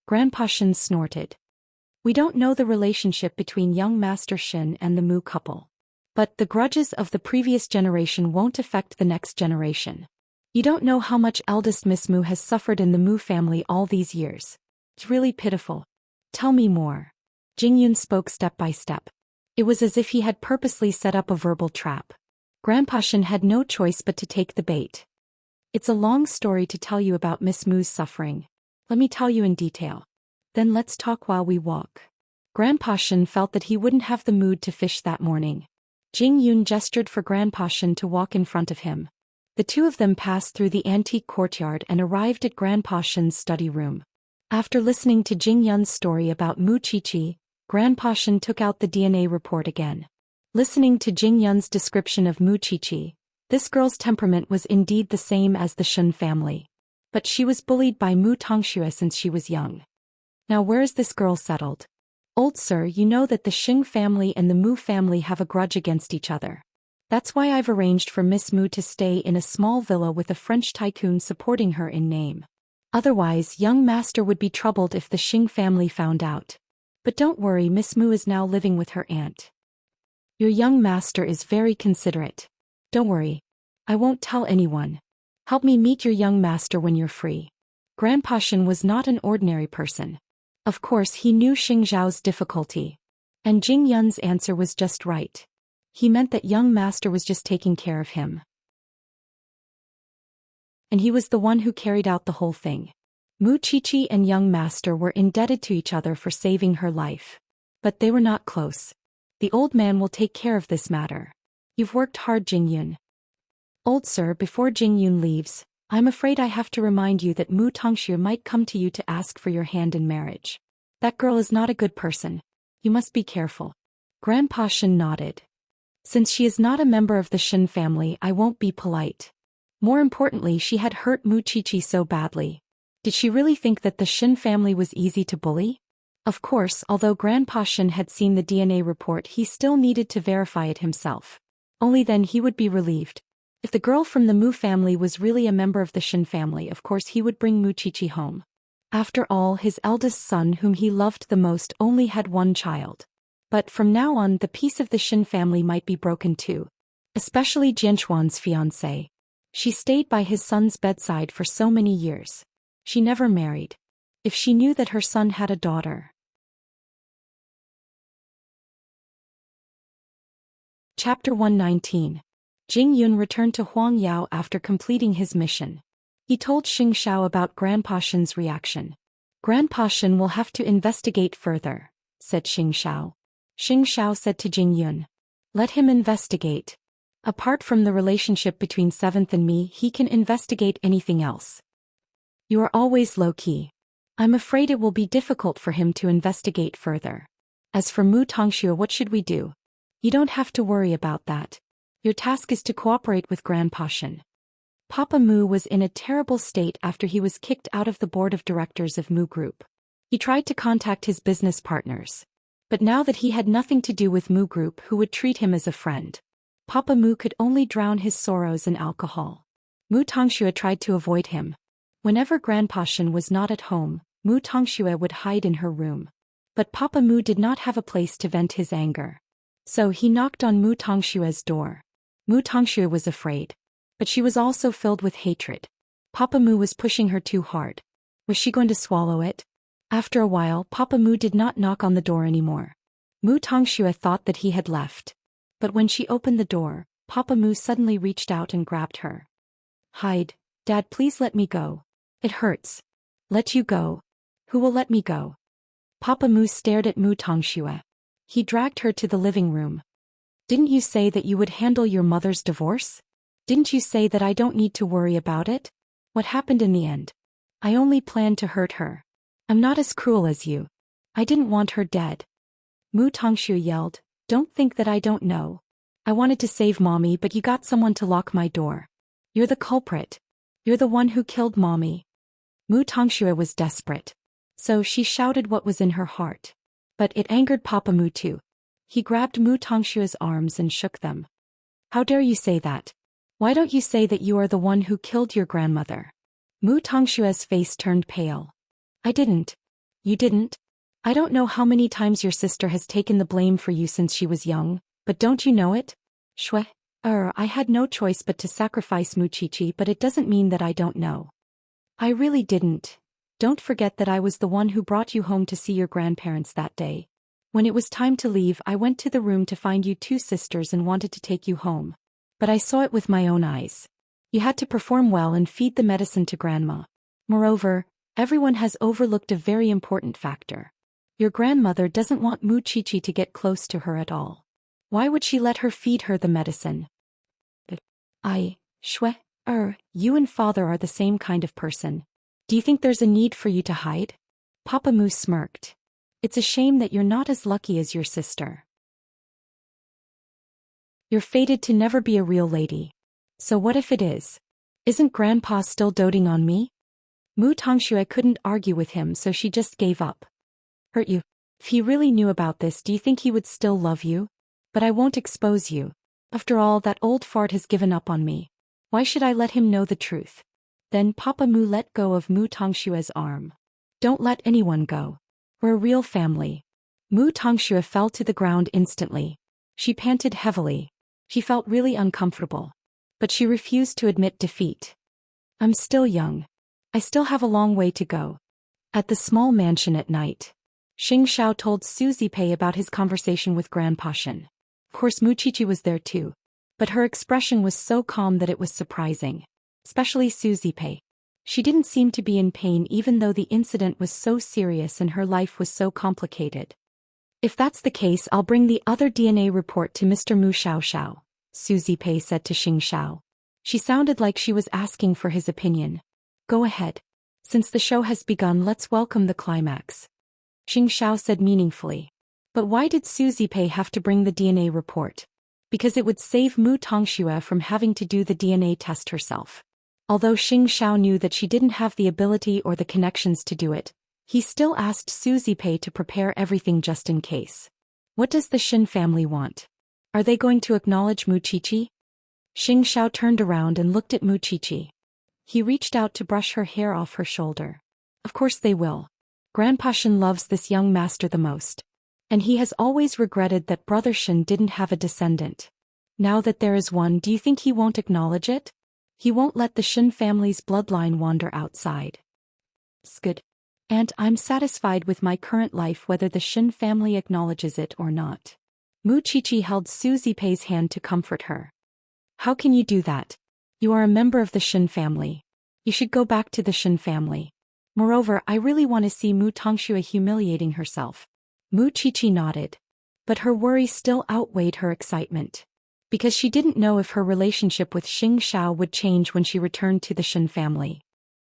Grandpa Shen snorted. We don't know the relationship between young Master Shen and the Mu couple. But the grudges of the previous generation won't affect the next generation. You don't know how much eldest Miss Mu has suffered in the Mu family all these years. It's really pitiful. Tell me more. Jingyun spoke step by step. It was as if he had purposely set up a verbal trap. Grandpa Shen had no choice but to take the bait. It's a long story to tell you about Miss Mu's suffering. Let me tell you in detail. Then let's talk while we walk. Grandpa Shen felt that he wouldn't have the mood to fish that morning. Jingyun gestured for Grandpa Shen to walk in front of him. The two of them passed through the antique courtyard and arrived at Grandpa Shen's study room. After listening to Jingyun's story about Mu Qiqi, Grandpa Shen took out the DNA report again. Listening to Jingyun's description of Mu Qiqi, this girl's temperament was indeed the same as the Shen family. But she was bullied by Mu Tongxue since she was young. Now where is this girl settled? Old sir, you know that the Xing family and the Mu family have a grudge against each other. That's why I've arranged for Miss Mu to stay in a small villa with a French tycoon supporting her in name. Otherwise, young master would be troubled if the Xing family found out. But don't worry, Miss Mu is now living with her aunt. Your young master is very considerate. Don't worry. I won't tell anyone. Help me meet your young master when you're free. Grandpa Shen was not an ordinary person. Of course he knew Xing Zhao's difficulty. And Jing Yun's answer was just right. He meant that young master was just taking care of him. And he was the one who carried out the whole thing. Mu Qiqi and young master were indebted to each other for saving her life. But they were not close. The old man will take care of this matter. You've worked hard, Jingyun. Old sir, before Jingyun leaves, I'm afraid I have to remind you that Mu Tongxue might come to you to ask for your hand in marriage. That girl is not a good person. You must be careful. Grandpa Shen nodded. Since she is not a member of the Shen family, I won't be polite. More importantly, she had hurt Mu Qiqi so badly. Did she really think that the Shen family was easy to bully? Of course, although Grandpa Shen had seen the DNA report, he still needed to verify it himself. Only then he would be relieved. If the girl from the Mu family was really a member of the Shen family, of course he would bring Mu Qiqi home. After all, his eldest son, whom he loved the most, only had one child. But from now on, the peace of the Shen family might be broken too. Especially Jianchuan's fiancée. She stayed by his son's bedside for so many years. She never married. If she knew that her son had a daughter. Chapter 119. Jing Yun returned to Huang Yao after completing his mission. He told Xing Xiao about Grandpa Shen's reaction. Grandpa Shen will have to investigate further, said Xing Xiao. Xing Xiao said to Jing Yun. Let him investigate. Apart from the relationship between Seventh and me, he can investigate anything else. You are always low-key. I'm afraid it will be difficult for him to investigate further. As for Mu Tongxue, what should we do? You don't have to worry about that. Your task is to cooperate with Grandpa Shen. Papa Mu was in a terrible state after he was kicked out of the board of directors of Mu Group. He tried to contact his business partners. But now that he had nothing to do with Mu Group, who would treat him as a friend, Papa Mu could only drown his sorrows in alcohol. Mu Tongxue tried to avoid him. Whenever Grandpa Shen was not at home, Mu Tongxue would hide in her room. But Papa Mu did not have a place to vent his anger. So he knocked on Mu Tongxue's door. Mu Tongxue was afraid. But she was also filled with hatred. Papa Mu was pushing her too hard. Was she going to swallow it? After a while, Papa Mu did not knock on the door anymore. Mu Tongxue thought that he had left. But when she opened the door, Papa Mu suddenly reached out and grabbed her. Hide, Dad, please let me go. It hurts. Let you go. Who will let me go? Papa Mu stared at Mu Tongxue. He dragged her to the living room. Didn't you say that you would handle your mother's divorce? Didn't you say that I don't need to worry about it? What happened in the end? I only planned to hurt her. I'm not as cruel as you. I didn't want her dead. Mu Tongxue yelled, Don't think that I don't know. I wanted to save Mommy, but you got someone to lock my door. You're the culprit. You're the one who killed Mommy. Mu Tongxue was desperate. So she shouted what was in her heart. But it angered Papa Mu too. He grabbed Mu Tongxue's arms and shook them. How dare you say that? Why don't you say that you are the one who killed your grandmother? Mu Tongxue's face turned pale. I didn't. You didn't? I don't know how many times your sister has taken the blame for you since she was young, but don't you know it? Shui, I had no choice but to sacrifice Muchichi, but it doesn't mean that I don't know. I really didn't. Don't forget that I was the one who brought you home to see your grandparents that day. When it was time to leave, I went to the room to find you two sisters and wanted to take you home. But I saw it with my own eyes. You had to perform well and feed the medicine to grandma. Moreover, everyone has overlooked a very important factor. Your grandmother doesn't want Muchichi to get close to her at all. Why would she let her feed her the medicine? Shui, you and father are the same kind of person. Do you think there's a need for you to hide? Papa Mu smirked. It's a shame that you're not as lucky as your sister. You're fated to never be a real lady. So what if it is? Isn't Grandpa still doting on me? Mu Tongxue couldn't argue with him, so she just gave up. Hurt you. If he really knew about this, do you think he would still love you? But I won't expose you. After all, that old fart has given up on me. Why should I let him know the truth? Then Papa Mu let go of Mu Tongshue's arm. Don't let anyone go. We're a real family. Mu Tongxue fell to the ground instantly. She panted heavily. She felt really uncomfortable. But she refused to admit defeat. I'm still young. I still have a long way to go. At the small mansion at night, Xianxia told Suzy Pei about his conversation with Grandpa Shen. Of course Muchichi was there too. But her expression was so calm that it was surprising. Especially Suzy Pei. She didn't seem to be in pain even though the incident was so serious and her life was so complicated. If that's the case, I'll bring the other DNA report to Mr. Mu Xiaoxiao, Suzy Pei said to Xianxia. She sounded like she was asking for his opinion. Go ahead. Since the show has begun, let's welcome the climax. Xianxia said meaningfully. But why did Suzy Pei have to bring the DNA report? Because it would save Mu Tongxue from having to do the DNA test herself. Although Xianxia knew that she didn't have the ability or the connections to do it, he still asked Suzy Pei to prepare everything just in case. What does the Shen family want? Are they going to acknowledge Muchichi? Xianxia turned around and looked at Muchichi. He reached out to brush her hair off her shoulder. Of course they will. Grandpa Shen loves this young master the most. And he has always regretted that Brother Shen didn't have a descendant. Now that there is one, do you think he won't acknowledge it? He won't let the Shen family's bloodline wander outside. It's good. And I'm satisfied with my current life whether the Shen family acknowledges it or not. Muchichi held Suzy Pei's hand to comfort her. How can you do that? You are a member of the Shen family. You should go back to the Shen family. Moreover, I really want to see Mu Tongxue humiliating herself. Muchichi nodded. But her worry still outweighed her excitement. Because she didn't know if her relationship with Xianxia would change when she returned to the Shen family.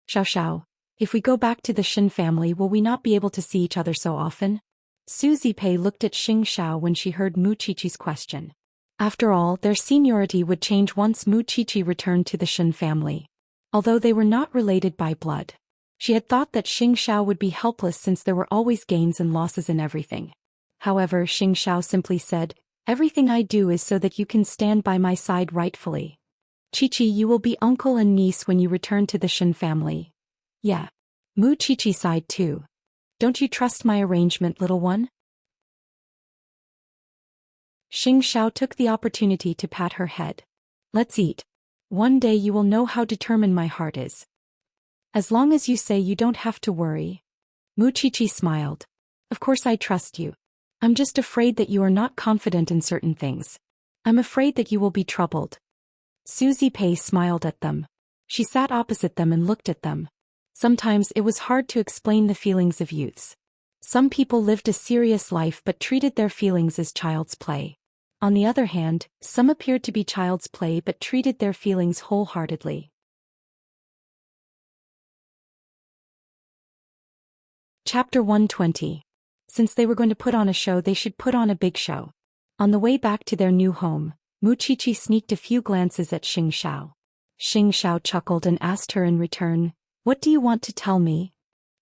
Xiao, if we go back to the Shen family, will we not be able to see each other so often? Suzy Pei looked at Xianxia when she heard Muchichi's question. After all, their seniority would change once Muchichi returned to the Shen family. Although they were not related by blood. She had thought that Xianxia would be helpless since there were always gains and losses in everything. However, Xianxia simply said, everything I do is so that you can stand by my side rightfully. Chichi, you will be uncle and niece when you return to the Shen family. Yeah. Muchichi sighed too. Don't you trust my arrangement, little one? Xianxia took the opportunity to pat her head. Let's eat. One day you will know how determined my heart is. As long as you say you don't have to worry. Muchichi smiled. Of course I trust you. I'm just afraid that you are not confident in certain things. I'm afraid that you will be troubled. Suzy Pei smiled at them. She sat opposite them and looked at them. Sometimes it was hard to explain the feelings of youths. Some people lived a serious life but treated their feelings as child's play. On the other hand, some appeared to be child's play but treated their feelings wholeheartedly. Chapter 120. Since they were going to put on a show, they should put on a big show. On the way back to their new home, Muchichi sneaked a few glances at Xianxia. Xianxia chuckled and asked her in return, what do you want to tell me?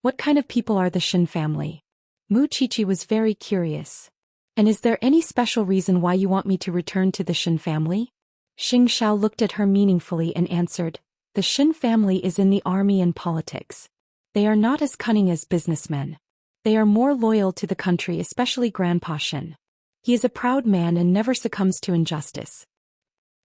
What kind of people are the Shen family? Muchichi was very curious. And is there any special reason why you want me to return to the Shen family? Xianxia looked at her meaningfully and answered, the Shen family is in the army and politics. They are not as cunning as businessmen. They are more loyal to the country, especially Grandpa Shen. He is a proud man and never succumbs to injustice.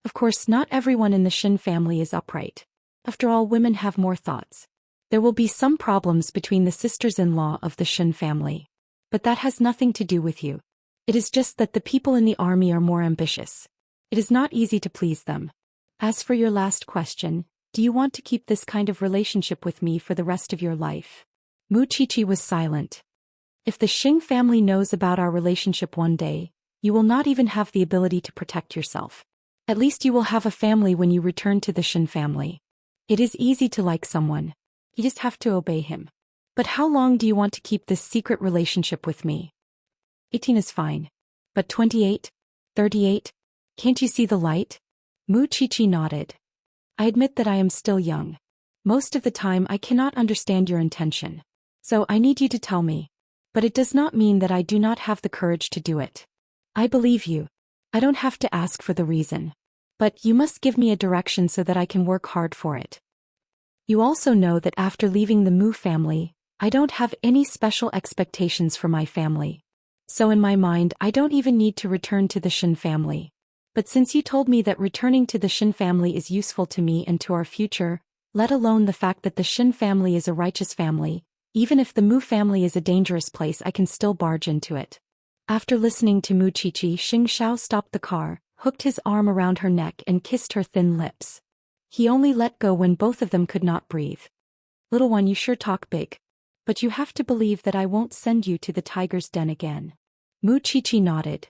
Of course, not everyone in the Xin family is upright. After all, women have more thoughts. There will be some problems between the sisters-in-law of the Xin family. But that has nothing to do with you. It is just that the people in the army are more ambitious. It is not easy to please them. As for your last question, do you want to keep this kind of relationship with me for the rest of your life? Mu Qiqi was silent. If the Xing family knows about our relationship one day, you will not even have the ability to protect yourself. At least you will have a family when you return to the Xin family. It is easy to like someone. You just have to obey him. But how long do you want to keep this secret relationship with me? 18 is fine. But 28? 38? Can't you see the light? Mu Qiqi nodded. I admit that I am still young. Most of the time I cannot understand your intention. So I need you to tell me. But it does not mean that I do not have the courage to do it. I believe you. I don't have to ask for the reason. But you must give me a direction so that I can work hard for it. You also know that after leaving the Mu family, I don't have any special expectations for my family. So in my mind I don't even need to return to the Xin family. But since you told me that returning to the Xin family is useful to me and to our future, let alone the fact that the Xin family is a righteous family, even if the Mu family is a dangerous place I can still barge into it. After listening to Mu Qiqi, Xianxia stopped the car, hooked his arm around her neck and kissed her thin lips. He only let go when both of them could not breathe. Little one, you sure talk big. But you have to believe that I won't send you to the tiger's den again. Mu Qiqi nodded.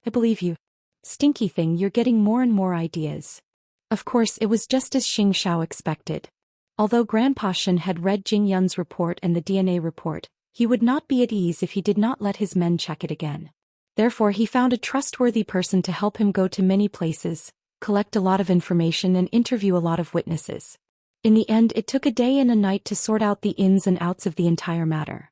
I believe you. Stinky thing, you're getting more and more ideas. Of course, it was just as Xianxia expected. Although Grandpa Shen had read Jing Yun's report and the DNA report, he would not be at ease if he did not let his men check it again. Therefore he found a trustworthy person to help him go to many places, collect a lot of information and interview a lot of witnesses. In the end, it took a day and a night to sort out the ins and outs of the entire matter.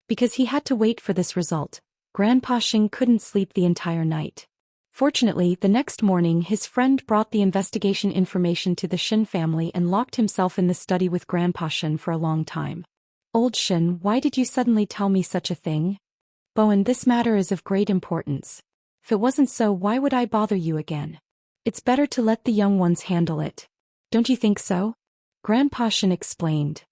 Because he had to wait for this result, Grandpa Xing couldn't sleep the entire night. Fortunately, the next morning his friend brought the investigation information to the Xin family and locked himself in the study with Grandpa Shen for a long time. Old Shen, why did you suddenly tell me such a thing? Bowen, this matter is of great importance. If it wasn't so, why would I bother you again? It's better to let the young ones handle it. Don't you think so? Grandpa Shen explained.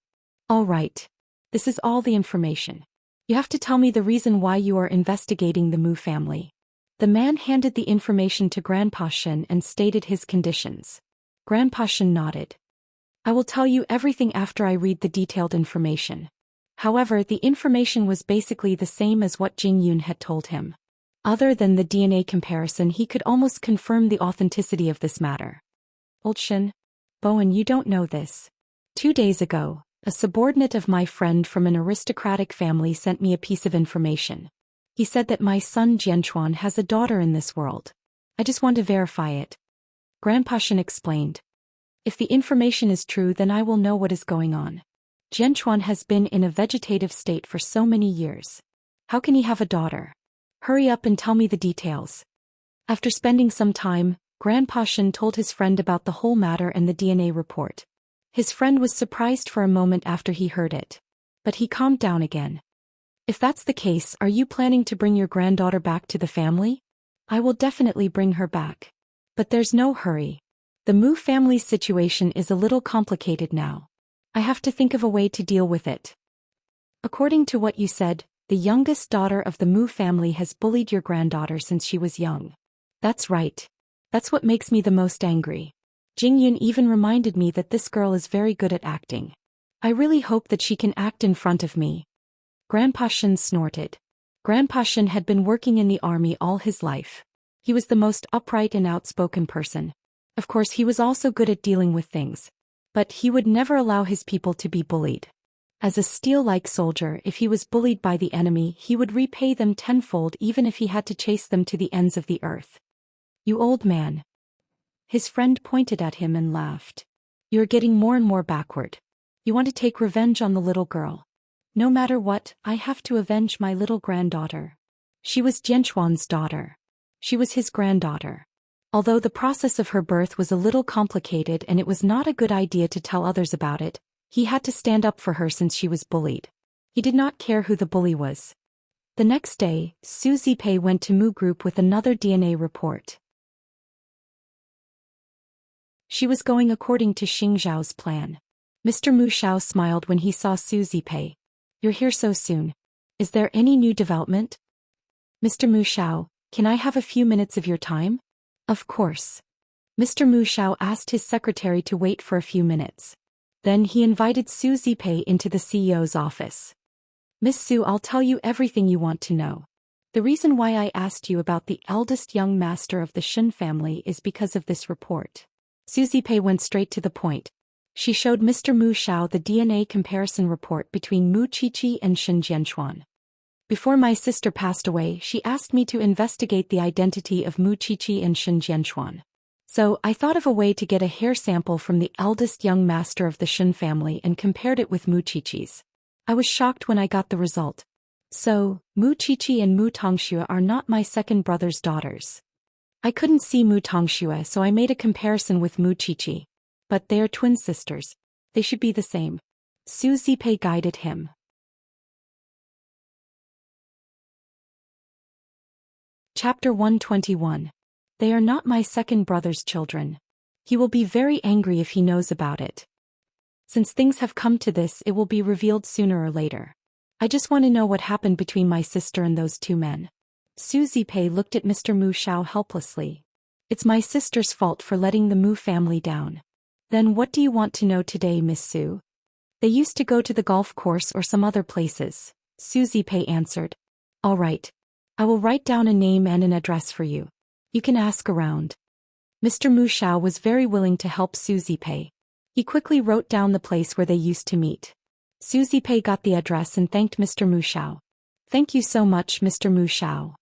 All right. This is all the information. You have to tell me the reason why you are investigating the Mu family. The man handed the information to Grandpa Shen and stated his conditions. Grandpa Shen nodded. I will tell you everything after I read the detailed information. However, the information was basically the same as what Jing Yun had told him. Other than the DNA comparison, he could almost confirm the authenticity of this matter. Old Shen, Bowen, you don't know this. 2 days ago, a subordinate of my friend from an aristocratic family sent me a piece of information. He said that my son Jianchuan has a daughter in this world. I just want to verify it. Grandpa Shen explained. If the information is true, then I will know what is going on. Jianchuan has been in a vegetative state for so many years. How can he have a daughter? Hurry up and tell me the details. After spending some time, Grandpa Shen told his friend about the whole matter and the DNA report. His friend was surprised for a moment after he heard it. But he calmed down again. If that's the case, are you planning to bring your granddaughter back to the family? I will definitely bring her back. But there's no hurry. The Mu family's situation is a little complicated now. I have to think of a way to deal with it. According to what you said, the youngest daughter of the Mu family has bullied your granddaughter since she was young. That's right. That's what makes me the most angry. Jing Yun even reminded me that this girl is very good at acting. I really hope that she can act in front of me. Grandpa Shen snorted. Grandpa Shen had been working in the army all his life. He was the most upright and outspoken person. Of course, he was also good at dealing with things. But he would never allow his people to be bullied. As a steel-like soldier, if he was bullied by the enemy, he would repay them tenfold even if he had to chase them to the ends of the earth. You old man. His friend pointed at him and laughed. You're getting more and more backward. You want to take revenge on the little girl. No matter what, I have to avenge my little granddaughter. She was Jianchuan's daughter. She was his granddaughter. Although the process of her birth was a little complicated and it was not a good idea to tell others about it, he had to stand up for her since she was bullied. He did not care who the bully was. The next day, Su Zipei went to Mu Group with another DNA report. She was going according to Xing Zhao's plan. Mr. Mu Xiao smiled when he saw Su Zipei. You're here so soon. Is there any new development? Mr. Mu Xiao, can I have a few minutes of your time? Of course. Mr. Mu Xiao asked his secretary to wait for a few minutes. Then he invited Su Zipei into the CEO's office. Miss Su, I'll tell you everything you want to know. The reason why I asked you about the eldest young master of the Shen family is because of this report. Su Zipei went straight to the point. She showed Mr. Mu Xiao the DNA comparison report between Mu Qiqi and Shen Jianxuan. Before my sister passed away, she asked me to investigate the identity of Mu Qiqi and Shen Jianxuan. So, I thought of a way to get a hair sample from the eldest young master of the Shen family and compared it with Mu Qiqi's. I was shocked when I got the result. So, Mu Qiqi and Mu Tongxue are not my second brother's daughters. I couldn't see Mu Tongxue, so I made a comparison with Mu Qiqi. But they are twin sisters. They should be the same. Su Zipei guided him. Chapter 121. They are not my second brother's children. He will be very angry if he knows about it. Since things have come to this, it will be revealed sooner or later. I just want to know what happened between my sister and those two men. Su Zipei looked at Mr. Mu Xiao helplessly. It's my sister's fault for letting the Mu family down. Then what do you want to know today, Miss Su? They used to go to the golf course or some other places, Su Zipei answered. All right. I will write down a name and an address for you. You can ask around. Mr. Mu Xiao was very willing to help Su Zipei. He quickly wrote down the place where they used to meet. Su Zipei got the address and thanked Mr. Mu Xiao. Thank you so much, Mr. Mu Xiao.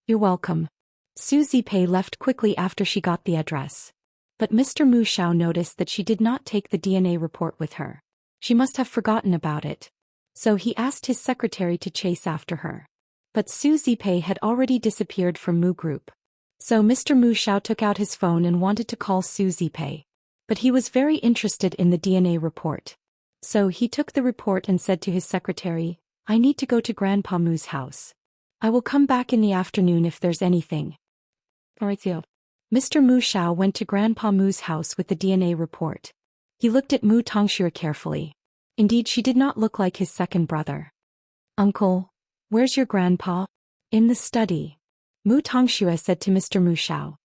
You're welcome. Su Zipei left quickly after she got the address. But Mr. Mu Xiao noticed that she did not take the DNA report with her. She must have forgotten about it. So he asked his secretary to chase after her. But Su Zipei had already disappeared from Mu Group. So Mr. Mu Xiao took out his phone and wanted to call Su Zipei. But he was very interested in the DNA report. So he took the report and said to his secretary, I need to go to Grandpa Mu's house. I will come back in the afternoon if there's anything. Alright, Theo. Mr. Mu Xiao went to Grandpa Mu's house with the DNA report. He looked at Mu Tongxue carefully. Indeed, she did not look like his second brother. Uncle, where's your grandpa? In the study. Mu Tongxue said to Mr. Mu Xiao.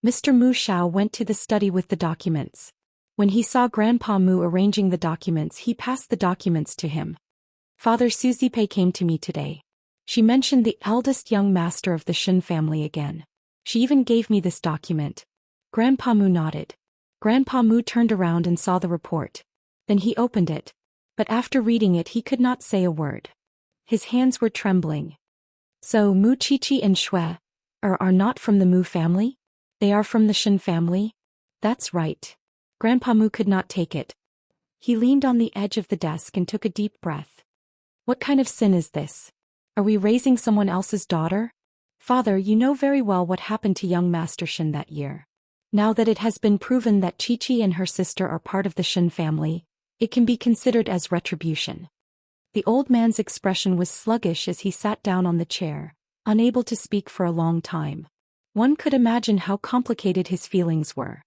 Mr. Mu Xiao went to the study with the documents. When he saw Grandpa Mu arranging the documents, he passed the documents to him. Father, Su Zipei came to me today. She mentioned the eldest young master of the Shen family again. She even gave me this document. Grandpa Mu nodded. Grandpa Mu turned around and saw the report. Then he opened it. But after reading it, he could not say a word. His hands were trembling. So Mu Qiqi and Shui are not from the Mu family? They are from the Shen family? That's right. Grandpa Mu could not take it. He leaned on the edge of the desk and took a deep breath. What kind of sin is this? Are we raising someone else's daughter? Father, you know very well what happened to young Master Shen that year. Now that it has been proven that Qiqi and her sister are part of the Shen family, it can be considered as retribution. The old man's expression was sluggish as he sat down on the chair, unable to speak for a long time. One could imagine how complicated his feelings were.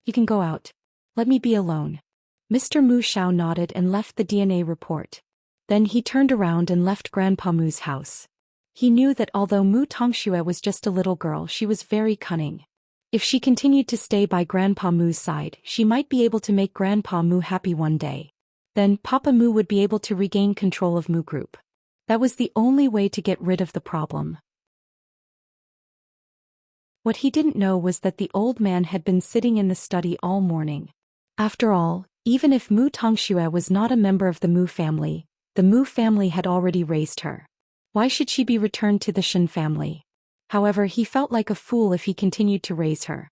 You can go out. Let me be alone. Mr. Mu Xiao nodded and left the DNA report. Then he turned around and left Grandpa Mu's house. He knew that although Mu Tongxue was just a little girl, she was very cunning. If she continued to stay by Grandpa Mu's side, she might be able to make Grandpa Mu happy one day. Then Papa Mu would be able to regain control of Mu Group. That was the only way to get rid of the problem. What he didn't know was that the old man had been sitting in the study all morning. After all, even if Mu Tongxue was not a member of the Mu family had already raised her. Why should she be returned to the Shen family? However, he felt like a fool if he continued to raise her.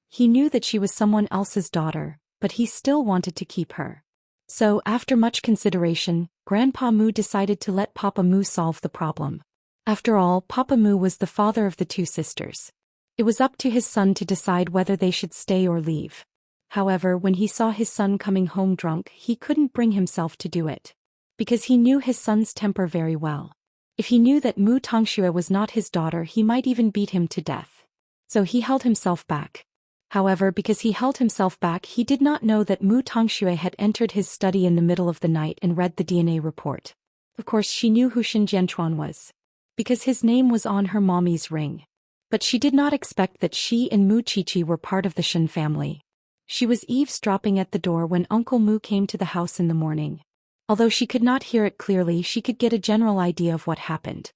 He knew that she was someone else's daughter, but he still wanted to keep her. So, after much consideration, Grandpa Mu decided to let Papa Mu solve the problem. After all, Papa Mu was the father of the two sisters. It was up to his son to decide whether they should stay or leave. However, when he saw his son coming home drunk, he couldn't bring himself to do it. Because he knew his son's temper very well. If he knew that Mu Tongxue was not his daughter, he might even beat him to death. So he held himself back. However, because he held himself back, he did not know that Mu Tongxue had entered his study in the middle of the night and read the DNA report. Of course, she knew who Xin Jianchuan was, because his name was on her mommy's ring. But she did not expect that she and Mu Qiqi were part of the Xin family. She was eavesdropping at the door when Uncle Mu came to the house in the morning. Although she could not hear it clearly, she could get a general idea of what happened.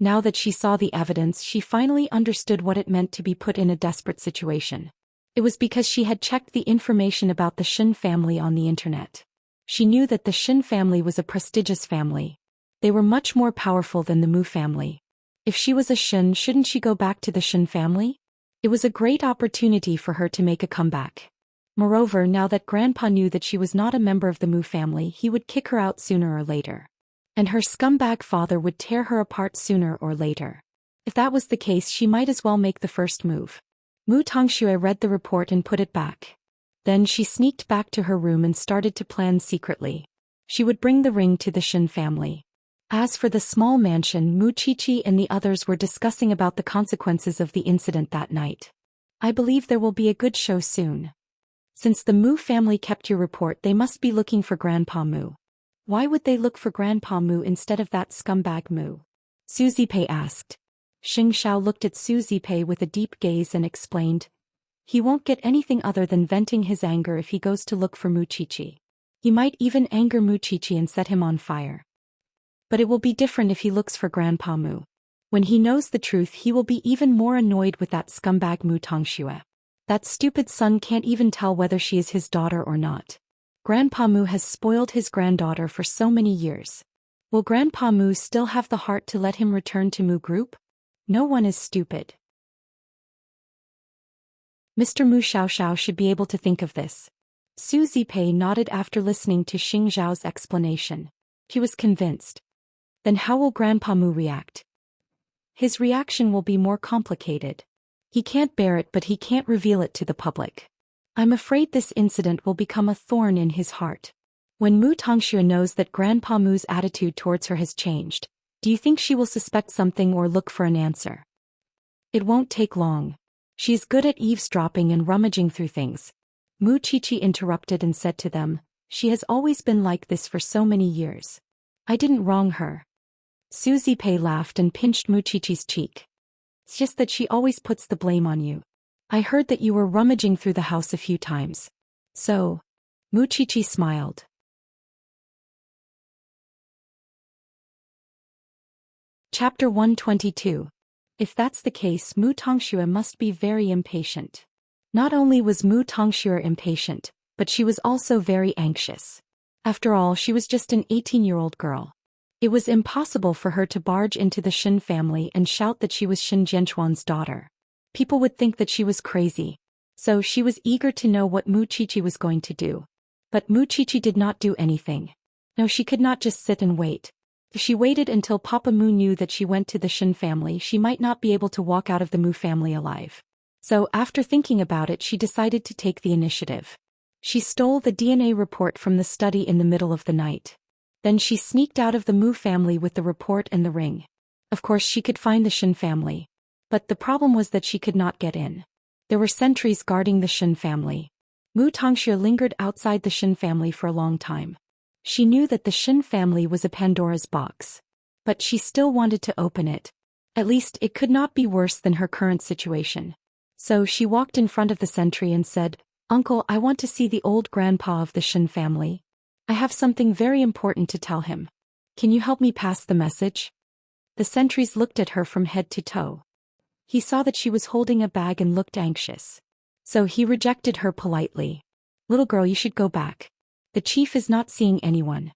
Now that she saw the evidence, she finally understood what it meant to be put in a desperate situation. It was because she had checked the information about the Xin family on the internet. She knew that the Xin family was a prestigious family. They were much more powerful than the Mu family. If she was a Xin, shouldn't she go back to the Xin family? It was a great opportunity for her to make a comeback. Moreover, now that Grandpa knew that she was not a member of the Mu family, he would kick her out sooner or later. And her scumbag father would tear her apart sooner or later. If that was the case, she might as well make the first move. Mu Tongxue read the report and put it back. Then she sneaked back to her room and started to plan secretly. She would bring the ring to the Xin family. As for the small mansion, Mu Qiqi and the others were discussing about the consequences of the incident that night. I believe there will be a good show soon. Since the Mu family kept your report, they must be looking for Grandpa Mu. Why would they look for Grandpa Mu instead of that scumbag Mu? Su Zipei asked. Xianxia looked at Su Zipei with a deep gaze and explained, he won't get anything other than venting his anger if he goes to look for Mu Qiqi. He might even anger Mu Qiqi and set him on fire. But it will be different if he looks for Grandpa Mu. When he knows the truth, he will be even more annoyed with that scumbag Mu Tongxue. That stupid son can't even tell whether she is his daughter or not. Grandpa Mu has spoiled his granddaughter for so many years. Will Grandpa Mu still have the heart to let him return to Mu Group? No one is stupid. Mr. Mu Xiaoxiao should be able to think of this. Su Zipei nodded after listening to Xing Zhao's explanation. He was convinced. Then how will Grandpa Mu react? His reaction will be more complicated. He can't bear it, but he can't reveal it to the public. I'm afraid this incident will become a thorn in his heart. When Mu Tongxue knows that Grandpa Mu's attitude towards her has changed, do you think she will suspect something or look for an answer? It won't take long. She's good at eavesdropping and rummaging through things. Mu Qiqi interrupted and said to them, she has always been like this for so many years. I didn't wrong her. Su Zipei laughed and pinched Mu Qiqi's cheek. It's just that she always puts the blame on you. I heard that you were rummaging through the house a few times. So, Mu Qiqi smiled. Chapter 122. If that's the case, Mu Tongxue must be very impatient. Not only was Mu Tongxue impatient, but she was also very anxious. After all, she was just an 18-year-old girl. It was impossible for her to barge into the Xin family and shout that she was Xin Jianchuan's daughter. People would think that she was crazy. So she was eager to know what Mu Qiqi was going to do. But Mu Qiqi did not do anything. No, she could not just sit and wait. If she waited until Papa Mu knew that she went to the Xin family, she might not be able to walk out of the Mu family alive. So after thinking about it, she decided to take the initiative. She stole the DNA report from the study in the middle of the night. Then she sneaked out of the Mu family with the report and the ring. Of course, she could find the Xin family. But the problem was that she could not get in. There were sentries guarding the Xin family. Mu Tongxue lingered outside the Xin family for a long time. She knew that the Xin family was a Pandora's box. But she still wanted to open it. At least it could not be worse than her current situation. So she walked in front of the sentry and said, Uncle, I want to see the old grandpa of the Xin family. I have something very important to tell him. Can you help me pass the message? The sentries looked at her from head to toe. He saw that she was holding a bag and looked anxious. So he rejected her politely. Little girl, you should go back. The chief is not seeing anyone.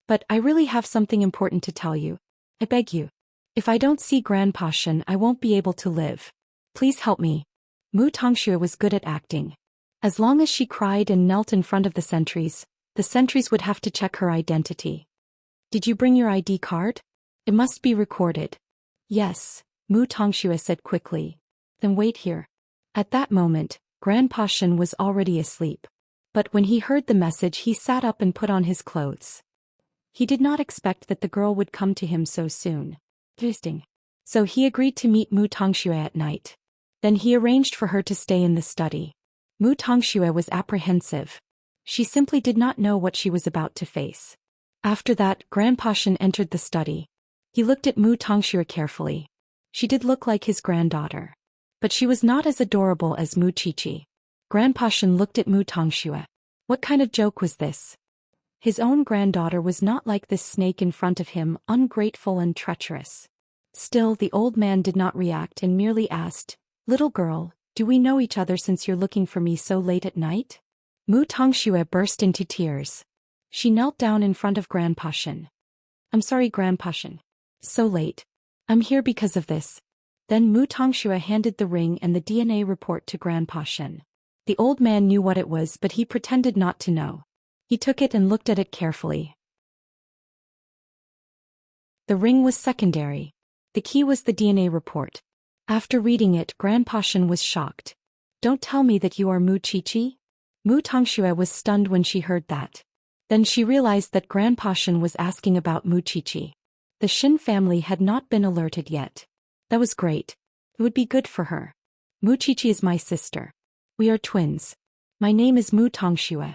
But I really have something important to tell you. I beg you. If I don't see Grandpa Xin, I won't be able to live. Please help me. Mu Tongxue was good at acting. As long as she cried and knelt in front of the sentries would have to check her identity. Did you bring your ID card? It must be recorded. Yes, Mu Tongxue said quickly. Then wait here. At that moment, Grandpa Xin was already asleep. But when he heard the message, he sat up and put on his clothes. He did not expect that the girl would come to him so soon. Interesting. So he agreed to meet Mu Tongxue at night. Then he arranged for her to stay in the study. Mu Tongxue was apprehensive. She simply did not know what she was about to face. After that, Grandpa Xian entered the study. He looked at Mu Tongxue carefully. She did look like his granddaughter. But she was not as adorable as Mu Qiqi. Grandpa Xian looked at Mu Tongxue. What kind of joke was this? His own granddaughter was not like this snake in front of him, ungrateful and treacherous. Still, the old man did not react and merely asked, "Little girl, do we know each other since you're looking for me so late at night?" Mu Tongxue burst into tears. She knelt down in front of Grandpa Xian. "I'm sorry, Grandpa Xian. So late. I'm here because of this." Then Mu Tongxue handed the ring and the DNA report to Grandpa Xian. The old man knew what it was, but he pretended not to know. He took it and looked at it carefully. The ring was secondary. The key was the DNA report. After reading it, Grandpa Xian was shocked. "Don't tell me that you are Mu Qiqi?" Mu Tongxue was stunned when she heard that. Then she realized that Grandpa Xian was asking about Mu Qiqi. The Xian family had not been alerted yet. That was great. It would be good for her. "Mu Qiqi is my sister. We are twins. My name is Mu Tongxue."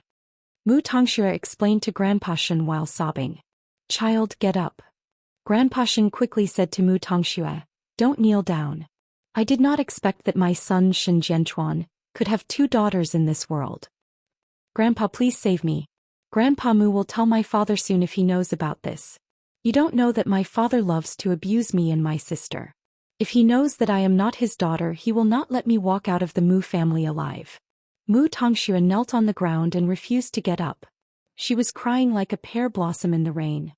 Mu Tongxue explained to Grandpa Xian while sobbing. "Child, get up." Grandpa Xian quickly said to Mu Tongxue, "Don't kneel down. I did not expect that my son Shen Jianchuan could have two daughters in this world. Grandpa, please save me. Grandpa Mu will tell my father soon if he knows about this. You don't know that my father loves to abuse me and my sister. If he knows that I am not his daughter, he will not let me walk out of the Mu family alive." Mu Tongxue knelt on the ground and refused to get up. She was crying like a pear blossom in the rain.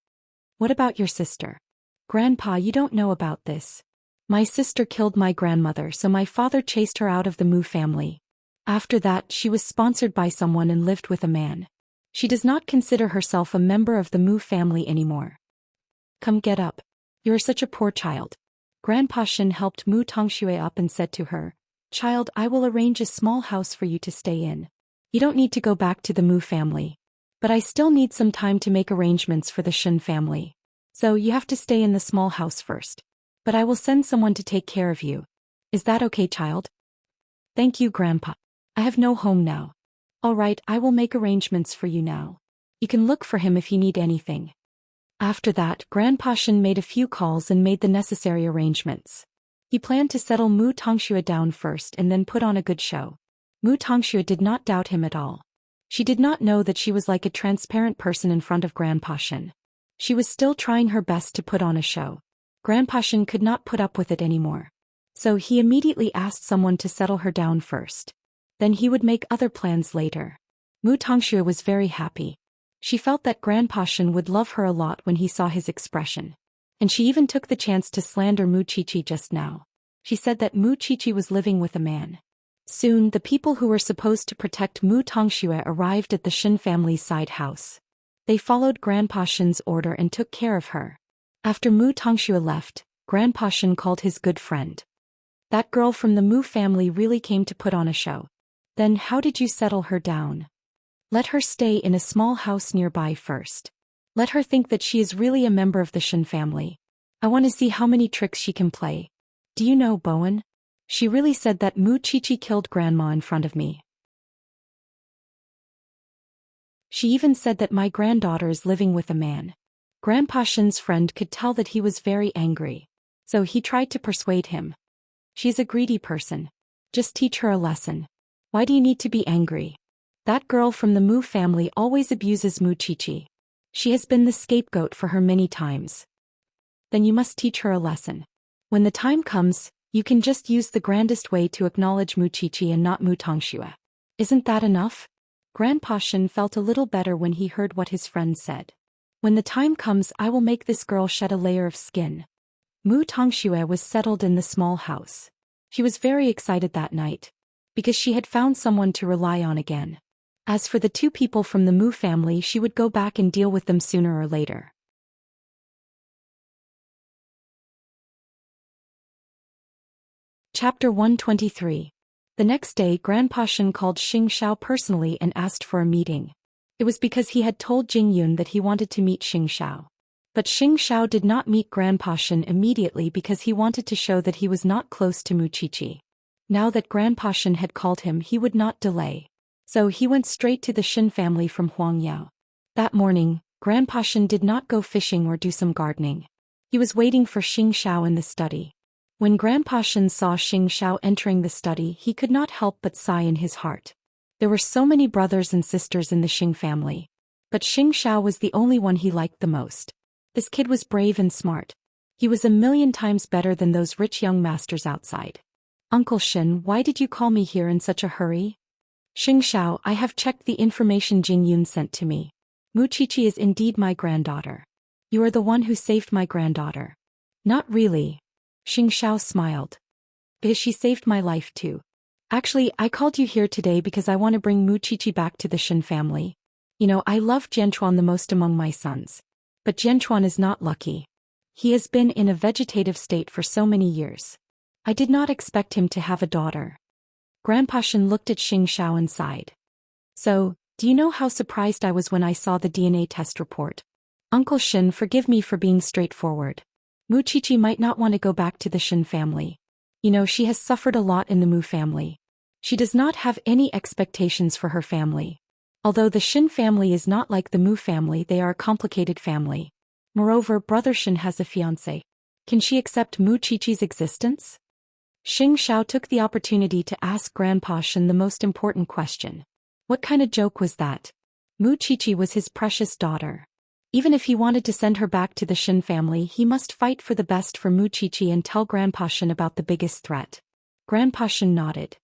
"What about your sister?" "Grandpa, you don't know about this. My sister killed my grandmother, so my father chased her out of the Mu family. After that, she was sponsored by someone and lived with a man. She does not consider herself a member of the Mu family anymore. Come, get up. You are such a poor child." Grandpa Xian helped Mu Tongxue up and said to her, "Child, I will arrange a small house for you to stay in. You don't need to go back to the Mu family. But I still need some time to make arrangements for the Xian family. So you have to stay in the small house first. But I will send someone to take care of you. Is that okay, child?" "Thank you, Grandpa. I have no home now." "All right, I will make arrangements for you now. You can look for him if you need anything." After that, Grandpa Xian made a few calls and made the necessary arrangements. He planned to settle Mu Tongxue down first and then put on a good show. Mu Tongxue did not doubt him at all. She did not know that she was like a transparent person in front of Grandpa Xian. She was still trying her best to put on a show. Grandpa Xian could not put up with it anymore. So he immediately asked someone to settle her down first. Then he would make other plans later. Mu Tongxue was very happy. She felt that Grandpa Xian would love her a lot when he saw his expression. And she even took the chance to slander Mu Qiqi just now. She said that Mu Qiqi was living with a man. Soon, the people who were supposed to protect Mu Tongxue arrived at the Xian family's side house. They followed Grandpa Xian's order and took care of her. After Mu Tongxue left, Grandpa Xian called his good friend. "That girl from the Mu family really came to put on a show. Then how did you settle her down? Let her stay in a small house nearby first. Let her think that she is really a member of the Xian family. I want to see how many tricks she can play. Do you know, Bowen? She really said that Mu Qiqi killed Grandma in front of me. She even said that my granddaughter is living with a man." Grandpa Xian's friend could tell that he was very angry. So he tried to persuade him. "She's a greedy person. Just teach her a lesson. Why do you need to be angry? That girl from the Mu family always abuses Mu Qiqi. She has been the scapegoat for her many times. Then you must teach her a lesson. When the time comes, you can just use the grandest way to acknowledge Mu Qiqi and not Mu Tongxue. Isn't that enough?" Grandpa Xian felt a little better when he heard what his friend said. "When the time comes, I will make this girl shed a layer of skin." Mu Tongxue was settled in the small house. She was very excited that night, because she had found someone to rely on again. As for the two people from the Mu family, she would go back and deal with them sooner or later. Chapter 123. The next day, Grandpa Xian called Xianxia personally and asked for a meeting. It was because he had told Jingyun that he wanted to meet Xianxia. But Xianxia did not meet Grandpa Shen immediately because he wanted to show that he was not close to Muqiqi. Now that Grandpa Shen had called him, he would not delay. So he went straight to the Shen family from Huangyao. That morning, Grandpa Shen did not go fishing or do some gardening. He was waiting for Xianxia in the study. When Grandpa Shen saw Xianxia entering the study, he could not help but sigh in his heart. There were so many brothers and sisters in the Xing family. But Xianxia was the only one he liked the most. This kid was brave and smart. He was 1,000,000 times better than those rich young masters outside. Uncle Shen, why did you call me here in such a hurry? Xianxia, I have checked the information Jingyun sent to me. Muqiqi is indeed my granddaughter. You are the one who saved my granddaughter. Not really. Xianxia smiled. Because she saved my life too. Actually, I called you here today because I want to bring Muqiqi back to the Shen family. You know, I love Jianchuan the most among my sons. But Jianchuan is not lucky. He has been in a vegetative state for so many years. I did not expect him to have a daughter. Grandpa Shen looked at Xianxia and sighed. So, do you know how surprised I was when I saw the DNA test report? Uncle Shen, forgive me for being straightforward. Muqiqi might not want to go back to the Shen family. You know, she has suffered a lot in the Mu family. She does not have any expectations for her family. Although the Shen family is not like the Mu family, they are a complicated family. Moreover, Brother Shen has a fiancée. Can she accept Muqiqi's existence? Xianxia took the opportunity to ask Grandpa Shen the most important question. What kind of joke was that? Muqiqi was his precious daughter. Even if he wanted to send her back to the Shen family, he must fight for the best for Muqiqi and tell Grandpa Shen about the biggest threat. Grandpa Shen nodded.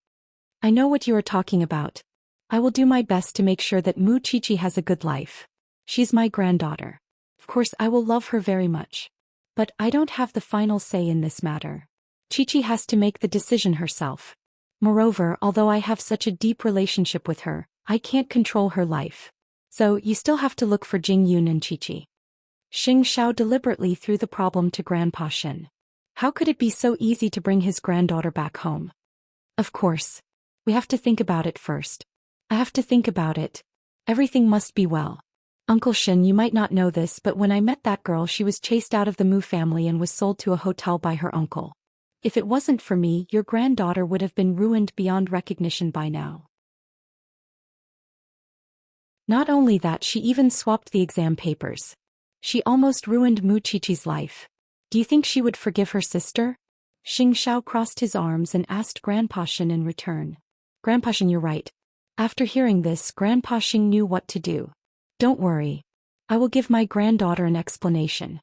I know what you are talking about. I will do my best to make sure that Muqiqi has a good life. She's my granddaughter. Of course, I will love her very much. But I don't have the final say in this matter. Qiqi has to make the decision herself. Moreover, although I have such a deep relationship with her, I can't control her life. So, you still have to look for Jingyun and Qiqi. Xianxia deliberately threw the problem to Grandpa Shen. How could it be so easy to bring his granddaughter back home? Of course. We have to think about it first. I have to think about it. Everything must be well. Uncle Shen, you might not know this, but when I met that girl, she was chased out of the Mu family and was sold to a hotel by her uncle. If it wasn't for me, your granddaughter would have been ruined beyond recognition by now. Not only that, she even swapped the exam papers. She almost ruined Muqiqi's life. Do you think she would forgive her sister? Xianxia crossed his arms and asked Grandpa Shen in return. Grandpa Shen, you're right. After hearing this, Grandpa Shen knew what to do. Don't worry. I will give my granddaughter an explanation.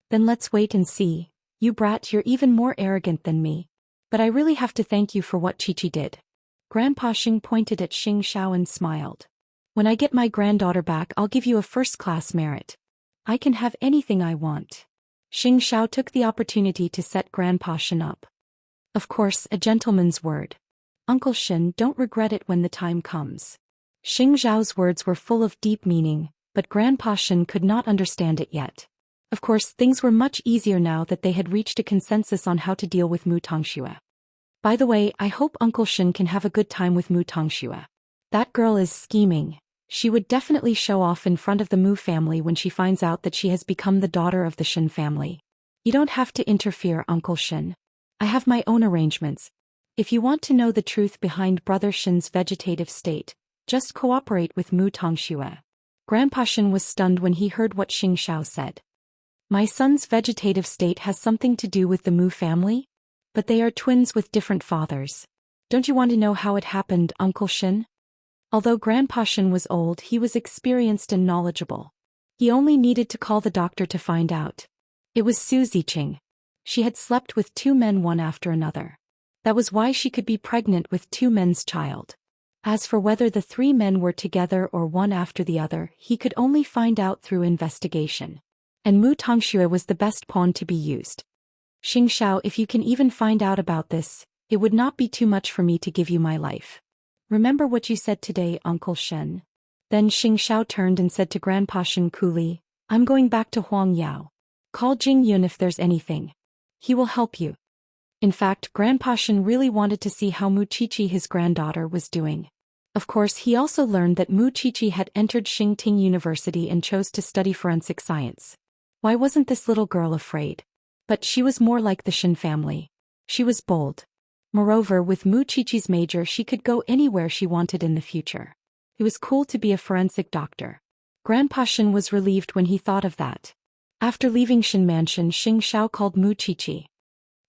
Then let's wait and see. You brat, you're even more arrogant than me. But I really have to thank you for what Qiqi did. Grandpa Shen pointed at Xianxia and smiled. When I get my granddaughter back, I'll give you a first-class merit. I can have anything I want. Xianxia took the opportunity to set Grandpa Shen up. Of course, a gentleman's word. Uncle Shen, don't regret it when the time comes. Xianxiao's words were full of deep meaning, but Grandpa Shen could not understand it yet. Of course, things were much easier now that they had reached a consensus on how to deal with Mu Tongxue. By the way, I hope Uncle Shen can have a good time with Mu Tongxue. That girl is scheming. She would definitely show off in front of the Mu family when she finds out that she has become the daughter of the Shen family. You don't have to interfere, Uncle Shen. I have my own arrangements. If you want to know the truth behind Brother Shen's vegetative state, just cooperate with Mu Tongxue. Grandpa Shen was stunned when he heard what Xianxia said. My son's vegetative state has something to do with the Mu family? But they are twins with different fathers. Don't you want to know how it happened, Uncle Shen? Although Grandpa Shen was old, he was experienced and knowledgeable. He only needed to call the doctor to find out. It was Su Ziqing. She had slept with 2 men one after another. That was why she could be pregnant with 2 men's child. As for whether the 3 men were together or one after the other, he could only find out through investigation. And Mu Tongxue was the best pawn to be used. Xianxia, if you can even find out about this, it would not be too much for me to give you my life. Remember what you said today, Uncle Shen. Then Xianxia turned and said to Grandpa Shen coolly, I'm going back to Huangyao. Call Jingyun if there's anything. He will help you. In fact, Grandpa Shen really wanted to see how Muqiqi, his granddaughter, was doing. Of course, he also learned that Mu Qiqi had entered Xingting University and chose to study forensic science. Why wasn't this little girl afraid? But she was more like the Xin family. She was bold. Moreover, with Mu Qiqi's major, she could go anywhere she wanted in the future. It was cool to be a forensic doctor. Grandpa Xin was relieved when he thought of that. After leaving Xin Mansion, Xianxia called Mu Qiqi.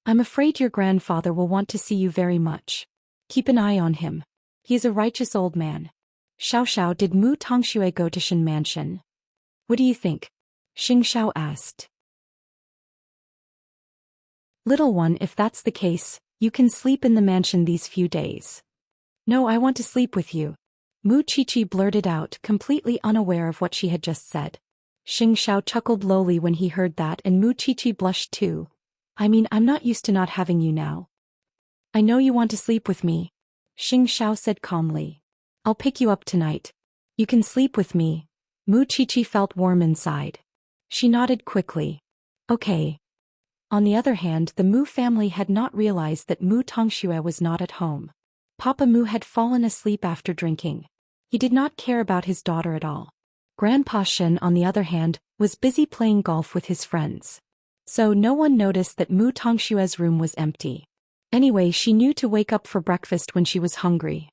I'm afraid your grandfather will want to see you very much. Keep an eye on him. He is a righteous old man. Xiao, did Mu Tongxue go to Xin Mansion? What do you think? Xiao asked. Little one, if that's the case, you can sleep in the mansion these few days. No, I want to sleep with you. Mu Qiqi blurted out, completely unaware of what she had just said. Xiao chuckled lowly when he heard that, and Mu Qiqi blushed too. I mean, I'm not used to not having you now. I know you want to sleep with me. Xiao said calmly. I'll pick you up tonight. You can sleep with me. Mu Qiqi felt warm inside. She nodded quickly. Okay. On the other hand, the Mu family had not realized that Mu Tongxue was not at home. Papa Mu had fallen asleep after drinking. He did not care about his daughter at all. Grandpa Shen, on the other hand, was busy playing golf with his friends. So no one noticed that Mu Tongxue's room was empty. Anyway, she knew to wake up for breakfast when she was hungry.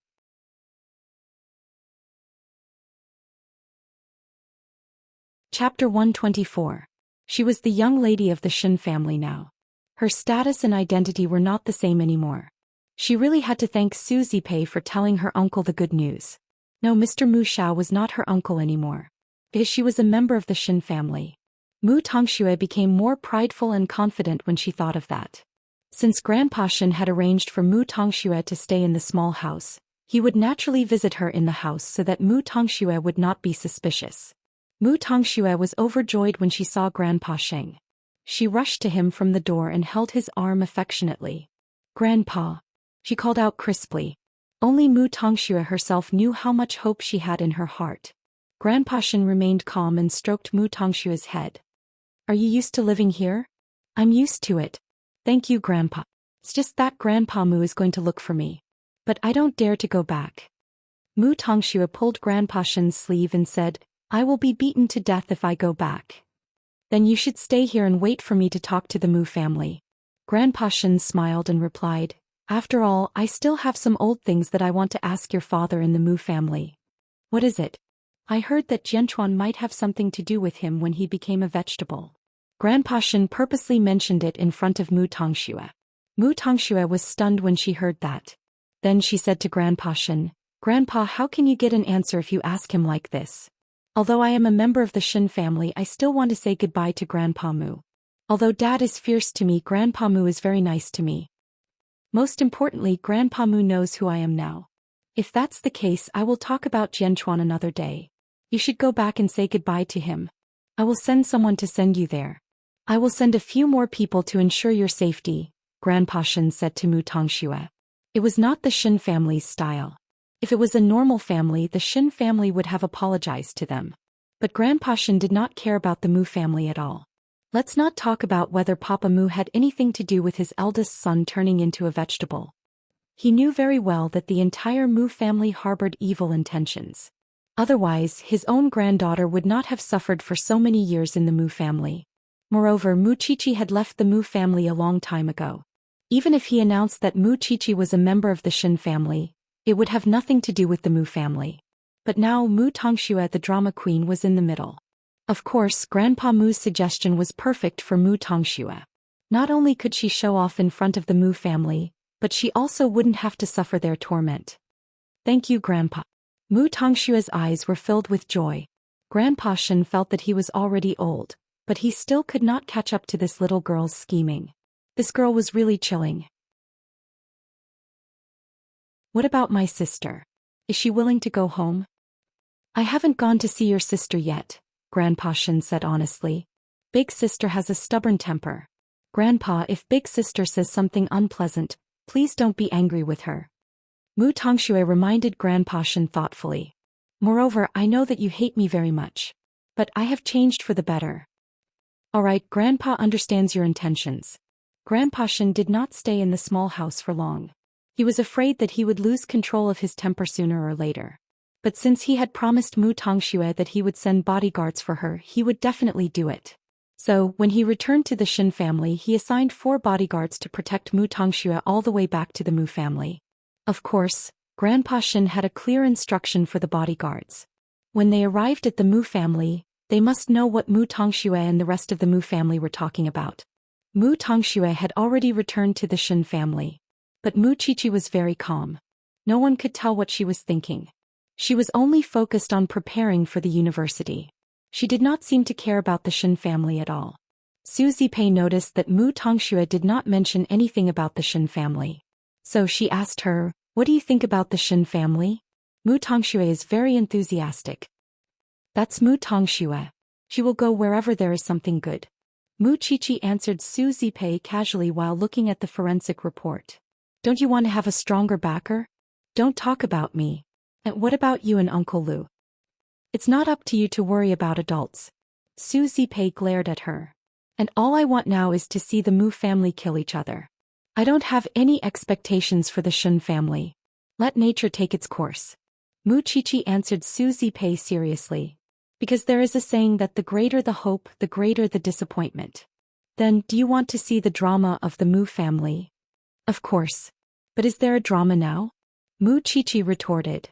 Chapter 124. She was the young lady of the Shen family now. Her status and identity were not the same anymore. She really had to thank Su Zipei for telling her uncle the good news. No, Mr. Mu Xiao was not her uncle anymore. Because she was a member of the Shen family. Mu Tongxue became more prideful and confident when she thought of that. Since Grandpa Shen had arranged for Mu Tongxue to stay in the small house, he would naturally visit her in the house so that Mu Tongxue would not be suspicious. Mu Tongxue was overjoyed when she saw Grandpa Sheng. She rushed to him from the door and held his arm affectionately. Grandpa, she called out crisply. Only Mu Tongxue herself knew how much hope she had in her heart. Grandpa Shen remained calm and stroked Mu Tongxue's head. Are you used to living here? I'm used to it. Thank you, Grandpa. It's just that Grandpa Mu is going to look for me. But I don't dare to go back. Mu Tongxue pulled Grandpa Shen's sleeve and said, I will be beaten to death if I go back. Then you should stay here and wait for me to talk to the Mu family. Grandpa Shen smiled and replied, After all, I still have some old things that I want to ask your father in the Mu family. What is it? I heard that Jianchuan might have something to do with him when he became a vegetable. Grandpa Shen purposely mentioned it in front of Mu Tongxue. Mu Tongxue was stunned when she heard that. Then she said to Grandpa Shen, Grandpa, how can you get an answer if you ask him like this? Although I am a member of the Shen family, I still want to say goodbye to Grandpa Mu. Although Dad is fierce to me, Grandpa Mu is very nice to me. Most importantly, Grandpa Mu knows who I am now. If that's the case, I will talk about Jianchuan another day. You should go back and say goodbye to him. I will send someone to send you there. I will send a few more people to ensure your safety, Grandpa Shen said to Mu Tongxue. It was not the Shen family's style. If it was a normal family, the Shen family would have apologized to them. But Grandpa Shen did not care about the Mu family at all. Let's not talk about whether Papa Mu had anything to do with his eldest son turning into a vegetable. He knew very well that the entire Mu family harbored evil intentions. Otherwise, his own granddaughter would not have suffered for so many years in the Mu family. Moreover, Mu Qiqi had left the Mu family a long time ago. Even if he announced that Mu Qiqi was a member of the Shen family, it would have nothing to do with the Mu family. But now Mu Tongxue, the drama queen, was in the middle. Of course, Grandpa Mu's suggestion was perfect for Mu Tongxue. Not only could she show off in front of the Mu family, but she also wouldn't have to suffer their torment. Thank you, Grandpa. Mu Tongxue's eyes were filled with joy. Grandpa Shen felt that he was already old, but he still could not catch up to this little girl's scheming. This girl was really chilling. What about my sister? Is she willing to go home? I haven't gone to see your sister yet, Grandpa Shen said honestly. Big sister has a stubborn temper. Grandpa, if big sister says something unpleasant, please don't be angry with her. Mu Tongxue reminded Grandpa Shen thoughtfully. Moreover, I know that you hate me very much. But I have changed for the better. Alright, Grandpa understands your intentions. Grandpa Shen did not stay in the small house for long. He was afraid that he would lose control of his temper sooner or later. But since he had promised Mu Tongxue that he would send bodyguards for her, he would definitely do it. So, when he returned to the Xin family, he assigned 4 bodyguards to protect Mu Tongxue all the way back to the Mu family. Of course, Grandpa Xin had a clear instruction for the bodyguards. When they arrived at the Mu family, they must know what Mu Tongxue and the rest of the Mu family were talking about. Mu Tongxue had already returned to the Xin family. But Mu Qiqi was very calm. No one could tell what she was thinking. She was only focused on preparing for the university. She did not seem to care about the Xin family at all. Su Zipei noticed that Mu Tongxue did not mention anything about the Xin family. So she asked her, "What do you think about the Xin family?" Mu Tongxue is very enthusiastic. "That's Mu Tongxue. She will go wherever there is something good." Mu Qiqi answered Su Zipei casually while looking at the forensic report. "Don't you want to have a stronger backer? Don't talk about me. And what about you and Uncle Lu? It's not up to you to worry about adults." Su Zipei glared at her. "And all I want now is to see the Mu family kill each other. I don't have any expectations for the Xin family. Let nature take its course." Mu Qiqi answered Su Zipei seriously. "Because there is a saying that the greater the hope, the greater the disappointment." "Then, do you want to see the drama of the Mu family?" "Of course. But is there a drama now?" Mu Qiqi retorted.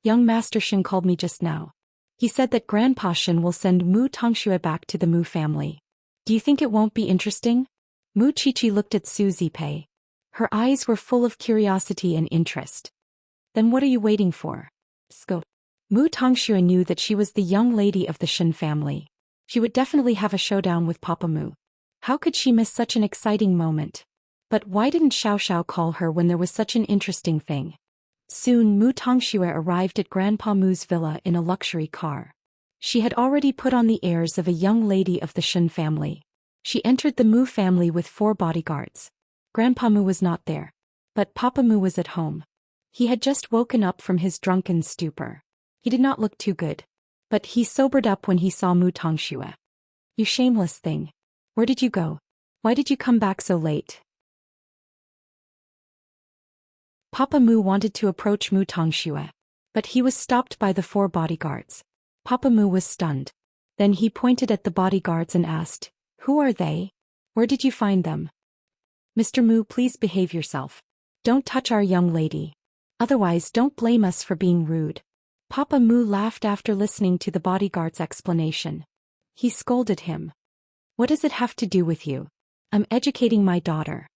"Young Master Xin called me just now. He said that Grandpa Xin will send Mu Tongxue back to the Mu family. Do you think it won't be interesting?" Mu Qiqi looked at Su Zipei. Her eyes were full of curiosity and interest. "Then what are you waiting for? Go." Mu Tongxue knew that she was the young lady of the Xin family. She would definitely have a showdown with Papa Mu. How could she miss such an exciting moment? But why didn't Xiao call her when there was such an interesting thing? Soon Mu Tongxue arrived at Grandpa Mu's villa in a luxury car. She had already put on the airs of a young lady of the Xin family. She entered the Mu family with 4 bodyguards. Grandpa Mu was not there. But Papa Mu was at home. He had just woken up from his drunken stupor. He did not look too good. But he sobered up when he saw Mu Tongxue. "You shameless thing. Where did you go? Why did you come back so late?" Papa Mu wanted to approach Mu Tongxue. But he was stopped by the 4 bodyguards. Papa Mu was stunned. Then he pointed at the bodyguards and asked, "Who are they? Where did you find them?" "Mr. Mu, please behave yourself. Don't touch our young lady. Otherwise don't blame us for being rude." Papa Mu laughed after listening to the bodyguard's explanation. He scolded him. "What does it have to do with you? I'm educating my daughter."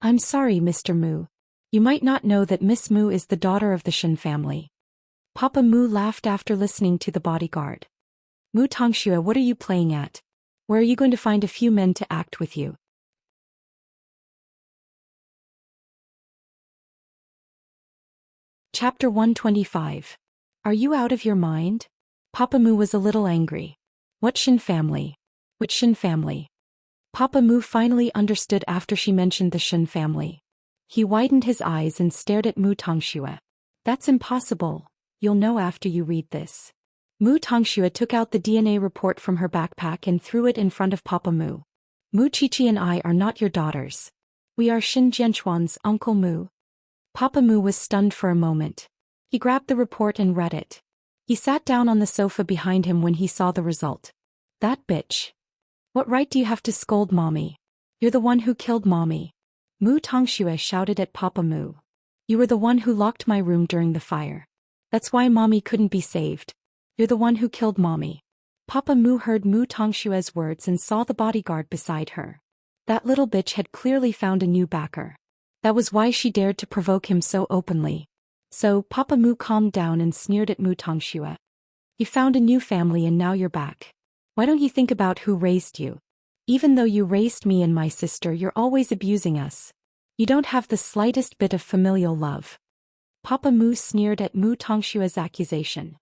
"I'm sorry, Mr. Mu. You might not know that Miss Mu is the daughter of the Xin family." Papa Mu laughed after listening to the bodyguard. "Mu Tongxue, what are you playing at? Where are you going to find a few men to act with you?" Chapter 125. Are you out of your mind? Papa Mu was a little angry. What Xin family? Which Xin family? Papa Mu finally understood after she mentioned the Xin family. He widened his eyes and stared at Mu Tongxue. "That's impossible. You'll know after you read this." Mu Tongxue took out the DNA report from her backpack and threw it in front of Papa Mu. "Mu Qiqi and I are not your daughters. We are Xin Jianchuan's Uncle Mu." Papa Mu was stunned for a moment. He grabbed the report and read it. He sat down on the sofa behind him when he saw the result. "That bitch. What right do you have to scold Mommy? You're the one who killed Mommy." Mu Tongxue shouted at Papa Mu. "You were the one who locked my room during the fire. That's why Mommy couldn't be saved. You're the one who killed Mommy." Papa Mu heard Mu Tongshue's words and saw the bodyguard beside her. That little bitch had clearly found a new backer. That was why she dared to provoke him so openly. So Papa Mu calmed down and sneered at Mu Tongxue. "You found a new family and now you're back. Why don't you think about who raised you? Even though you raised me and my sister, you're always abusing us. You don't have the slightest bit of familial love." Papa Mu sneered at Mu Tongshue's accusation.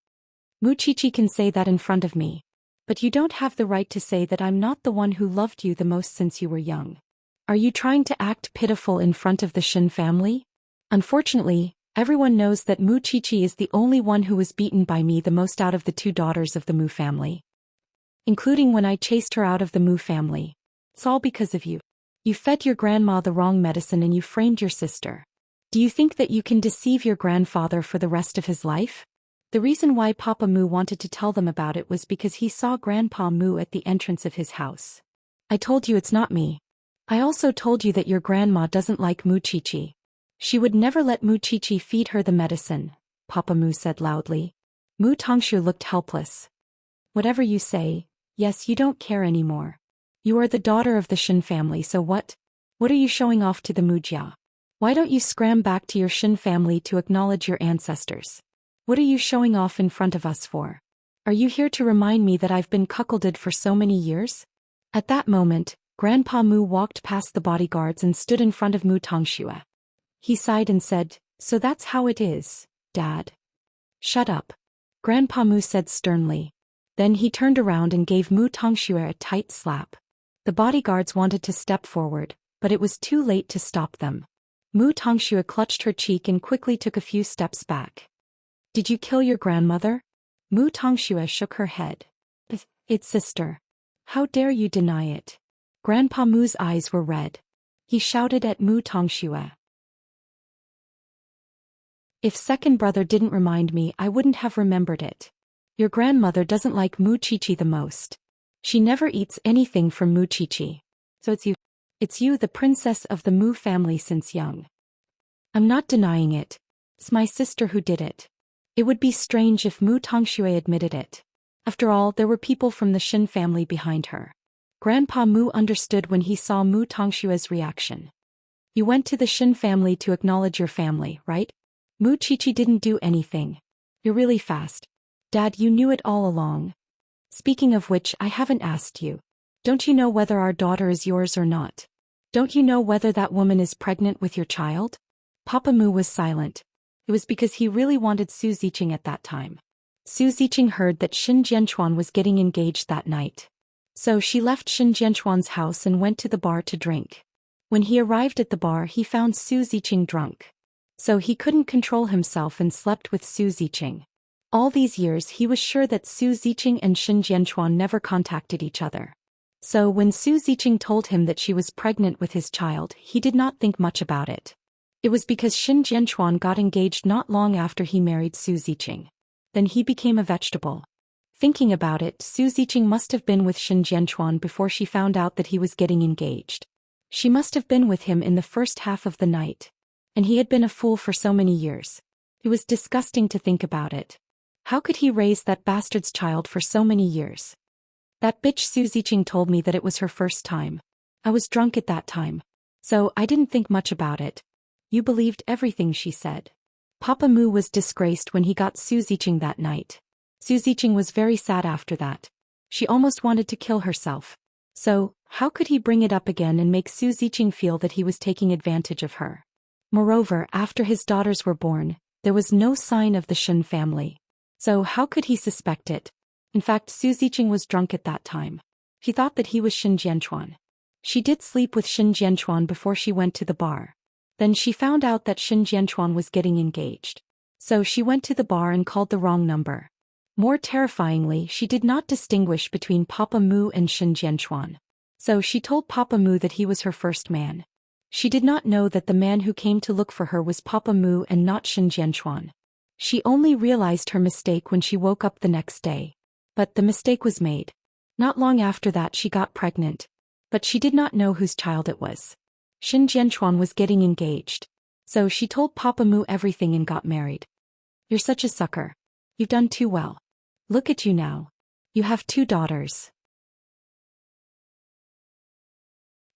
"Mu Qiqi can say that in front of me. But you don't have the right to say that I'm not the one who loved you the most since you were young. Are you trying to act pitiful in front of the Xin family? Unfortunately, everyone knows that Mu Qiqi is the only one who was beaten by me the most out of the 2 daughters of the Mu family. Including when I chased her out of the Mu family. It's all because of you. You fed your grandma the wrong medicine and you framed your sister. Do you think that you can deceive your grandfather for the rest of his life? The reason why Papa Mu wanted to tell them about it was because he saw Grandpa Mu at the entrance of his house. I told you it's not me. I also told you that your grandma doesn't like Mu Chichi. She would never let Mu Chichi feed her the medicine, Papa Mu said loudly. Mu Tongshu looked helpless. Whatever you say, yes, you don't care anymore. You are the daughter of the Shin family, so what? What are you showing off to the Mujia? Why don't you scram back to your Shin family to acknowledge your ancestors? What are you showing off in front of us for? Are you here to remind me that I've been cuckolded for so many years? At that moment, Grandpa Mu walked past the bodyguards and stood in front of Mu Tongxue. He sighed and said, "So that's how it is, Dad." "Shut up," Grandpa Mu said sternly. Then he turned around and gave Mu Tongxue a tight slap. The bodyguards wanted to step forward, but it was too late to stop them. Mu Tongxue clutched her cheek and quickly took a few steps back. "Did you kill your grandmother?" Mu Tongxue shook her head. It's sister. How dare you deny it?" Grandpa Mu's eyes were red. He shouted at Mu Tongxue. "If second brother didn't remind me, I wouldn't have remembered it. Your grandmother doesn't like Mu Chichi the most. She never eats anything from Mu Chichi. So it's you. It's you, the princess of the Mu family since young." "I'm not denying it. It's my sister who did it." It would be strange if Mu Tongxue admitted it. After all, there were people from the Shin family behind her. Grandpa Mu understood when he saw Mu Tongshue's reaction. "You went to the Shin family to acknowledge your family, right? Mu Chichi didn't do anything. You're really fast. Dad, you knew it all along. Speaking of which, I haven't asked you. Don't you know whether our daughter is yours or not? Don't you know whether that woman is pregnant with your child?" Papa Mu was silent. It was because he really wanted Su Ziqing at that time. Su Ziqing heard that Shin Jianchuan was getting engaged that night. So she left Shin Jianchuan's house and went to the bar to drink. When he arrived at the bar, he found Su Ziqing drunk. So he couldn't control himself and slept with Su Ziqing. All these years he was sure that Su Ziqing and Shin Jianchuan never contacted each other. So when Su Ziqing told him that she was pregnant with his child, he did not think much about it. It was because Shin Jianchuan got engaged not long after he married Su Ziqing. Then he became a vegetable. Thinking about it, Su Ziqing must have been with Shin Jianchuan before she found out that he was getting engaged. She must have been with him in the first half of the night. And he had been a fool for so many years. It was disgusting to think about it. How could he raise that bastard's child for so many years? That bitch Su Ziqing told me that it was her first time. I was drunk at that time. So I didn't think much about it. You believed everything she said. Papa Mu was disgraced when he got Su Ziqing that night. Su Ziqing was very sad after that. She almost wanted to kill herself. So, how could he bring it up again and make Su Ziqing feel that he was taking advantage of her? Moreover, after his daughters were born, there was no sign of the Shin family. So how could he suspect it? In fact, Su Ziqing was drunk at that time. He thought that he was Shin Jianchuan. She did sleep with Shin Jianchuan before she went to the bar. Then she found out that Shin Jianchuan was getting engaged. So she went to the bar and called the wrong number. More terrifyingly, she did not distinguish between Papa Mu and Shin Jianchuan. So she told Papa Mu that he was her first man. She did not know that the man who came to look for her was Papa Mu and not Shin Jianchuan. She only realized her mistake when she woke up the next day. But the mistake was made. Not long after that she got pregnant. But she did not know whose child it was. Shin Jianchuan was getting engaged. So she told Papa Mu everything and got married. You're such a sucker. You've done too well. Look at you now. You have 2 daughters.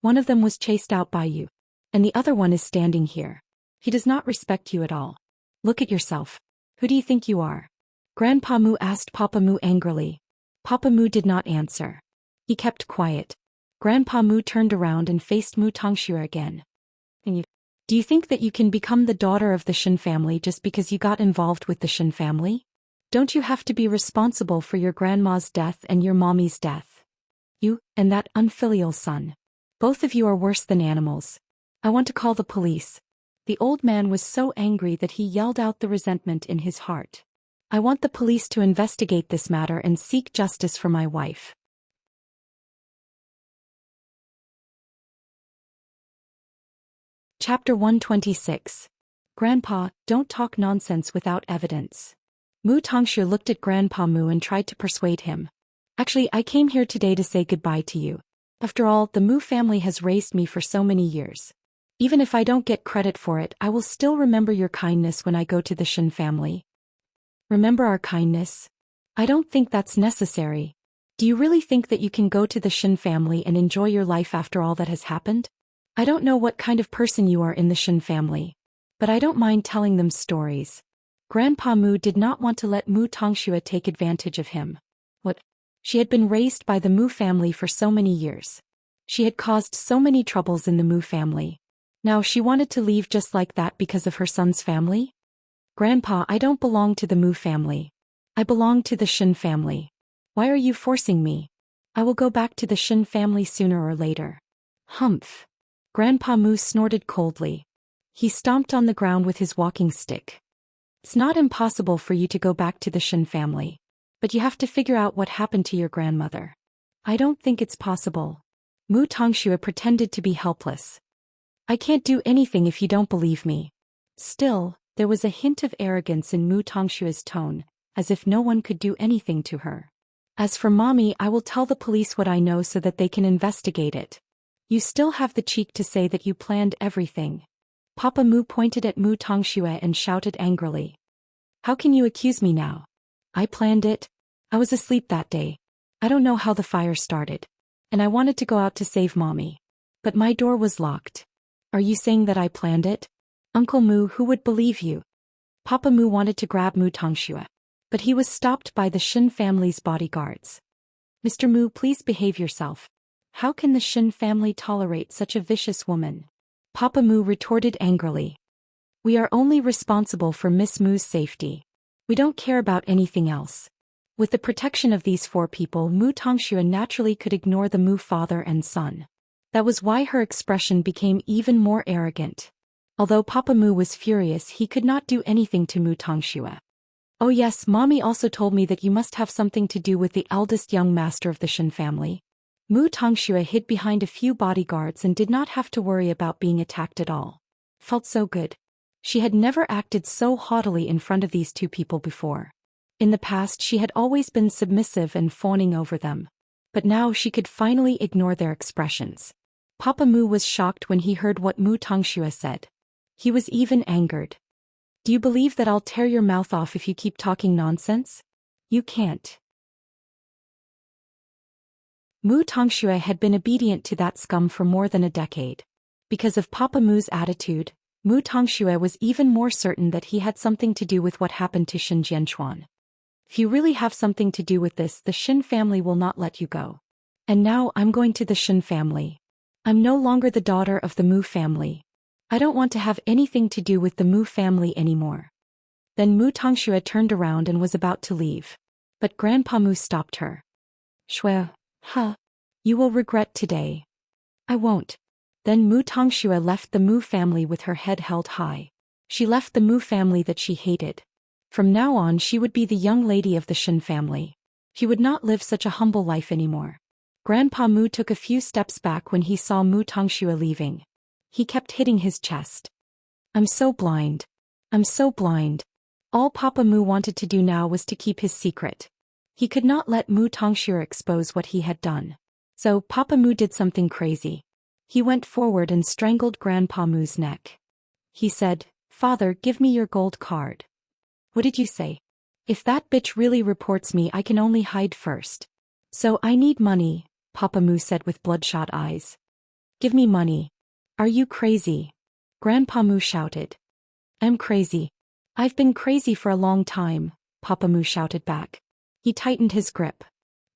One of them was chased out by you. And the other one is standing here. He does not respect you at all. Look at yourself. Who do you think you are? Grandpa Mu asked Papa Mu angrily. Papa Mu did not answer. He kept quiet. Grandpa Mu turned around and faced Mu Tongxue again. Do you think that you can become the daughter of the Shin family just because you got involved with the Shin family? Don't you have to be responsible for your grandma's death and your mommy's death? You, and that unfilial son. Both of you are worse than animals. I want to call the police. The old man was so angry that he yelled out the resentment in his heart. I want the police to investigate this matter and seek justice for my wife. Chapter 126. Grandpa, don't talk nonsense without evidence. Mu Tongxue looked at Grandpa Mu and tried to persuade him. Actually, I came here today to say goodbye to you. After all, the Mu family has raised me for so many years. Even if I don't get credit for it, I will still remember your kindness when I go to the Shen family. Remember our kindness? I don't think that's necessary. Do you really think that you can go to the Shen family and enjoy your life after all that has happened? I don't know what kind of person you are in the Shen family, but I don't mind telling them stories. Grandpa Mu did not want to let Mu Tongxue take advantage of him. What? She had been raised by the Mu family for so many years. She had caused so many troubles in the Mu family. Now she wanted to leave just like that because of her son's family? Grandpa, I don't belong to the Mu family. I belong to the Shen family. Why are you forcing me? I will go back to the Shen family sooner or later. Humph. Grandpa Mu snorted coldly. He stomped on the ground with his walking stick. It's not impossible for you to go back to the Shen family. But you have to figure out what happened to your grandmother. I don't think it's possible. Mu Tongxue pretended to be helpless. I can't do anything if you don't believe me. Still, there was a hint of arrogance in Mu Tongshua's tone, as if no one could do anything to her. As for Mommy, I will tell the police what I know so that they can investigate it. You still have the cheek to say that you planned everything. Papa Mu pointed at Mu Tongxue and shouted angrily. How can you accuse me now? I planned it. I was asleep that day. I don't know how the fire started. And I wanted to go out to save Mommy. But my door was locked. Are you saying that I planned it? Uncle Mu, who would believe you? Papa Mu wanted to grab Mu Tongxue, but he was stopped by the Shen family's bodyguards. Mr. Mu, please behave yourself. How can the Shen family tolerate such a vicious woman? Papa Mu retorted angrily. We are only responsible for Miss Mu's safety. We don't care about anything else. With the protection of these 4 people, Mu Tongxue naturally could ignore the Mu father and son. That was why her expression became even more arrogant. Although Papa Mu was furious, he could not do anything to Mu Tongxue. Oh yes, Mommy also told me that you must have something to do with the eldest young master of the Shen family. Mu Tongxue hid behind a few bodyguards and did not have to worry about being attacked at all. Felt so good. She had never acted so haughtily in front of these 2 people before. In the past she had always been submissive and fawning over them. But now she could finally ignore their expressions. Papa Mu was shocked when he heard what Mu Tongxue said. He was even angered. Do you believe that I'll tear your mouth off if you keep talking nonsense? You can't. Mu Tongxue had been obedient to that scum for more than a decade. Because of Papa Mu's attitude, Mu Tongxue was even more certain that he had something to do with what happened to Shen Jianchuan. If you really have something to do with this, the Shen family will not let you go. And now I'm going to the Shen family. I'm no longer the daughter of the Mu family. I don't want to have anything to do with the Mu family anymore. Then Mu Tongxue turned around and was about to leave. But Grandpa Mu stopped her. Shui, you will regret today. I won't. Then Mu Tongxue left the Mu family with her head held high. She left the Mu family that she hated. From now on she would be the young lady of the Shen family. She would not live such a humble life anymore. Grandpa Mu took a few steps back when he saw Mu Tongxue leaving. He kept hitting his chest. I'm so blind. I'm so blind. All Papa Mu wanted to do now was to keep his secret. He could not let Mu Tongxue expose what he had done. So Papa Mu did something crazy. He went forward and strangled Grandpa Mu's neck. He said, Father, give me your gold card. What did you say? If that bitch really reports me, I can only hide first. So I need money, Papa Mu said with bloodshot eyes. Give me money. Are you crazy? Grandpa Mu shouted. I'm crazy. I've been crazy for a long time, Papa Mu shouted back. He tightened his grip.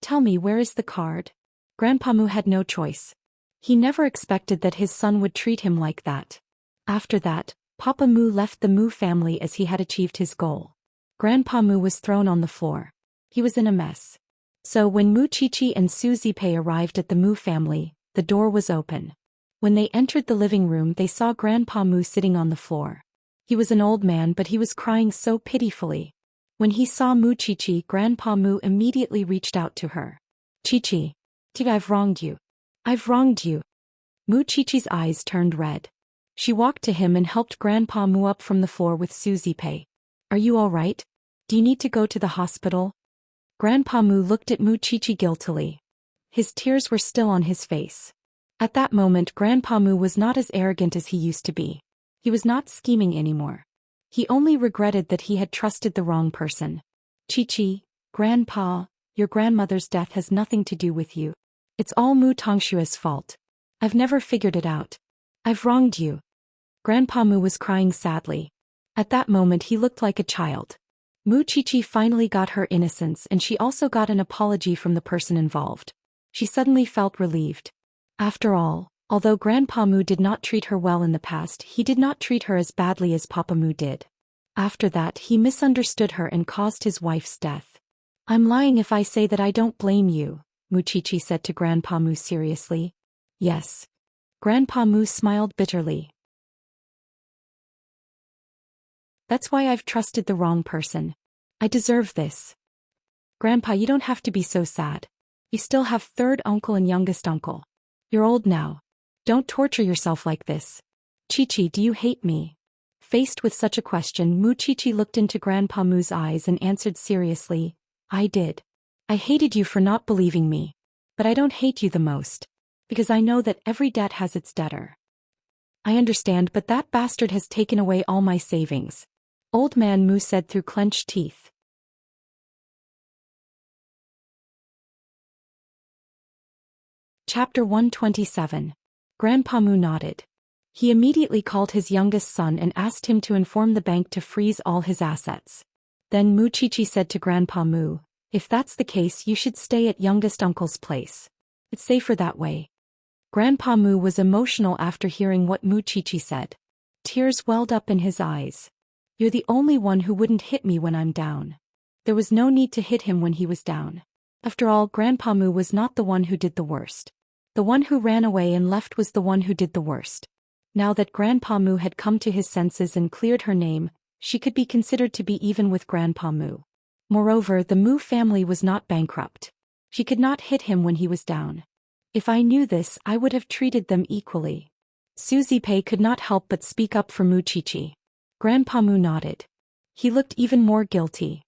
Tell me, where is the card? Grandpa Mu had no choice. He never expected that his son would treat him like that. After that, Papa Mu left the Mu family as he had achieved his goal. Grandpa Mu was thrown on the floor. He was in a mess. So when Mu Chichi and Su Zipei arrived at the Mu family, the door was open. When they entered the living room, they saw Grandpa Mu sitting on the floor. He was an old man, but he was crying so pitifully. When he saw Mu Chichi, Grandpa Mu immediately reached out to her. Chichi, I've wronged you. I've wronged you. Mu Chichi's eyes turned red. She walked to him and helped Grandpa Mu up from the floor with Susie Pei. Are you all right? Do you need to go to the hospital? Grandpa Mu looked at Mu Chichi guiltily. His tears were still on his face. At that moment Grandpa Mu was not as arrogant as he used to be. He was not scheming anymore. He only regretted that he had trusted the wrong person. Chichi, Grandpa, your grandmother's death has nothing to do with you. It's all Mu Tongshua's fault. I've never figured it out. I've wronged you. Grandpa Mu was crying sadly. At that moment he looked like a child. Mu Chichi finally got her innocence and she also got an apology from the person involved. She suddenly felt relieved. After all, although Grandpa Mu did not treat her well in the past, he did not treat her as badly as Papa Mu did. After that he misunderstood her and caused his wife's death. I'm lying if I say that I don't blame you, Mu Chichi said to Grandpa Mu seriously. Yes. Grandpa Mu smiled bitterly. That's why I've trusted the wrong person. I deserve this. Grandpa, you don't have to be so sad. You still have third uncle and youngest uncle. You're old now. Don't torture yourself like this. Chichi, do you hate me? Faced with such a question, Mu Chichi looked into Grandpa Mu's eyes and answered seriously, I did. I hated you for not believing me. But I don't hate you the most. Because I know that every debt has its debtor. I understand, but that bastard has taken away all my savings. Old man Mu said through clenched teeth. Chapter 127. Grandpa Mu nodded. He immediately called his youngest son and asked him to inform the bank to freeze all his assets. Then Mu Chichi said to Grandpa Mu, if that's the case you should stay at youngest uncle's place. It's safer that way. Grandpa Mu was emotional after hearing what Mu Chichi said. Tears welled up in his eyes. You're the only one who wouldn't hit me when I'm down. There was no need to hit him when he was down. After all, Grandpa Mu was not the one who did the worst. The one who ran away and left was the one who did the worst. Now that Grandpa Mu had come to his senses and cleared her name, she could be considered to be even with Grandpa Mu. Moreover, the Mu family was not bankrupt. She could not hit him when he was down. If I knew this, I would have treated them equally. Susie Pei could not help but speak up for Mu Chichi. Grandpa Mu nodded. He looked even more guilty.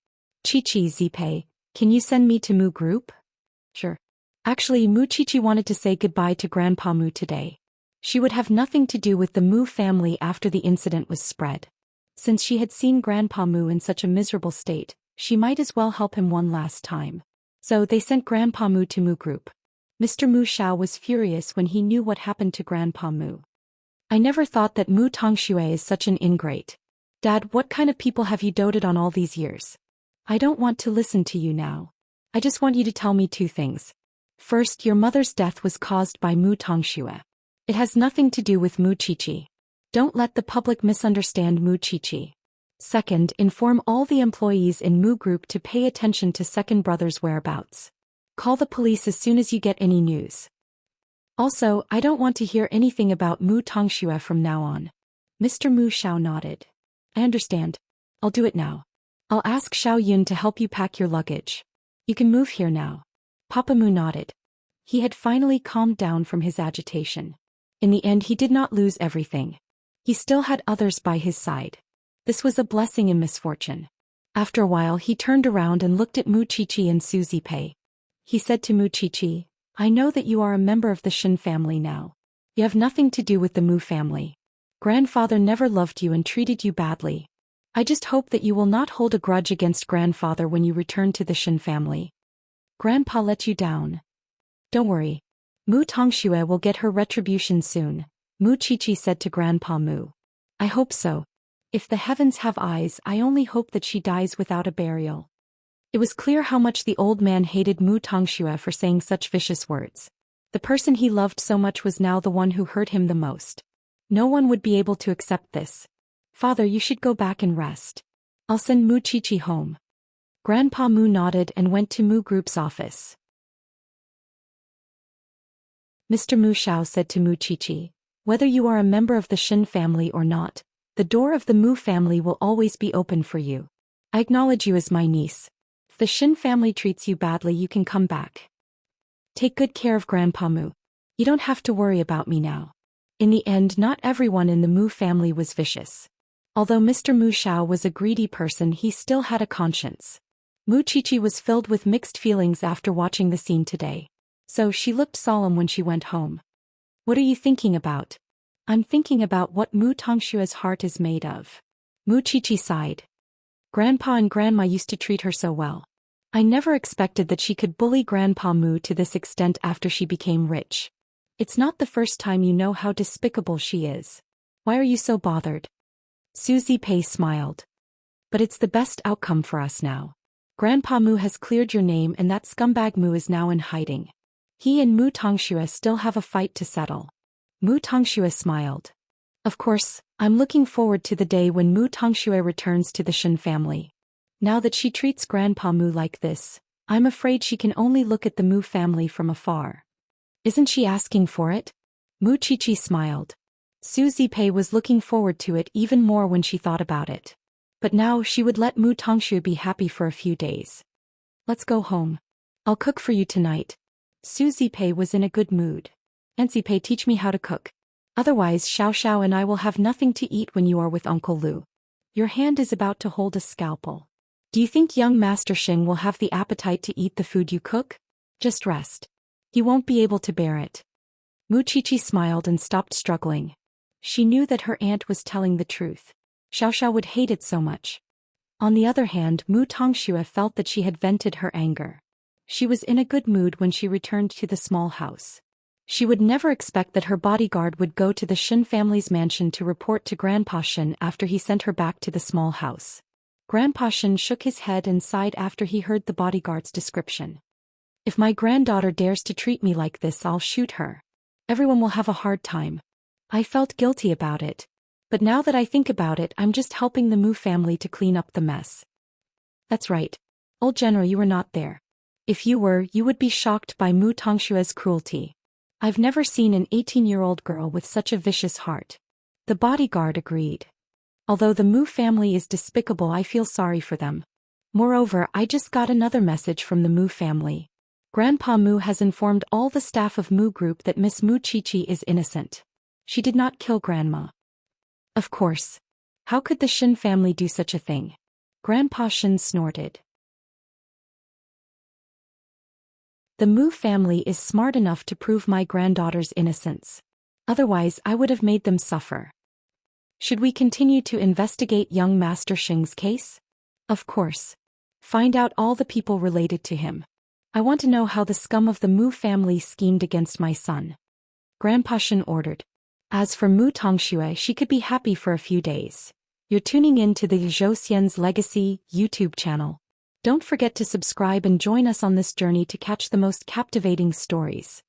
Chichi, Zipei, can you send me to Mu Group? Sure. Actually, Mu Chichi wanted to say goodbye to Grandpa Mu today. She would have nothing to do with the Mu family after the incident was spread. Since she had seen Grandpa Mu in such a miserable state, she might as well help him one last time. So they sent Grandpa Mu to Mu Group. Mr. Mu Xiao was furious when he knew what happened to Grandpa Mu. I never thought that Mu Tongshui is such an ingrate. Dad, what kind of people have you doted on all these years? I don't want to listen to you now. I just want you to tell me two things. First, your mother's death was caused by Mu Tongshui. It has nothing to do with Mu Chichi. Don't let the public misunderstand Mu Chichi. Second, inform all the employees in Mu Group to pay attention to second brother's whereabouts. Call the police as soon as you get any news. Also, I don't want to hear anything about Mu Tongshui from now on. Mr. Mu Xiao nodded. I understand. I'll do it now. I'll ask Xiao Yun to help you pack your luggage. You can move here now. Papa Mu nodded. He had finally calmed down from his agitation. In the end, he did not lose everything. He still had others by his side. This was a blessing in misfortune. After a while, he turned around and looked at Mu Chichi and Susie Pei. He said to Mu Chichi, I know that you are a member of the Xin family now. You have nothing to do with the Mu family. Grandfather never loved you and treated you badly. I just hope that you will not hold a grudge against grandfather when you return to the Xin family. Grandpa let you down. Don't worry. Mu Tongshui will get her retribution soon, Mu Chichi said to Grandpa Mu. I hope so. If the heavens have eyes, I only hope that she dies without a burial. It was clear how much the old man hated Mu Tongshui for saying such vicious words. The person he loved so much was now the one who hurt him the most. No one would be able to accept this. Father, you should go back and rest. I'll send Mu Chichi home. Grandpa Mu nodded and went to Mu Group's office. Mr. Mu Xiao said to Mu Chichi, whether you are a member of the Xin family or not, the door of the Mu family will always be open for you. I acknowledge you as my niece. If the Xin family treats you badly, you can come back. Take good care of Grandpa Mu. You don't have to worry about me now. In the end, not everyone in the Mu family was vicious. Although Mr. Mu Xiao was a greedy person, he still had a conscience. Mu Qiqi was filled with mixed feelings after watching the scene today. So she looked solemn when she went home. What are you thinking about? I'm thinking about what Mu Tongshua's heart is made of. Mu Qiqi sighed. Grandpa and Grandma used to treat her so well. I never expected that she could bully Grandpa Mu to this extent after she became rich. It's not the first time you know how despicable she is. Why are you so bothered? Suzy Pei smiled. But it's the best outcome for us now. Grandpa Mu has cleared your name and that scumbag Mu is now in hiding. He and Mu Tongxue still have a fight to settle. Mu Tongxue smiled. Of course, I'm looking forward to the day when Mu Tongxue returns to the Shen family. Now that she treats Grandpa Mu like this, I'm afraid she can only look at the Mu family from afar. Isn't she asking for it? Mu Qiqi smiled. Suzy Pei was looking forward to it even more when she thought about it. But now she would let Mu Tongxue be happy for a few days. Let's go home. I'll cook for you tonight. Suzy Pei was in a good mood. Auntie Pei, teach me how to cook. Otherwise Xiao and I will have nothing to eat when you are with Uncle Lu. Your hand is about to hold a scalpel. Do you think young Master Xing will have the appetite to eat the food you cook? Just rest. He won't be able to bear it. Mu Qiqi smiled and stopped struggling. She knew that her aunt was telling the truth. Xiao would hate it so much. On the other hand, Mu Tongxue felt that she had vented her anger. She was in a good mood when she returned to the small house. She would never expect that her bodyguard would go to the Shen family's mansion to report to Grandpa Shen after he sent her back to the small house. Grandpa Shen shook his head and sighed after he heard the bodyguard's description. If my granddaughter dares to treat me like this, I'll shoot her. Everyone will have a hard time. I felt guilty about it. But now that I think about it, I'm just helping the Mu family to clean up the mess. That's right. Old General, you were not there. If you were, you would be shocked by Mu Tongshue's cruelty. I've never seen an 18-year-old girl with such a vicious heart. The bodyguard agreed. Although the Mu family is despicable, I feel sorry for them. Moreover, I just got another message from the Mu family. Grandpa Mu has informed all the staff of Mu Group that Miss Mu Qiqi is innocent. She did not kill Grandma. Of course. How could the Shen family do such a thing? Grandpa Shen snorted. The Mu family is smart enough to prove my granddaughter's innocence. Otherwise, I would have made them suffer. Should we continue to investigate young Master Xing's case? Of course. Find out all the people related to him. I want to know how the scum of the Mu family schemed against my son. Grandpa Shen ordered. As for Mu Tongxue, she could be happy for a few days. You're tuning in to the Zhou Xian's Legacy YouTube channel. Don't forget to subscribe and join us on this journey to catch the most captivating stories.